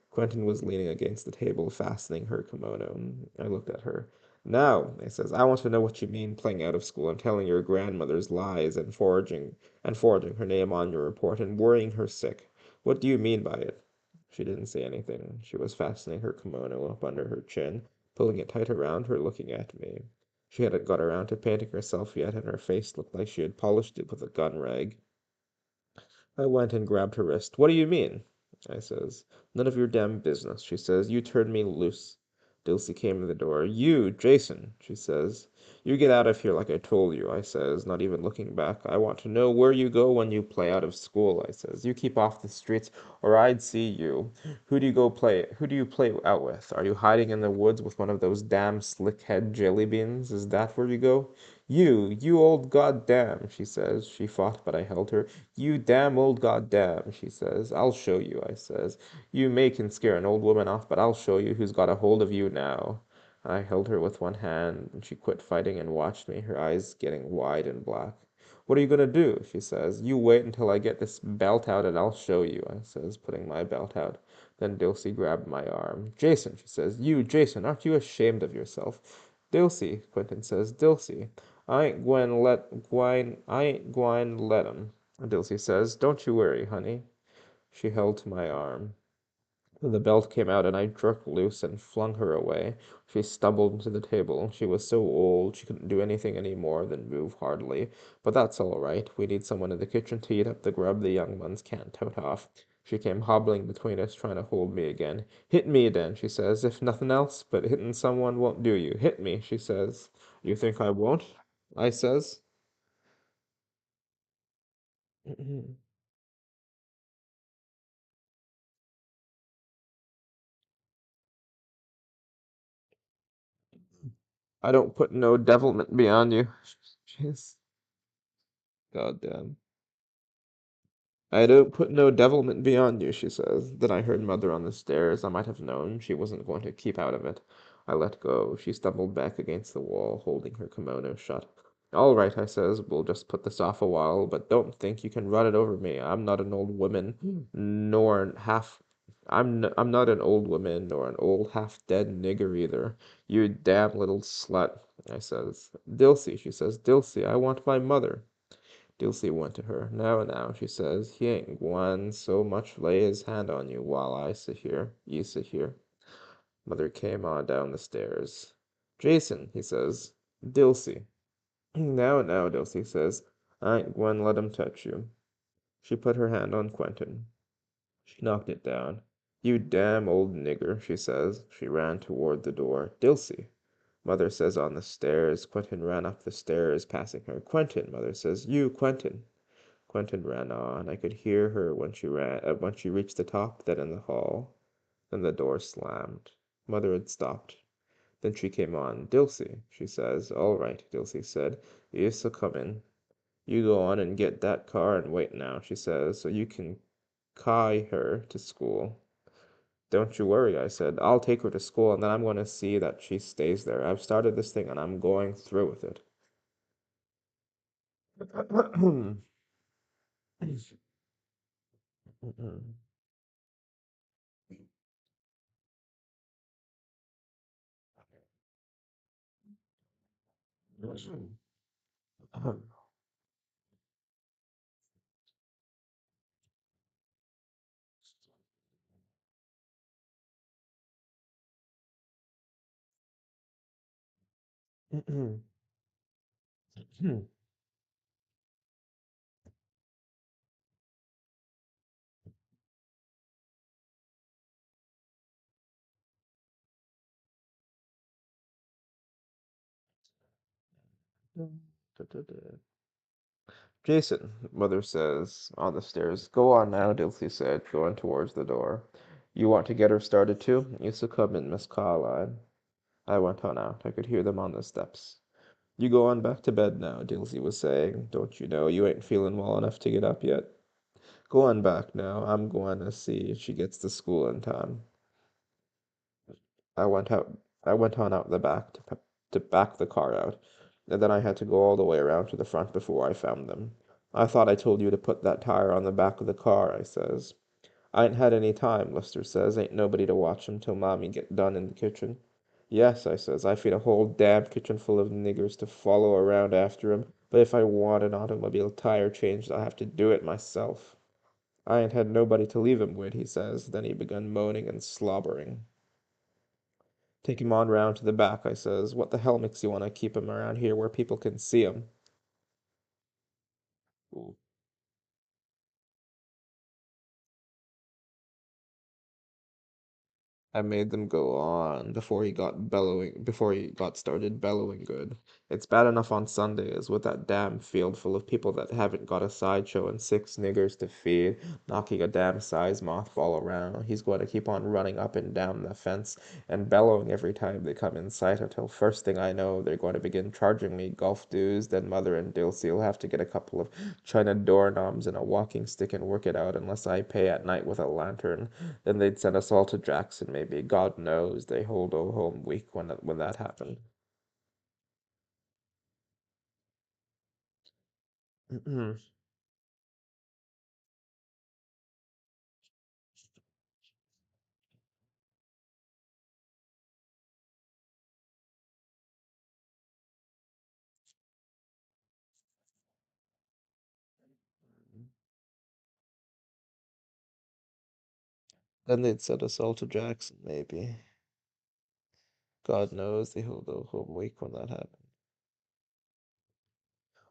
Quentin was leaning against the table, fastening her kimono. I looked at her. Now, I says, I want to know what you mean playing out of school and telling your grandmother's lies and forging her name on your report and worrying her sick. What do you mean by it? She didn't say anything. She was fastening her kimono up under her chin, pulling it tight around her, looking at me. She hadn't got around to painting herself yet, and her face looked like she had polished it with a gun rag. I went and grabbed her wrist. What do you mean? I says. None of your damn business, she says. You turned me loose. Dilsey came to the door. You, Jason, she says. You get out of here like I told you, I says, not even looking back. I want to know where you go when you play out of school, I says. You keep off the streets or I'd see you. Who do you play out with? Are you hiding in the woods with one of those damn slick-head jelly beans? Is that where you go? You old goddamn, she says. She fought, but I held her. You damn old goddamn, she says. I'll show you, I says. You may can scare an old woman off, but I'll show you who's got a hold of you now. I held her with one hand, and she quit fighting and watched me, her eyes getting wide and black. What are you gonna do? She says. You wait until I get this belt out and I'll show you, I says, putting my belt out. Then Dilsey grabbed my arm. Jason, she says. You, Jason, aren't you ashamed of yourself? Dilsey, Quentin says. Dilsey. I ain't gwine let 'em, Dilsey says. Don't you worry, honey. She held to my arm. The belt came out and I jerked loose and flung her away. She stumbled into the table. She was so old she couldn't do anything any more than move hardily. But that's all right. We need someone in the kitchen to eat up the grub the young ones can't tote off. She came hobbling between us, trying to hold me again. Hit me then, she says, if nothing else, but hitting someone won't do you. Hit me, she says. You think I won't? I says. I don't put no devilment beyond you. Jeez. Goddamn. I don't put no devilment beyond you, she says. Then I heard Mother on the stairs. I might have known she wasn't going to keep out of it. I let go. She stumbled back against the wall, holding her kimono shut. All right, I says, we'll just put this off a while, but don't think you can run it over me. I'm not an old woman, nor an half. I'm not an old woman, nor an old half-dead nigger either. You damn little slut, I says. Dilsey, she says. Dilsey, I want my mother. Dilsey went to her. Now, she says, he ain't gwine so much lay his hand on you while you sit here. Mother came on down the stairs. Jason, he says. Dilsey. Now, Dilsey says, I ain't gwine let him touch you. She put her hand on Quentin. She knocked it down. You damn old nigger, she says. She ran toward the door. Dilsey. Mother says on the stairs. Quentin ran up the stairs, passing her. Quentin, Mother says. You, Quentin. Quentin ran on. I could hear her when she reached the top, then in the hall. Then the door slammed. Mother had stopped. Then she came on. Dilsey, she says. All right, Dilsey said. Yes'll come in. You go on and get that car and wait now, she says, so you can carry her to school. Don't you worry, I said. I'll take her to school and then I'm going to see that she stays there. I've started this thing and I'm going through with it. Jason, Mother says on the stairs. Go on now, Dilsey said, going towards the door. You want to get her started too? You shall come in, Miss Carline. I went on out. I could hear them on the steps. You go on back to bed now, Dilsey was saying. Don't you know you ain't feeling well enough to get up yet? Go on back now. I'm going to see if she gets to school in time. I went out. I went on out the back to back the car out, and then I had to go all the way around to the front before I found them. I thought I told you to put that tire on the back of the car, I says. I ain't had any time, Lister says. Ain't nobody to watch him till Mommy get done in the kitchen. Yes, I says. I feed a whole damn kitchen full of niggers to follow around after him, but if I want an automobile tire changed, I'll have to do it myself. I ain't had nobody to leave him wid, he says. Then he begun moaning and slobbering. Take him on round to the back, I says. What the hell makes you want to keep him around here where people can see him? I made them go on before he got started bellowing good. It's bad enough on Sundays with that damn field full of people that haven't got a sideshow and six niggers to feed, knocking a damn size mothball around. He's going to keep on running up and down the fence and bellowing every time they come in sight until first thing I know they're going to begin charging me golf dues. Then Mother and Dilsey will have to get a couple of china doorknobs and a walking stick and work it out unless I pay at night with a lantern. Then they'd send us all to Jackson, maybe. God knows they hold a home week when that happened. Then they'd send us all to Jackson, maybe. God knows they hold a home week when that happened.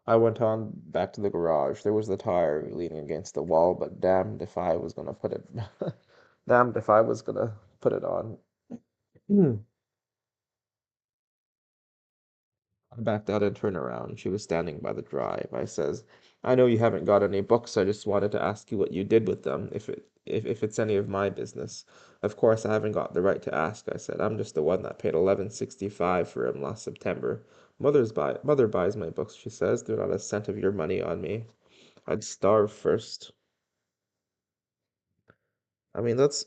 I went on back to the garage. There was the tire leaning against the wall, but damned if I was gonna put it damned if I was gonna put it on. I backed out and turned around. She was standing by the drive. I says, I know you haven't got any books. I just wanted to ask you what you did with them, if it's any of my business. Of course, I haven't got the right to ask, I said. I'm just the one that paid 11.65 for 'em last September. Mother buys my books, she says. They're not a cent of your money on me. I'd starve first. I mean, that's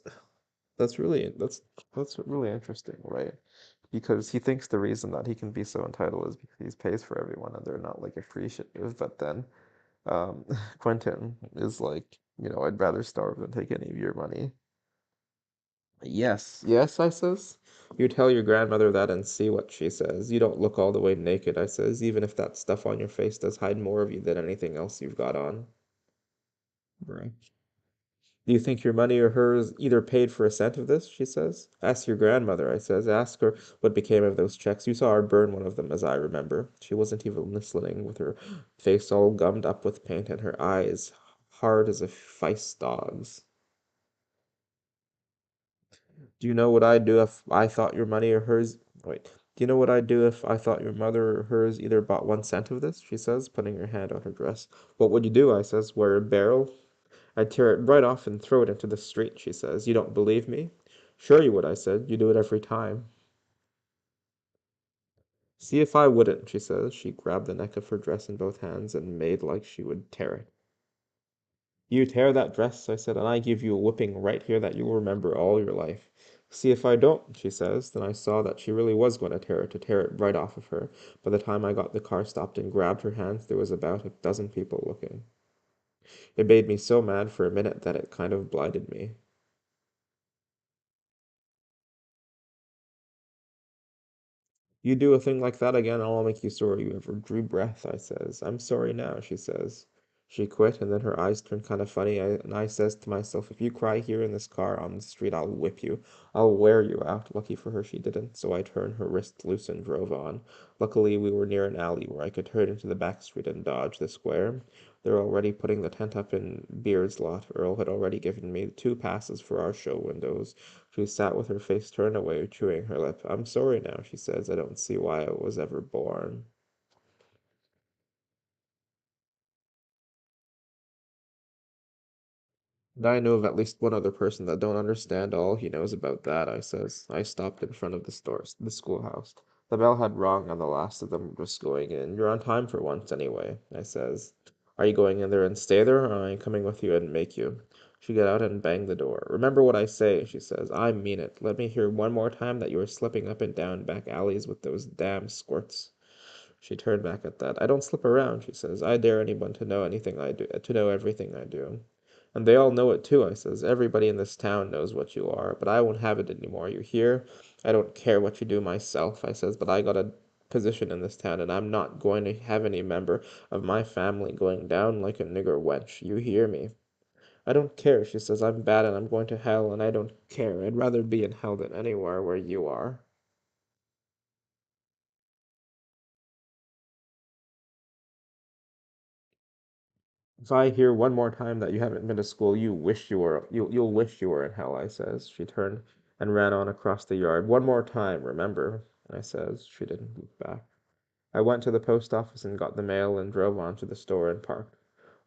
really interesting, right? Because he thinks the reason that he can be so entitled is because he pays for everyone and they're not like appreciative. But then um, Quentin is like, I'd rather starve than take any of your money. Yes, yes, I says. You tell your grandmother that and see what she says. You don't look all the way naked, I says, even if that stuff on your face does hide more of you than anything else you've got on. Right. Do you think your money or hers either paid for a cent of this? She says. Ask your grandmother, I says. Ask her what became of those checks. You saw her burn one of them, as I remember. She wasn't even listening, with her face all gummed up with paint and her eyes hard as a feist dog's. Do you know what I'd do if I thought your money or hers? Wait. Do you know what I'd do if I thought your mother or hers either bought 1 cent of this? She says, putting her hand on her dress. What would you do? I says. Wear a barrel? I'd tear it right off and throw it into the street, she says. You don't believe me? Sure you would, I said. You do it every time. See if I wouldn't, she says. She grabbed the neck of her dress in both hands and made like she would tear it. You tear that dress, I said, and I give you a whipping right here that you'll remember all your life. See if I don't, she says. Then I saw that she really was going to tear it right off of her. By the time I got the car stopped and grabbed her hands, there was about a dozen people looking. It made me so mad for a minute that it kind of blinded me. You do a thing like that again, I'll make you sorry you ever drew breath, I says. I'm sorry now, she says. She quit, and then her eyes turned kind of funny, and I says to myself, if you cry here in this car on the street, I'll whip you. I'll wear you out. Lucky for her, she didn't, so I turned her wrist loose and drove on. Luckily, we were near an alley where I could turn into the back street and dodge the square. They're already putting the tent up in Beard's lot. Earl had already given me 2 passes for our show windows. She sat with her face turned away, chewing her lip. I'm sorry now, she says. I don't see why I was ever born. And I know of at least one other person that don't understand all he knows about that, I says. I stopped in front of the schoolhouse. The bell had rung, and the last of them was going in. You're on time for once, anyway, I says. Are you going in there and stay there, or am I coming with you and make you? She got out and banged the door. Remember what I say, she says. I mean it. Let me hear one more time that you are slipping up and down back alleys with those damn squirts. She turned back at that. I don't slip around, she says. I dare anyone to know anything I do, to know everything I do. And they all know it too, I says. Everybody in this town knows what you are, but I won't have it anymore. You hear? I don't care what you do myself, I says, but I got a position in this town, and I'm not going to have any member of my family going down like a nigger wench. You hear me? I don't care, she says. I'm bad and I'm going to hell, and I don't care. I'd rather be in hell than anywhere where you are. If I hear one more time that you haven't been to school, you'll wish you were in hell, I says. She turned and ran on across the yard. One more time, remember, I says. She didn't look back. I went to the post office and got the mail and drove on to the store and parked.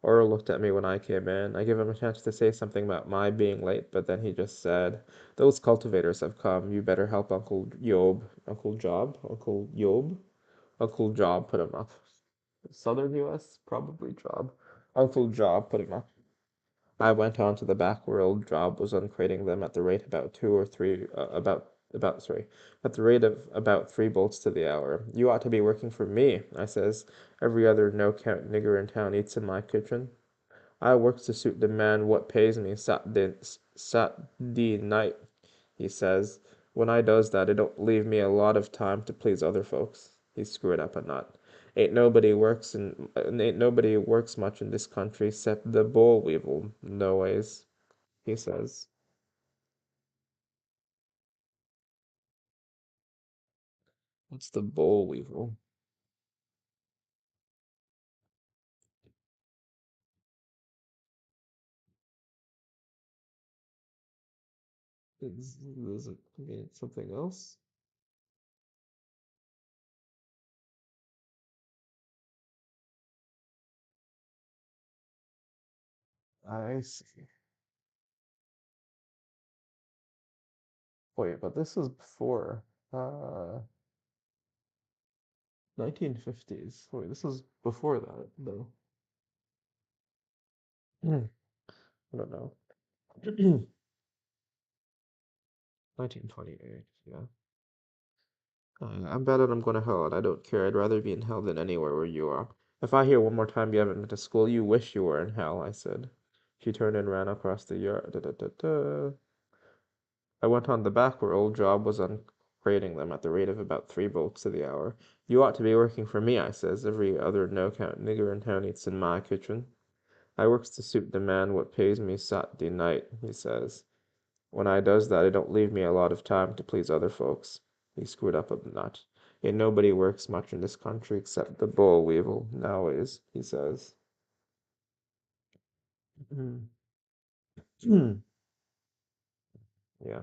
Earl looked at me when I came in. I gave him a chance to say something about my being late, but then he just said, those cultivators have come. You better help Uncle Job. Uncle Job? Uncle Job? Uncle Job put him up. Southern US? Probably Job. Uncle Job put him up. I went on to the back where old Job was uncrating them at the rate about two or three about sorry, at the rate of about 3 bolts to the hour. You ought to be working for me, I says. Every other no-count nigger in town eats in my kitchen. I works to suit the man what pays me Saturday night, he says. When I does that, it don't leave me a lot of time to please other folks. He screwed up a nut. Ain't nobody works much in this country 'cept the boll weevil, no ways, he says. What's the boll weevil? Does it mean something else? I see. Wait, but this is before 1950s. Wait, this is before that, though. I don't know. 1928, yeah. I'm bad and I'm going to hell, and I don't care. I'd rather be in hell than anywhere where you are. If I hear one more time you haven't been to school, you wish you were in hell, I said. She turned and ran across the yard. Da, da, da, da. I went on the back where old Job was on. creating them at the rate of about 3 volts to the hour. You ought to be working for me, I says. Every other no-count nigger in town eats in my kitchen. I works to suit the man what pays me Saturday night, he says. When I does that, it don't leave me a lot of time to please other folks. He screwed up a nut. Ain't nobody works much in this country except the boll weevil nowadays, he says. Yeah.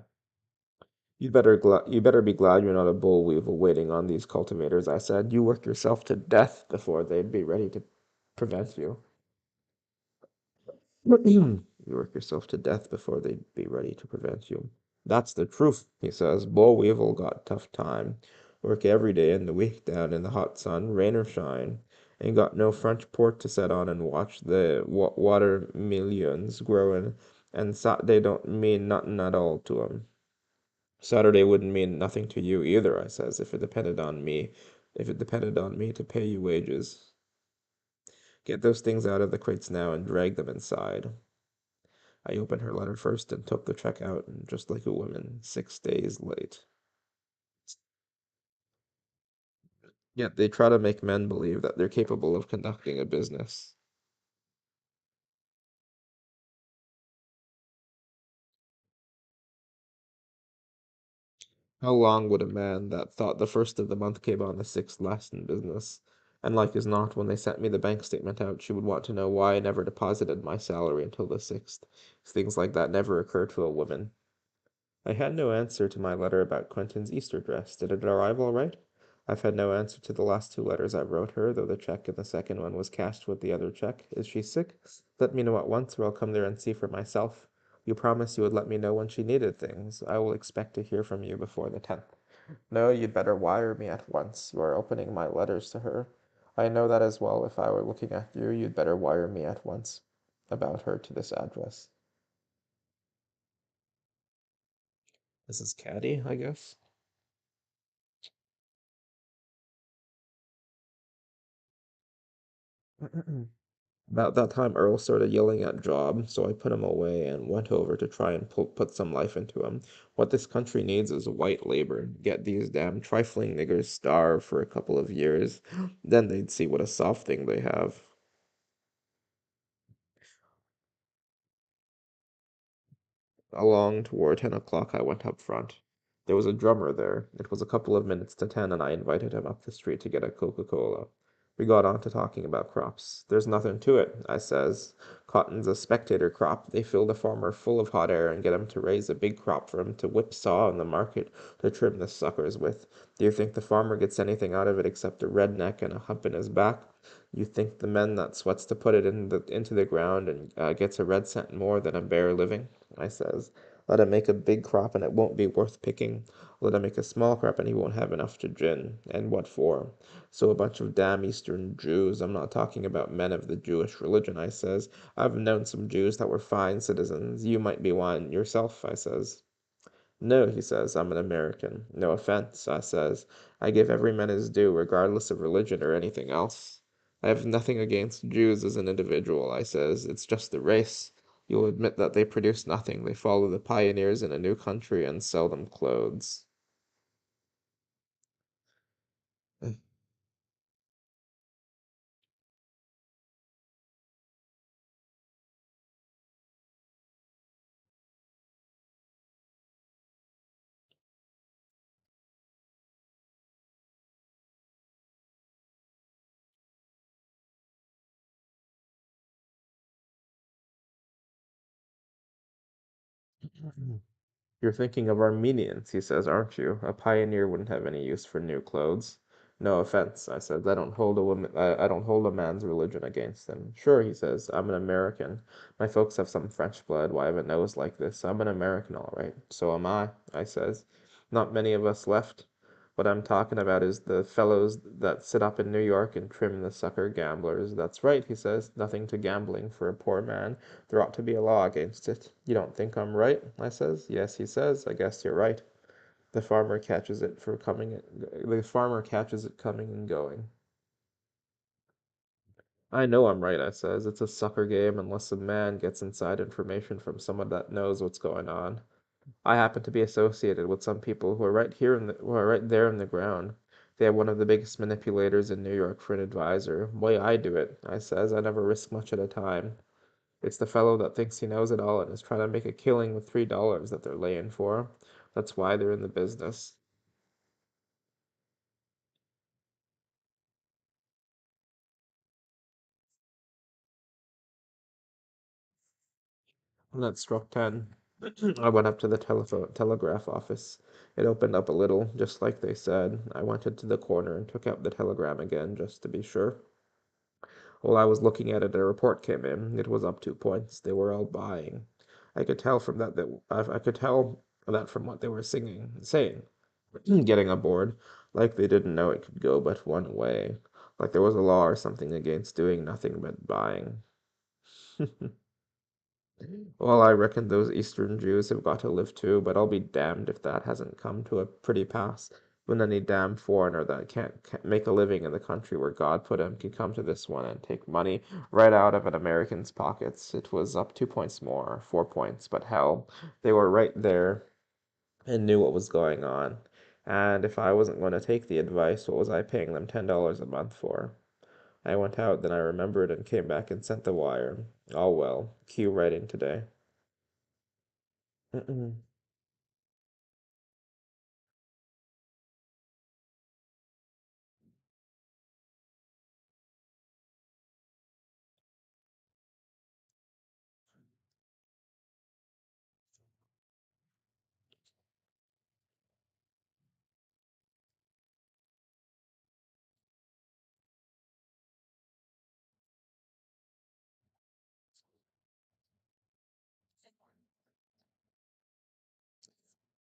You better be glad you're not a boll weevil waiting on these cultivators, I said. You work yourself to death before they'd be ready to prevent you. You work yourself to death before they'd be ready to prevent you. That's the truth, he says. Boll weevil got tough time. Work every day in the week down in the hot sun, rain or shine. Ain't got no French port to set on and watch the water millions growing, and Saturday don't mean nothing at all to 'em. Saturday wouldn't mean nothing to you either, I says, if it depended on me. If it depended on me to pay you wages. Get those things out of the crates now and drag them inside. I opened her letter first and took the check out, and just like a woman, 6 days late. Yet they try to make men believe that they're capable of conducting a business. How long would a man that thought the first of the month came on the sixth last in business? And like as not, when they sent me the bank statement out, she would want to know why I never deposited my salary until the sixth. Things like that never occur to a woman. I had no answer to my letter about Quentin's Easter dress. Did it arrive all right? I've had no answer to the last 2 letters I wrote her, though the check in the second one was cashed with the other check. Is she sick? Let me know at once, or I'll come there and see for myself. You promised you would let me know when she needed things. I will expect to hear from you before the 10th. No, you'd better wire me at once. You are opening my letters to her. I know that as well. If I were looking at you, you'd better wire me at once about her to this address. This is Caddy, I guess. About that time, Earl started yelling at Job, so I put him away and went over to try and put some life into him. What this country needs is white labor. Get these damn trifling niggers starved for a couple of years, then they'd see what a soft thing they have. Along toward 10 o'clock, I went up front. There was a drummer there. It was a couple of minutes to 10, and I invited him up the street to get a Coca-Cola. We got on to talking about crops. There's nothing to it, I says. Cotton's a spectator crop. They fill the farmer full of hot air and get him to raise a big crop for him to whipsaw in the market to trim the suckers with. Do you think the farmer gets anything out of it except a red neck and a hump in his back? You think the man that sweats to put it into the ground and gets a red cent more than a bare living? I says. Let him make a big crop and it won't be worth picking. Let him make a small crop and he won't have enough to gin. And what for? So a bunch of damn Eastern Jews. I'm not talking about men of the Jewish religion, I says. I've known some Jews that were fine citizens. You might be one yourself, I says. No, he says, I'm an American. No offense, I says. I give every man his due, regardless of religion or anything else. I have nothing against Jews as an individual, I says. It's just the race. You'll admit that they produce nothing. They follow the pioneers in a new country and sell them clothes. You're thinking of Armenians, he says, aren't you? A pioneer wouldn't have any use for new clothes. No offense, I said. I don't hold a man's religion against him. Sure, he says. I'm an American. My folks have some French blood. Why I have a nose like this? I'm an American, all right. So am I says. Not many of us left. What I'm talking about is the fellows that sit up in New York and trim the sucker gamblers. That's right, he says. Nothing to gambling for a poor man. There ought to be a law against it. You don't think I'm right? I says. Yes, he says. I guess you're right. The farmer catches it coming and going. I know I'm right, I says. It's a sucker game unless a man gets inside information from someone that knows what's going on. I happen to be associated with some people who are right here who are right there in the ground. They have one of the biggest manipulators in New York for an advisor. Way I do it, I says, I never risk much at a time. It's the fellow that thinks he knows it all and is trying to make a killing with $3 that they're laying for. That's why they're in the business. When that struck 10, I went up to the telegraph office. It opened up a little, just like they said. I went into the corner and took out the telegram again, just to be sure. While I was looking at it, a report came in. It was up 2 points. They were all buying. I could tell from that I could tell that from what they were saying, getting aboard, like they didn't know it could go but one way, like there was a law or something against doing nothing but buying. Well, I reckon those Eastern Jews have got to live too, but I'll be damned if that hasn't come to a pretty pass when any damn foreigner that can't make a living in the country where God put him can come to this one and take money right out of an American's pockets. It was up 2 points more, 4 points, but hell, they were right there and knew what was going on. And if I wasn't going to take the advice, what was I paying them $10 a month for? I went out, then I remembered and came back and sent the wire. All well. Q writing today. Mm-mm.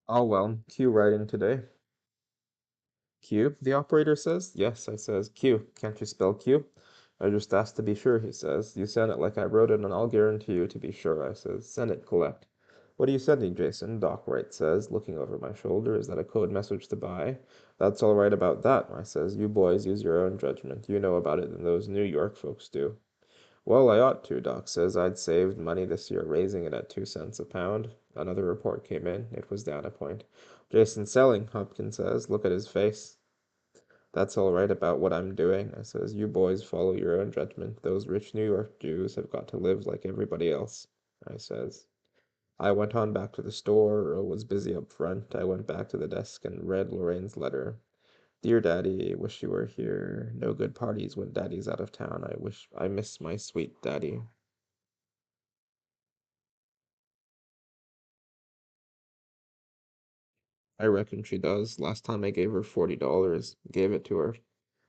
All well. Q writing today. Q, the operator says. Yes, I says. Q, can't you spell Q? I just asked to be sure, he says. You send it like I wrote it, and I'll guarantee you to be sure, I says. Send it collect. What are you sending, Jason? Doc Wright says, looking over my shoulder. Is that a code message to buy? That's all right about that, I says. You boys use your own judgment. You know about it than those New York folks do. Well, I ought to, Doc says. I'd saved money this year raising it at 2 cents a pound. Another report came in. It was down a point. Jason's selling, Hopkins says. Look at his face. That's all right about what I'm doing, I says. You boys follow your own judgment. Those rich New York Jews have got to live like everybody else, I says. I went on back to the store. Earl was busy up front. I went back to the desk and read Lorraine's letter. Dear Daddy, wish you were here. No good parties when Daddy's out of town. I miss my sweet Daddy. I reckon she does. Last time I gave her $40. Gave it to her.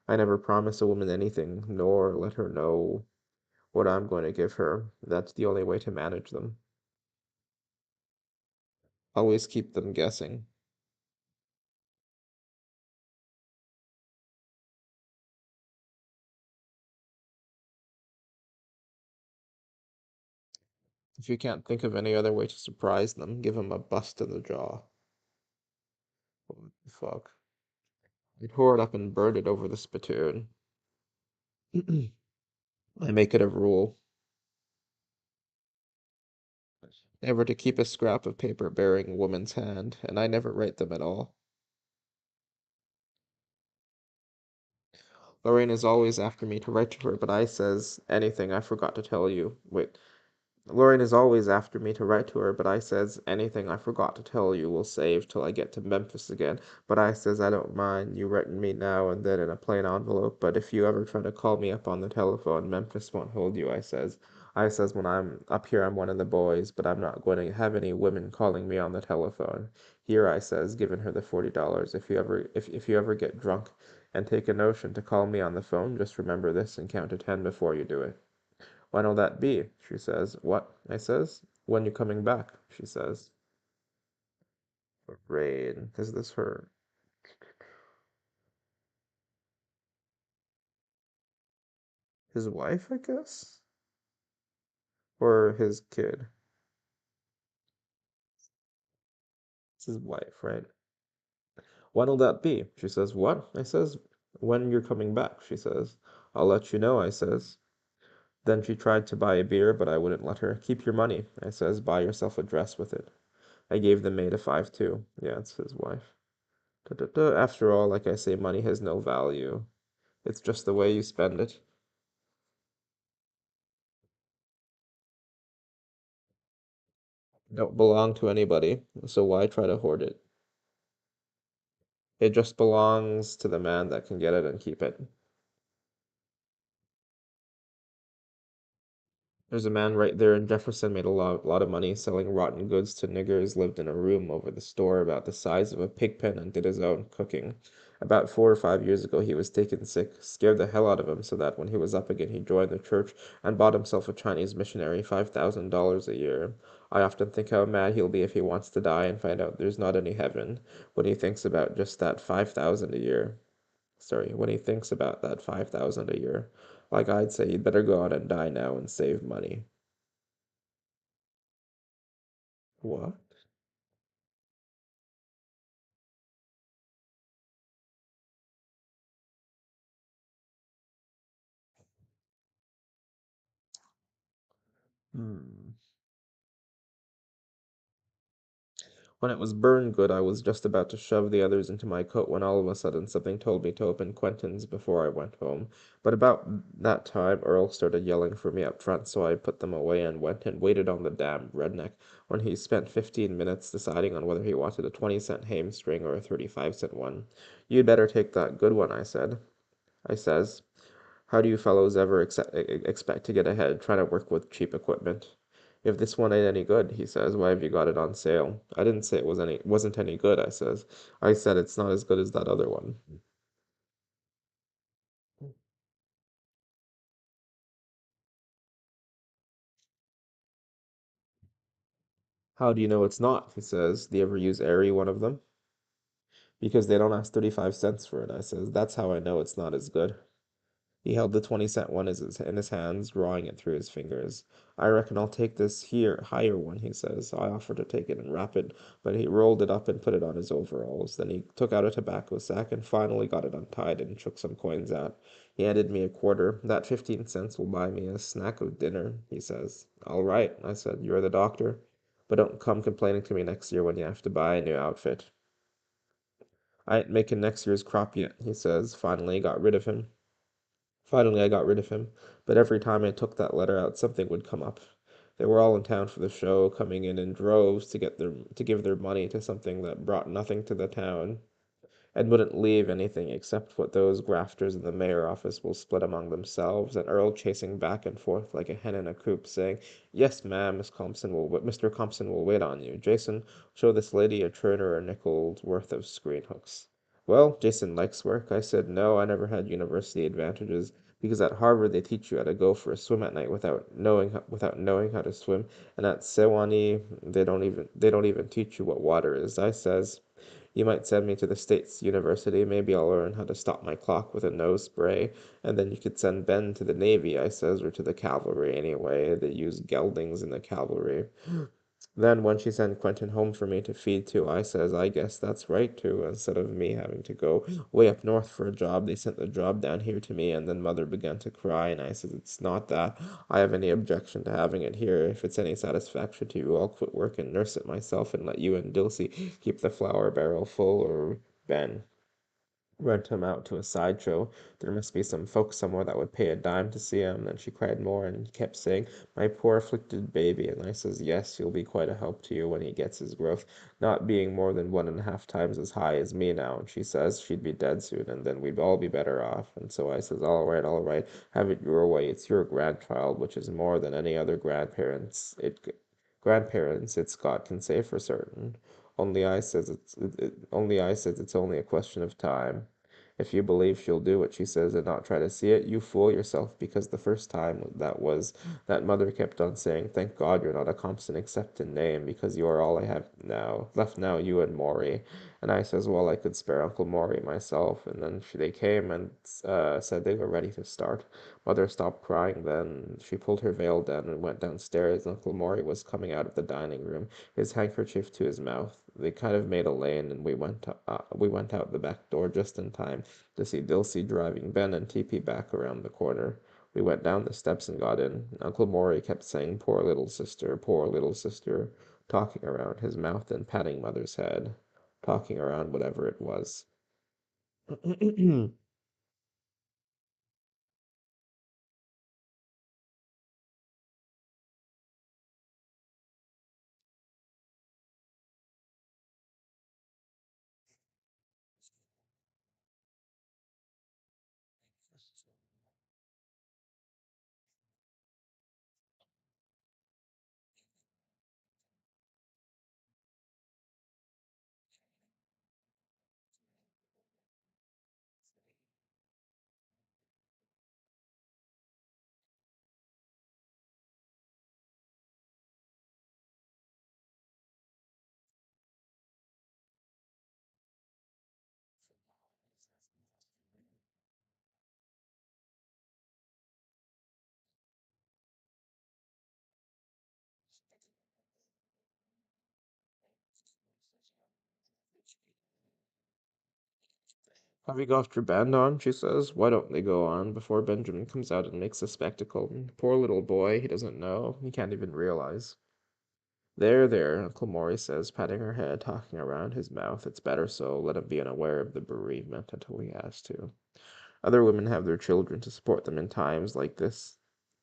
I never promise a woman anything, nor let her know what I'm going to give her. That's the only way to manage them. Always keep them guessing. If you can't think of any other way to surprise them, give them a bust in the jaw. What the fuck? I tore it up and burned it over the spittoon. I make it a rule never to keep a scrap of paper bearing a woman's hand, and I never write them at all. Lorraine is always after me to write to her, but I says anything I forgot to tell you. Wait, Lauren is always after me to write to her, but I says anything I forgot to tell you will save till I get to Memphis again. But I says I don't mind you writing me now and then in a plain envelope, but if you ever try to call me up on the telephone, Memphis won't hold you, I says. I says when I'm up here I'm one of the boys, but I'm not going to have any women calling me on the telephone. Here I says, giving her the $40. If you ever get drunk and take a notion to call me on the phone, just remember this and count to 10 before you do it. When'll that be? She says. What? I says. When you coming back? She says. Rain. Is this her? His wife, I guess? Or his kid? It's his wife, right? When'll that be? She says. What? I says. When you're coming back, she says. I'll let you know, I says. Then she tried to buy a beer, but I wouldn't let her. Keep your money, I says. Buy yourself a dress with it. I gave the maid a five too. Yeah, it's his wife. Da, da, da. After all, like I say, money has no value. It's just the way you spend it. Don't belong to anybody, so why try to hoard it? It just belongs to the man that can get it and keep it. There's a man right there in Jefferson made a lot of money selling rotten goods to niggers, lived in a room over the store about the size of a pig pen and did his own cooking. About 4 or 5 years ago, he was taken sick, scared the hell out of him, so that when he was up again, he joined the church and bought himself a Chinese missionary, $5,000 a year. I often think how mad he'll be if he wants to die and find out there's not any heaven when he thinks about just that 5,000 a year. Sorry, when he thinks about that 5,000 a year. Like I'd say, you'd better go out and die now and save money. What? Hmm. When it was burned good, I was just about to shove the others into my coat when all of a sudden something told me to open Quentin's before I went home. But about that time, Earl started yelling for me up front, so I put them away and went and waited on the damned redneck when he spent 15 minutes deciding on whether he wanted a 20-cent hamstring or a 35-cent one. You'd better take that good one, I said. I says. How do you fellows ever expect to get ahead trying to work with cheap equipment? If this one ain't any good, he says, why have you got it on sale? I didn't say it wasn't any good, I says. I said it's not as good as that other one. How do you know it's not? He says. Do you ever use Airy, one of them? Because they don't ask 35 cents for it, I says. That's how I know it's not as good. He held the 20-cent one in his hands, drawing it through his fingers. I reckon I'll take this here higher one, he says. I offered to take it and wrap it, but he rolled it up and put it on his overalls. Then he took out a tobacco sack and finally got it untied and shook some coins out. He handed me a quarter. That 15 cents will buy me a snack of dinner, he says. All right, I said. You're the doctor. But don't come complaining to me next year when you have to buy a new outfit. I ain't making next year's crop yet, he says. Finally got rid of him. Finally, I got rid of him, but every time I took that letter out, something would come up. They were all in town for the show, coming in droves to give their money to something that brought nothing to the town and wouldn't leave anything except what those grafters in the mayor office will split among themselves, and Earl chasing back and forth like a hen in a coop, saying, "Yes, ma'am, Mr. Compson will wait on you. Jason, show this lady a turn or a nickel's worth of screen hooks." Well, Jason likes work. I said, no, I never had university advantages because at Harvard they teach you how to go for a swim at night without knowing how to swim, and at Sewanee they don't even teach you what water is. I says, you might send me to the States University. Maybe I'll learn how to stop my clock with a nose spray. And then you could send Ben to the Navy, I says, or to the cavalry anyway. They use geldings in the cavalry. Then when she sent Quentin home for me to feed too, I says, I guess that's right too. Instead of me having to go way up north for a job, they sent the job down here to me, and then mother began to cry, and I says, it's not that I have any objection to having it here. If it's any satisfaction to you, I'll quit work and nurse it myself and let you and Dilsey keep the flour barrel full, or Ben rent him out to a sideshow. There must be some folks somewhere that would pay a dime to see him. Then she cried more and kept saying, my poor afflicted baby. And I says, yes, you'll be quite a help to you when he gets his growth, not being more than 1.5 times as high as me now. And she says she'd be dead soon, and then we'd all be better off. And so I says, all right, have it your way. It's your grandchild, which is more than any other grandparents it's got can say for certain. Only I says it's only a question of time. If you believe she'll do what she says and not try to see it, you fool yourself, because the first time that mother kept on saying, thank God you're not a Compson except in name, because you are all I have now left now, you and Maury. And I says, well, I could spare Uncle Maury myself. And then they came and said they were ready to start. Mother stopped crying then. She pulled her veil down and went downstairs. Uncle Maury was coming out of the dining room, his handkerchief to his mouth. They kind of made a lane, and we went out the back door just in time to see Dilsey driving Ben and Teepee back around the corner. We went down the steps and got in. Uncle Maury kept saying, poor little sister, poor little sister. talking around his mouth and patting Mother's head, talking around whatever it was. Have you got your band on? She says. Why don't they go on before Benjamin comes out and makes a spectacle? Poor little boy, he doesn't know. He can't even realize. There, there, Uncle Maury says, patting her head, talking around his mouth. It's better so. Let him be unaware of the bereavement until he has to. Other women have their children to support them in times like this,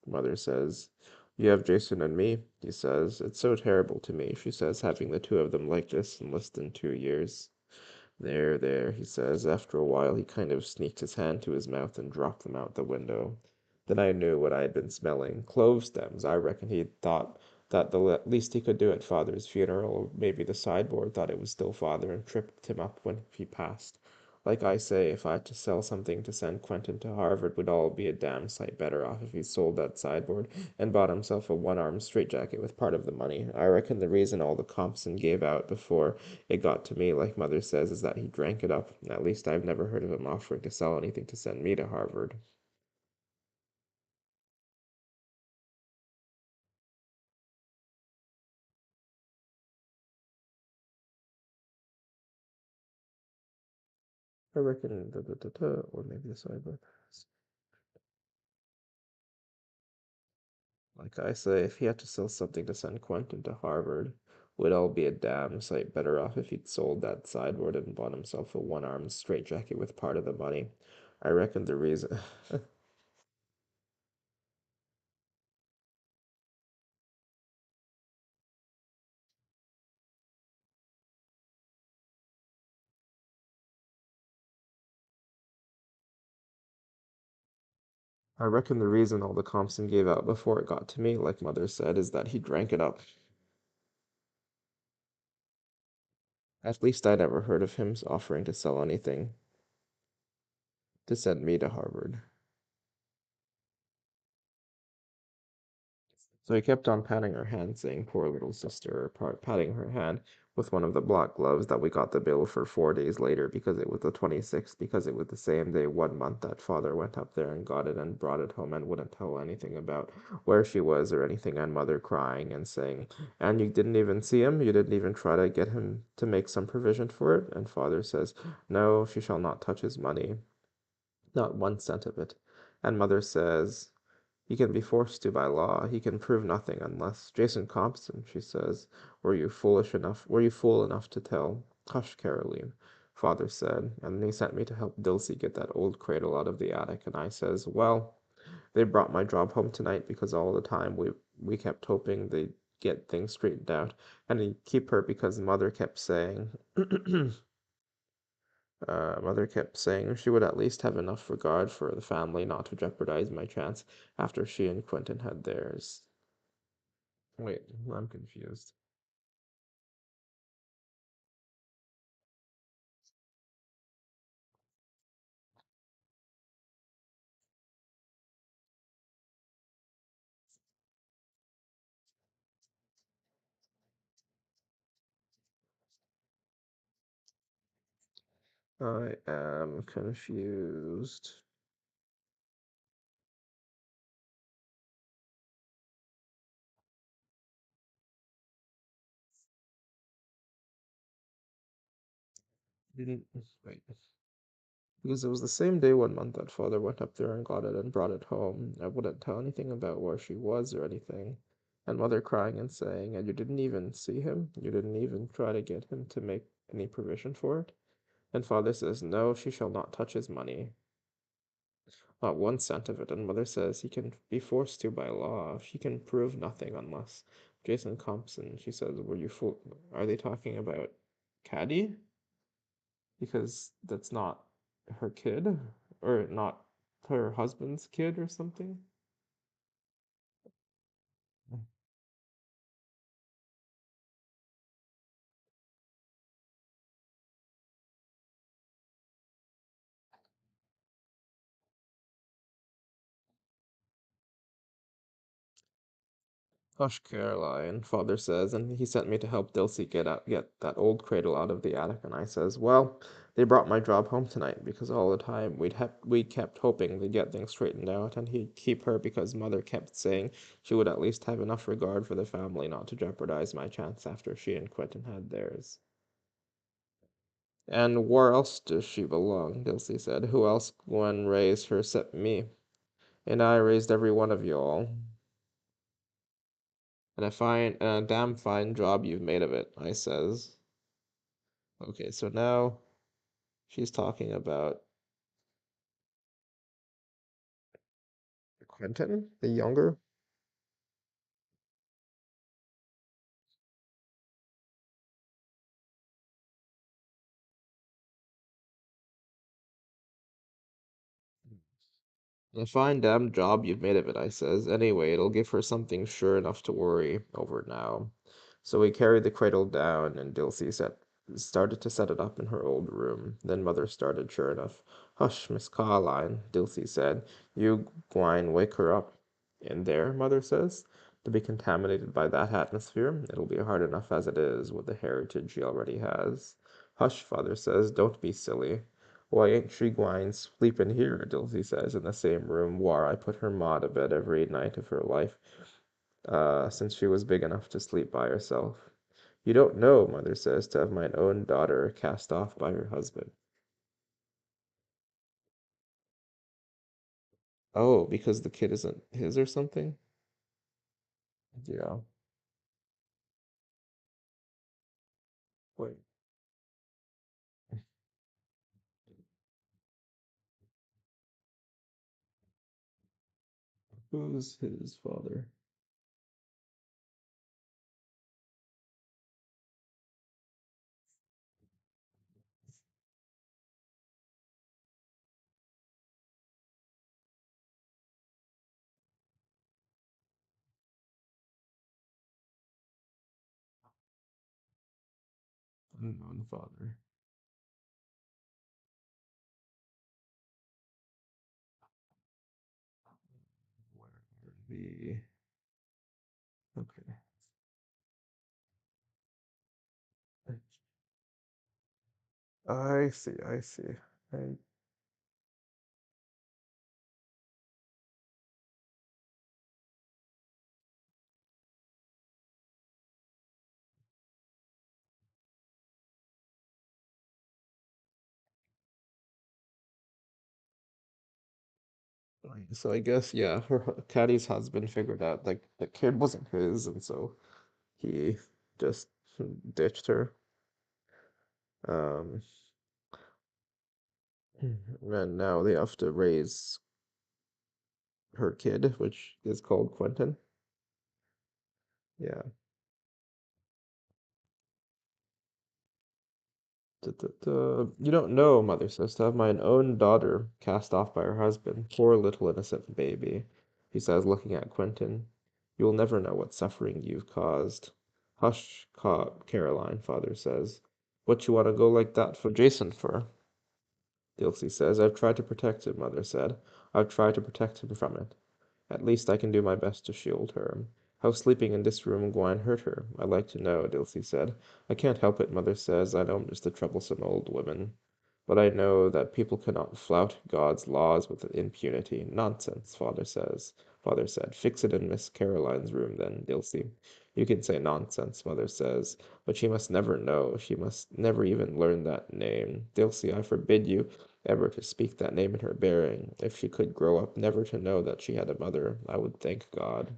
Mother says. You have Jason and me, he says. It's so terrible to me, she says, having the two of them like this in less than 2 years. There, he says. After a while, he kind of sneaked his hand to his mouth and dropped them out the window. Then I knew what I had been smelling. Clove stems. I reckon he thought that the least he could do at father's funeral, or maybe the sideboard thought it was still father and tripped him up when he passed. Like I say, if I had to sell something to send Quentin to Harvard, we'd all be a damn sight better off if he sold that sideboard and bought himself a one-armed straitjacket with part of the money. I reckon the reason all the Compson gave out before it got to me, like Mother says, is that he drank it up. At least I've never heard of him offering to sell anything to send me to Harvard. I reckon, or maybe the sideboard. Like I say, if he had to sell something to send Quentin to Harvard, we'd all be a damn sight better off if he'd sold that sideboard and bought himself a one-armed straitjacket with part of the money. I reckon the reason I reckon the reason all the Compson gave out before it got to me, like Mother said, is that he drank it up. At least I never heard of him offering to sell anything to send me to Harvard. So he kept on patting her hand, saying, poor little sister, patting her hand with one of the black gloves that we got the bill for 4 days later because it was the 26th, because it was the same day 1 month that father went up there and got it and brought it home and wouldn't tell anything about where she was or anything, and mother crying and saying, and you didn't even see him? You didn't even try to get him to make some provision for it? And father says, no, she shall not touch his money, not 1 cent of it. And mother says, he can be forced to by law. He can prove nothing unless Jason Compson, she says, were you fool enough to tell? Hush, Caroline, father said, and then he sent me to help Dilsey get that old cradle out of the attic, and I says, well, they brought my job home tonight because all the time we kept hoping they'd get things straightened out, and he'd keep her because mother kept saying she would at least have enough regard for the family not to jeopardize my chance after she and Quentin had theirs. Wait, I'm confused. I am confused. Didn't wait. Because it was the same day 1 month that father went up there and got it and brought it home. I wouldn't tell anything about where she was or anything. And mother crying and saying, and you didn't even see him? You didn't even try to get him to make any provision for it? And father says, no, she shall not touch his money, not 1 cent of it. And mother says he can be forced to by law. She can prove nothing unless Jason comes. And she says, were you fool? Are they talking about Caddy? Because that's not her kid, or not her husband's kid or something. Hush, Caroline, father says, and he sent me to help Dilsey get that old cradle out of the attic. And I says, well, they brought my job home tonight because all the time we kept hoping they'd get things straightened out, and he'd keep her because mother kept saying she would at least have enough regard for the family not to jeopardize my chance after she and Quentin had theirs. And where else does she belong? Dilsey said. Who else Gwen raised her except me? And I raised every one of y'all. And a damn fine job you've made of it, I says. Okay, so now she's talking about Quentin, the younger. A fine damn job you've made of it, I says. Anyway, it'll give her something sure enough to worry over now. So we carried the cradle down, and started to set it up in her old room. Then mother started, sure enough. Hush, Miss Caroline, Dilsey said. You gwine wake her up. In there, mother says. To be contaminated by that atmosphere, it'll be hard enough as it is with the heritage she already has. Hush, father says. Don't be silly. Why ain't she gwine sleepin' here, Dilsey says, in the same room whar I put her ma to bed every night of her life, since she was big enough to sleep by herself. You don't know, mother says, to have mine own daughter cast off by her husband. Oh, because the kid isn't his or something? Yeah. Wait, who's his father? Unknown father. Where are the... Okay. I see, I see. I, so I guess, yeah, Caddy's husband figured out like the kid wasn't his, and so he just ditched her. Um, and now they have to raise her kid, which is called Quentin. Yeah. You don't know, mother says, to have mine own daughter cast off by her husband. Poor little innocent baby, he says, looking at Quentin. You'll never know what suffering you've caused. Hush, Caroline, father says. What you want to go like that for Jason for? Dilsey says. I've tried to protect him, mother said. I've tried to protect him from it. At least I can do my best to shield her. How sleeping in this room gwine hurt her, I'd like to know, Dilsey said. I can't help it, mother says. I know I'm just a troublesome old woman. But I know that people cannot flout God's laws with impunity. Nonsense, Father said. Fix it in Miss Caroline's room then, Dilsey. You can say nonsense, mother says, but she must never know. She must never even learn that name. Dilsey, I forbid you ever to speak that name in her bearing. If she could grow up never to know that she had a mother, I would thank God.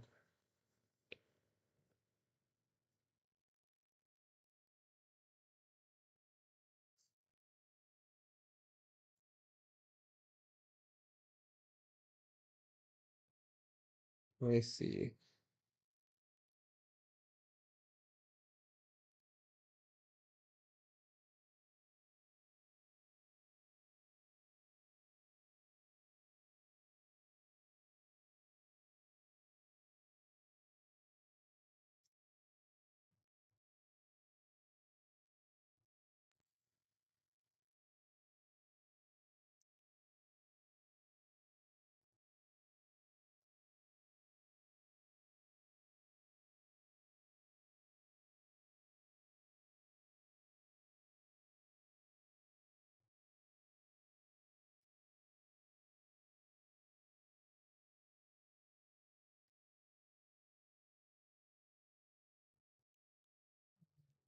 I see.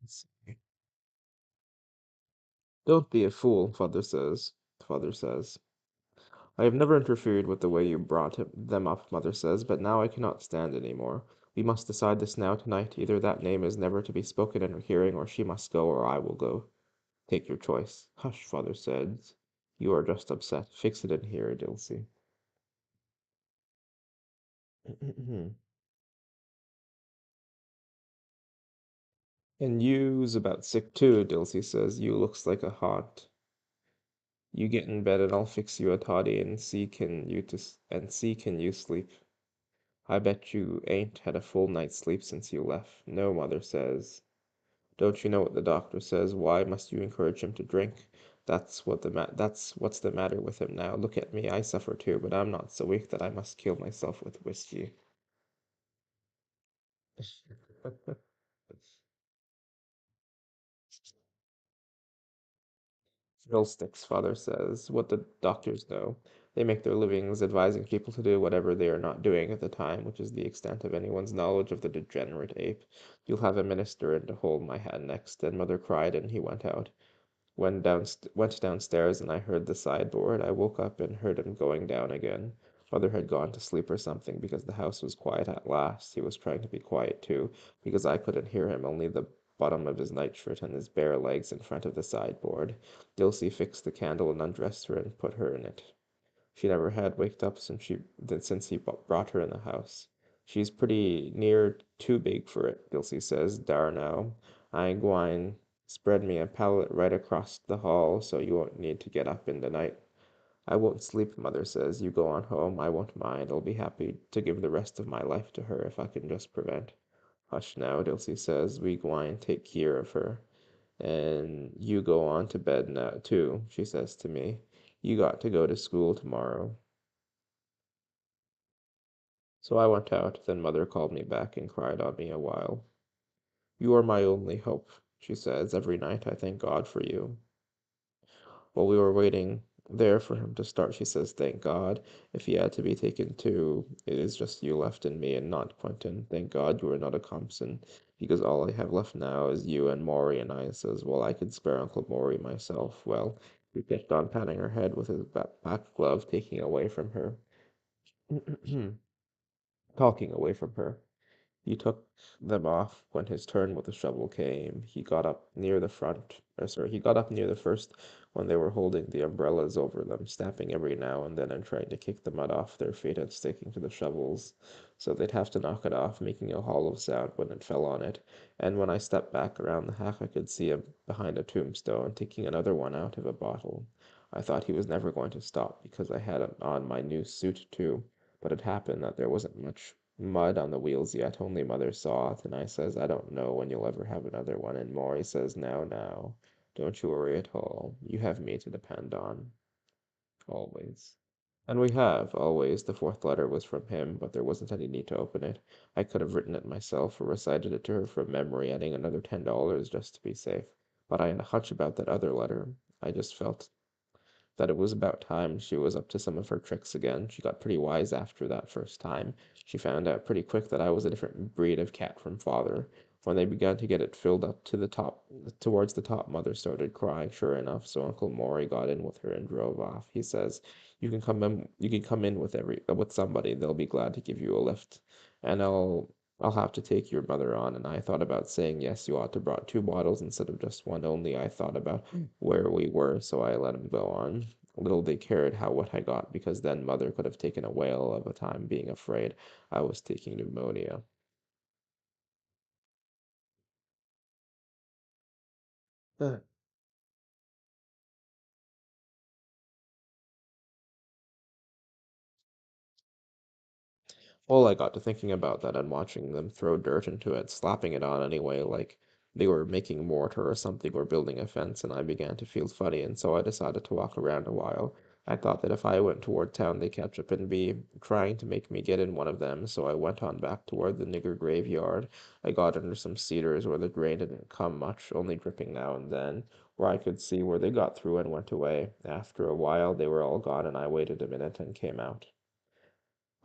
I see. Don't be a fool, Father says. I have never interfered with the way you brought them up, Mother says, but now I cannot stand any more. We must decide this now tonight. Either that name is never to be spoken in her hearing, or she must go, or I will go. Take your choice. Hush, Father says. You are just upset. Fix it in here, Dilsey. And you's about sick too, Dilsey says. You looks like a hot. You get in bed and I'll fix you a toddy and see can you sleep. I bet you ain't had a full night's sleep since you left. No, Mother says. Don't you know what the doctor says? Why must you encourage him to drink? That's what's the matter with him now. Look at me, I suffer too, but I'm not so weak that I must kill myself with whiskey. Fiddlesticks, Father says. What the doctors know. They make their livings advising people to do whatever they are not doing at the time, which is the extent of anyone's knowledge of the degenerate ape. You'll have a minister in to hold my hand next. And Mother cried, and he went out. Went downstairs, and I heard the sideboard. I woke up and heard him going down again. Mother had gone to sleep or something because the house was quiet at last. He was trying to be quiet too, because I couldn't hear him, only the bottom of his nightshirt and his bare legs in front of the sideboard. Dilsey fixed the candle and undressed her and put her in it. She never had waked up since he brought her in the house. She's pretty near too big for it, Gilsey says. Dar now, I gwine spread me a pallet right across the hall so you won't need to get up in the night. I won't sleep, Mother says. You go on home. I won't mind. I'll be happy to give the rest of my life to her if I can just prevent. Hush now, Dilsey says. We gwine take care of her. And you go on to bed now, too, she says to me. You got to go to school tomorrow. So I went out, then Mother called me back and cried on me a while. You are my only hope, she says. Every night I thank God for you. While we were waiting there for him to start, she says, thank God. If he had to be taken too, it is just you left in me and not Quentin. Thank God you are not a Compson, because all I have left now is you and Maury. And I says, well, I could spare Uncle Maury myself. Well, he kept on patting her head with his back glove, taking away from her, talking away from her. He took them off when his turn with the shovel came. He got up near the first when they were holding the umbrellas over them, snapping every now and then and trying to kick the mud off their feet and sticking to the shovels, so they'd have to knock it off, making a hollow sound when it fell on it. And when I stepped back around the hack, I could see him behind a tombstone, taking another one out of a bottle. I thought he was never going to stop because I had on my new suit too, but it happened that there wasn't much mud on the wheels yet. Only Mother saw it, and I says, I don't know when you'll ever have another one. And Maury says, now, now, don't you worry at all. You have me to depend on, always. And we have, always. The fourth letter was from him, but there wasn't any need to open it. I could have written it myself or recited it to her from memory, adding another $10 just to be safe. But I had a hunch about that other letter. I just felt that it was about time she was up to some of her tricks again. She got pretty wise after that first time. She found out pretty quick that I was a different breed of cat from father. When they began to get it filled up to the top, towards the top, Mother started crying, sure enough. So Uncle Maury got in with her and drove off. He says, you can come in with with somebody. They'll be glad to give you a lift, and I'll I'll have to take your mother on, and I thought about saying yes, you ought to brought two bottles instead of just one only. I thought about where we were, so I let him go on. Little they cared how what I got, because then mother could have taken a whale of a time being afraid I was taking pneumonia. Well, I got to thinking about that and watching them throw dirt into it, slapping it on anyway, like they were making mortar or something or building a fence, and I began to feel funny, and so I decided to walk around a while. I thought that if I went toward town, they'd catch up and be trying to make me get in one of them, so I went on back toward the nigger graveyard. I got under some cedars where the rain didn't come much, only dripping now and then, where I could see where they got through and went away. After a while, they were all gone, and I waited a minute and came out.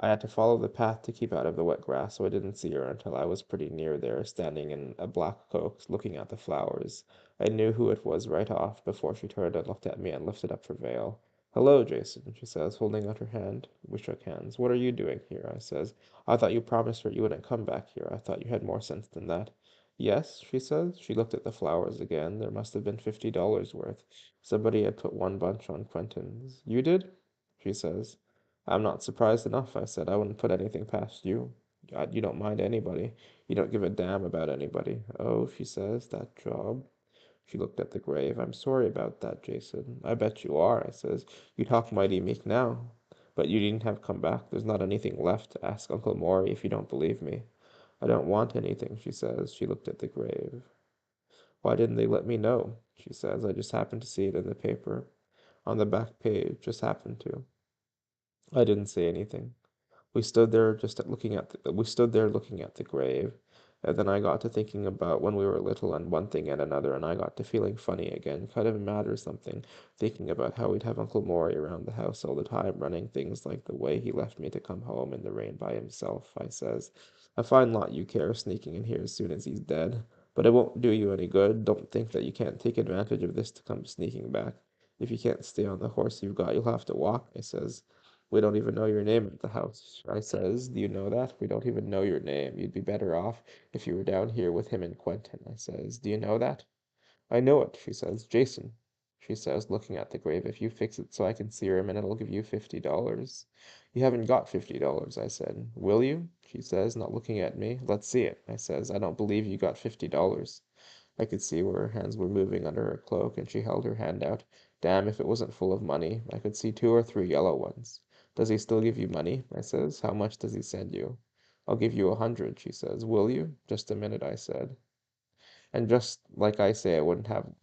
I had to follow the path to keep out of the wet grass, so I didn't see her until I was pretty near there, standing in a black cloak, looking at the flowers. I knew who it was right off, before she turned and looked at me and lifted up her veil. "Hello, Jason," she says, holding out her hand. We shook hands. "What are you doing here?" I says. "I thought you promised her you wouldn't come back here. I thought you had more sense than that." "Yes," she says. She looked at the flowers again. There must have been $50 worth. Somebody had put one bunch on Quentin's. "You did?" she says. "I'm not surprised enough," I said. "I wouldn't put anything past you. God, you don't mind anybody. You don't give a damn about anybody." "Oh," she says, "that job." She looked at the grave. "I'm sorry about that, Jason." "I bet you are," I says. "You talk mighty meek now. But you needn't have come back. There's not anything left. Ask Uncle Maury if you don't believe me." "I don't want anything," she says. She looked at the grave. "Why didn't they let me know?" she says. "I just happened to see it in the paper. On the back page. Just happened to." I didn't say anything. We stood there looking at the grave, and then I got to thinking about when we were little and one thing and another, and I got to feeling funny again, kind of mad or something, thinking about how we'd have Uncle Maury around the house all the time, running things like the way he left me to come home in the rain by himself. I says, "A fine lot you care, sneaking in here as soon as he's dead. But it won't do you any good. Don't think that you can't take advantage of this to come sneaking back. If you can't stay on the horse you've got, you'll have to walk," I says. "We don't even know your name at the house," I says. "Do you know that? We don't even know your name. You'd be better off if you were down here with him and Quentin," I says. "Do you know that?" "I know it," she says. "Jason," she says, looking at the grave, "if you fix it so I can see her a minute, I'll give you $50. "You haven't got $50, I said. "Will you?" she says, not looking at me. "Let's see it," I says. "I don't believe you got $50. I could see where her hands were moving under her cloak, and she held her hand out. Damn if it wasn't full of money. I could see two or three yellow ones. "Does he still give you money?" I says. "How much does he send you?" "I'll give you 100, she says. "Will you?" "Just a minute," I said. And just like I say, I wouldn't have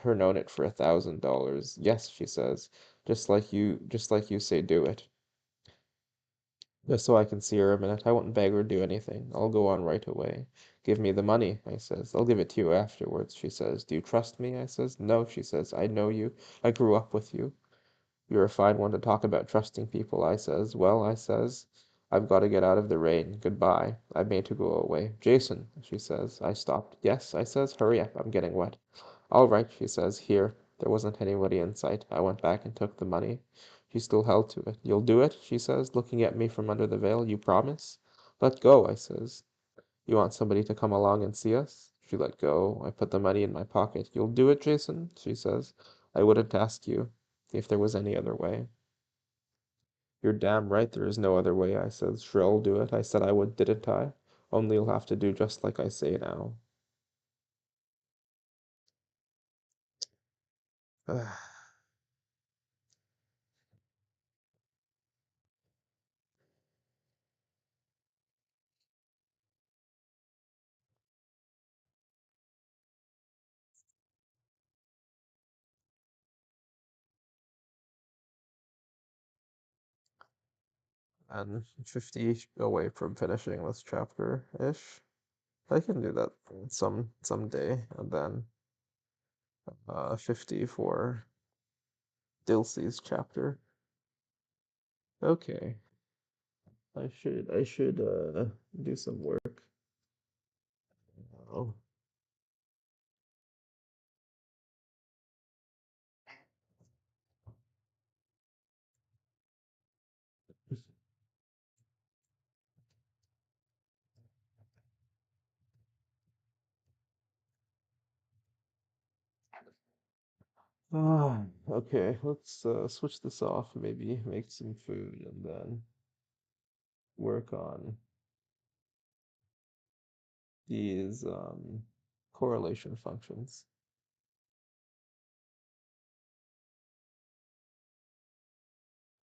her known it for $1,000. "Yes," she says. Just like you say, do it. Just so I can see her a minute. I won't beg or do anything. I'll go on right away." "Give me the money," I says. "I'll give it to you afterwards," she says. "Do you trust me?" I says. "No," she says. "I know you. I grew up with you." "You're a fine one to talk about trusting people," I says. "Well," I says, "I've got to get out of the rain. Goodbye. I made to go away." "Jason," she says. I stopped. "Yes," I says. "Hurry up. I'm getting wet." "All right," she says. "Here." There wasn't anybody in sight. I went back and took the money. She still held to it. "You'll do it?" she says, looking at me from under the veil. "You promise?" "Let go," I says. "You want somebody to come along and see us?" She let go. I put the money in my pocket. "You'll do it, Jason?" she says. "I wouldn't ask you if there was any other way." "You're damn right there is no other way," I says. "Sure, I'll do it. I said I would, didn't I? Only you'll have to do just like I say now." And 50 away from finishing this chapter ish. I can do that someday, and then 50 for Dilsey's chapter. Okay, I should do some work. Oh. Ah, okay, let's switch this off, maybe make some food and then work on these correlation functions.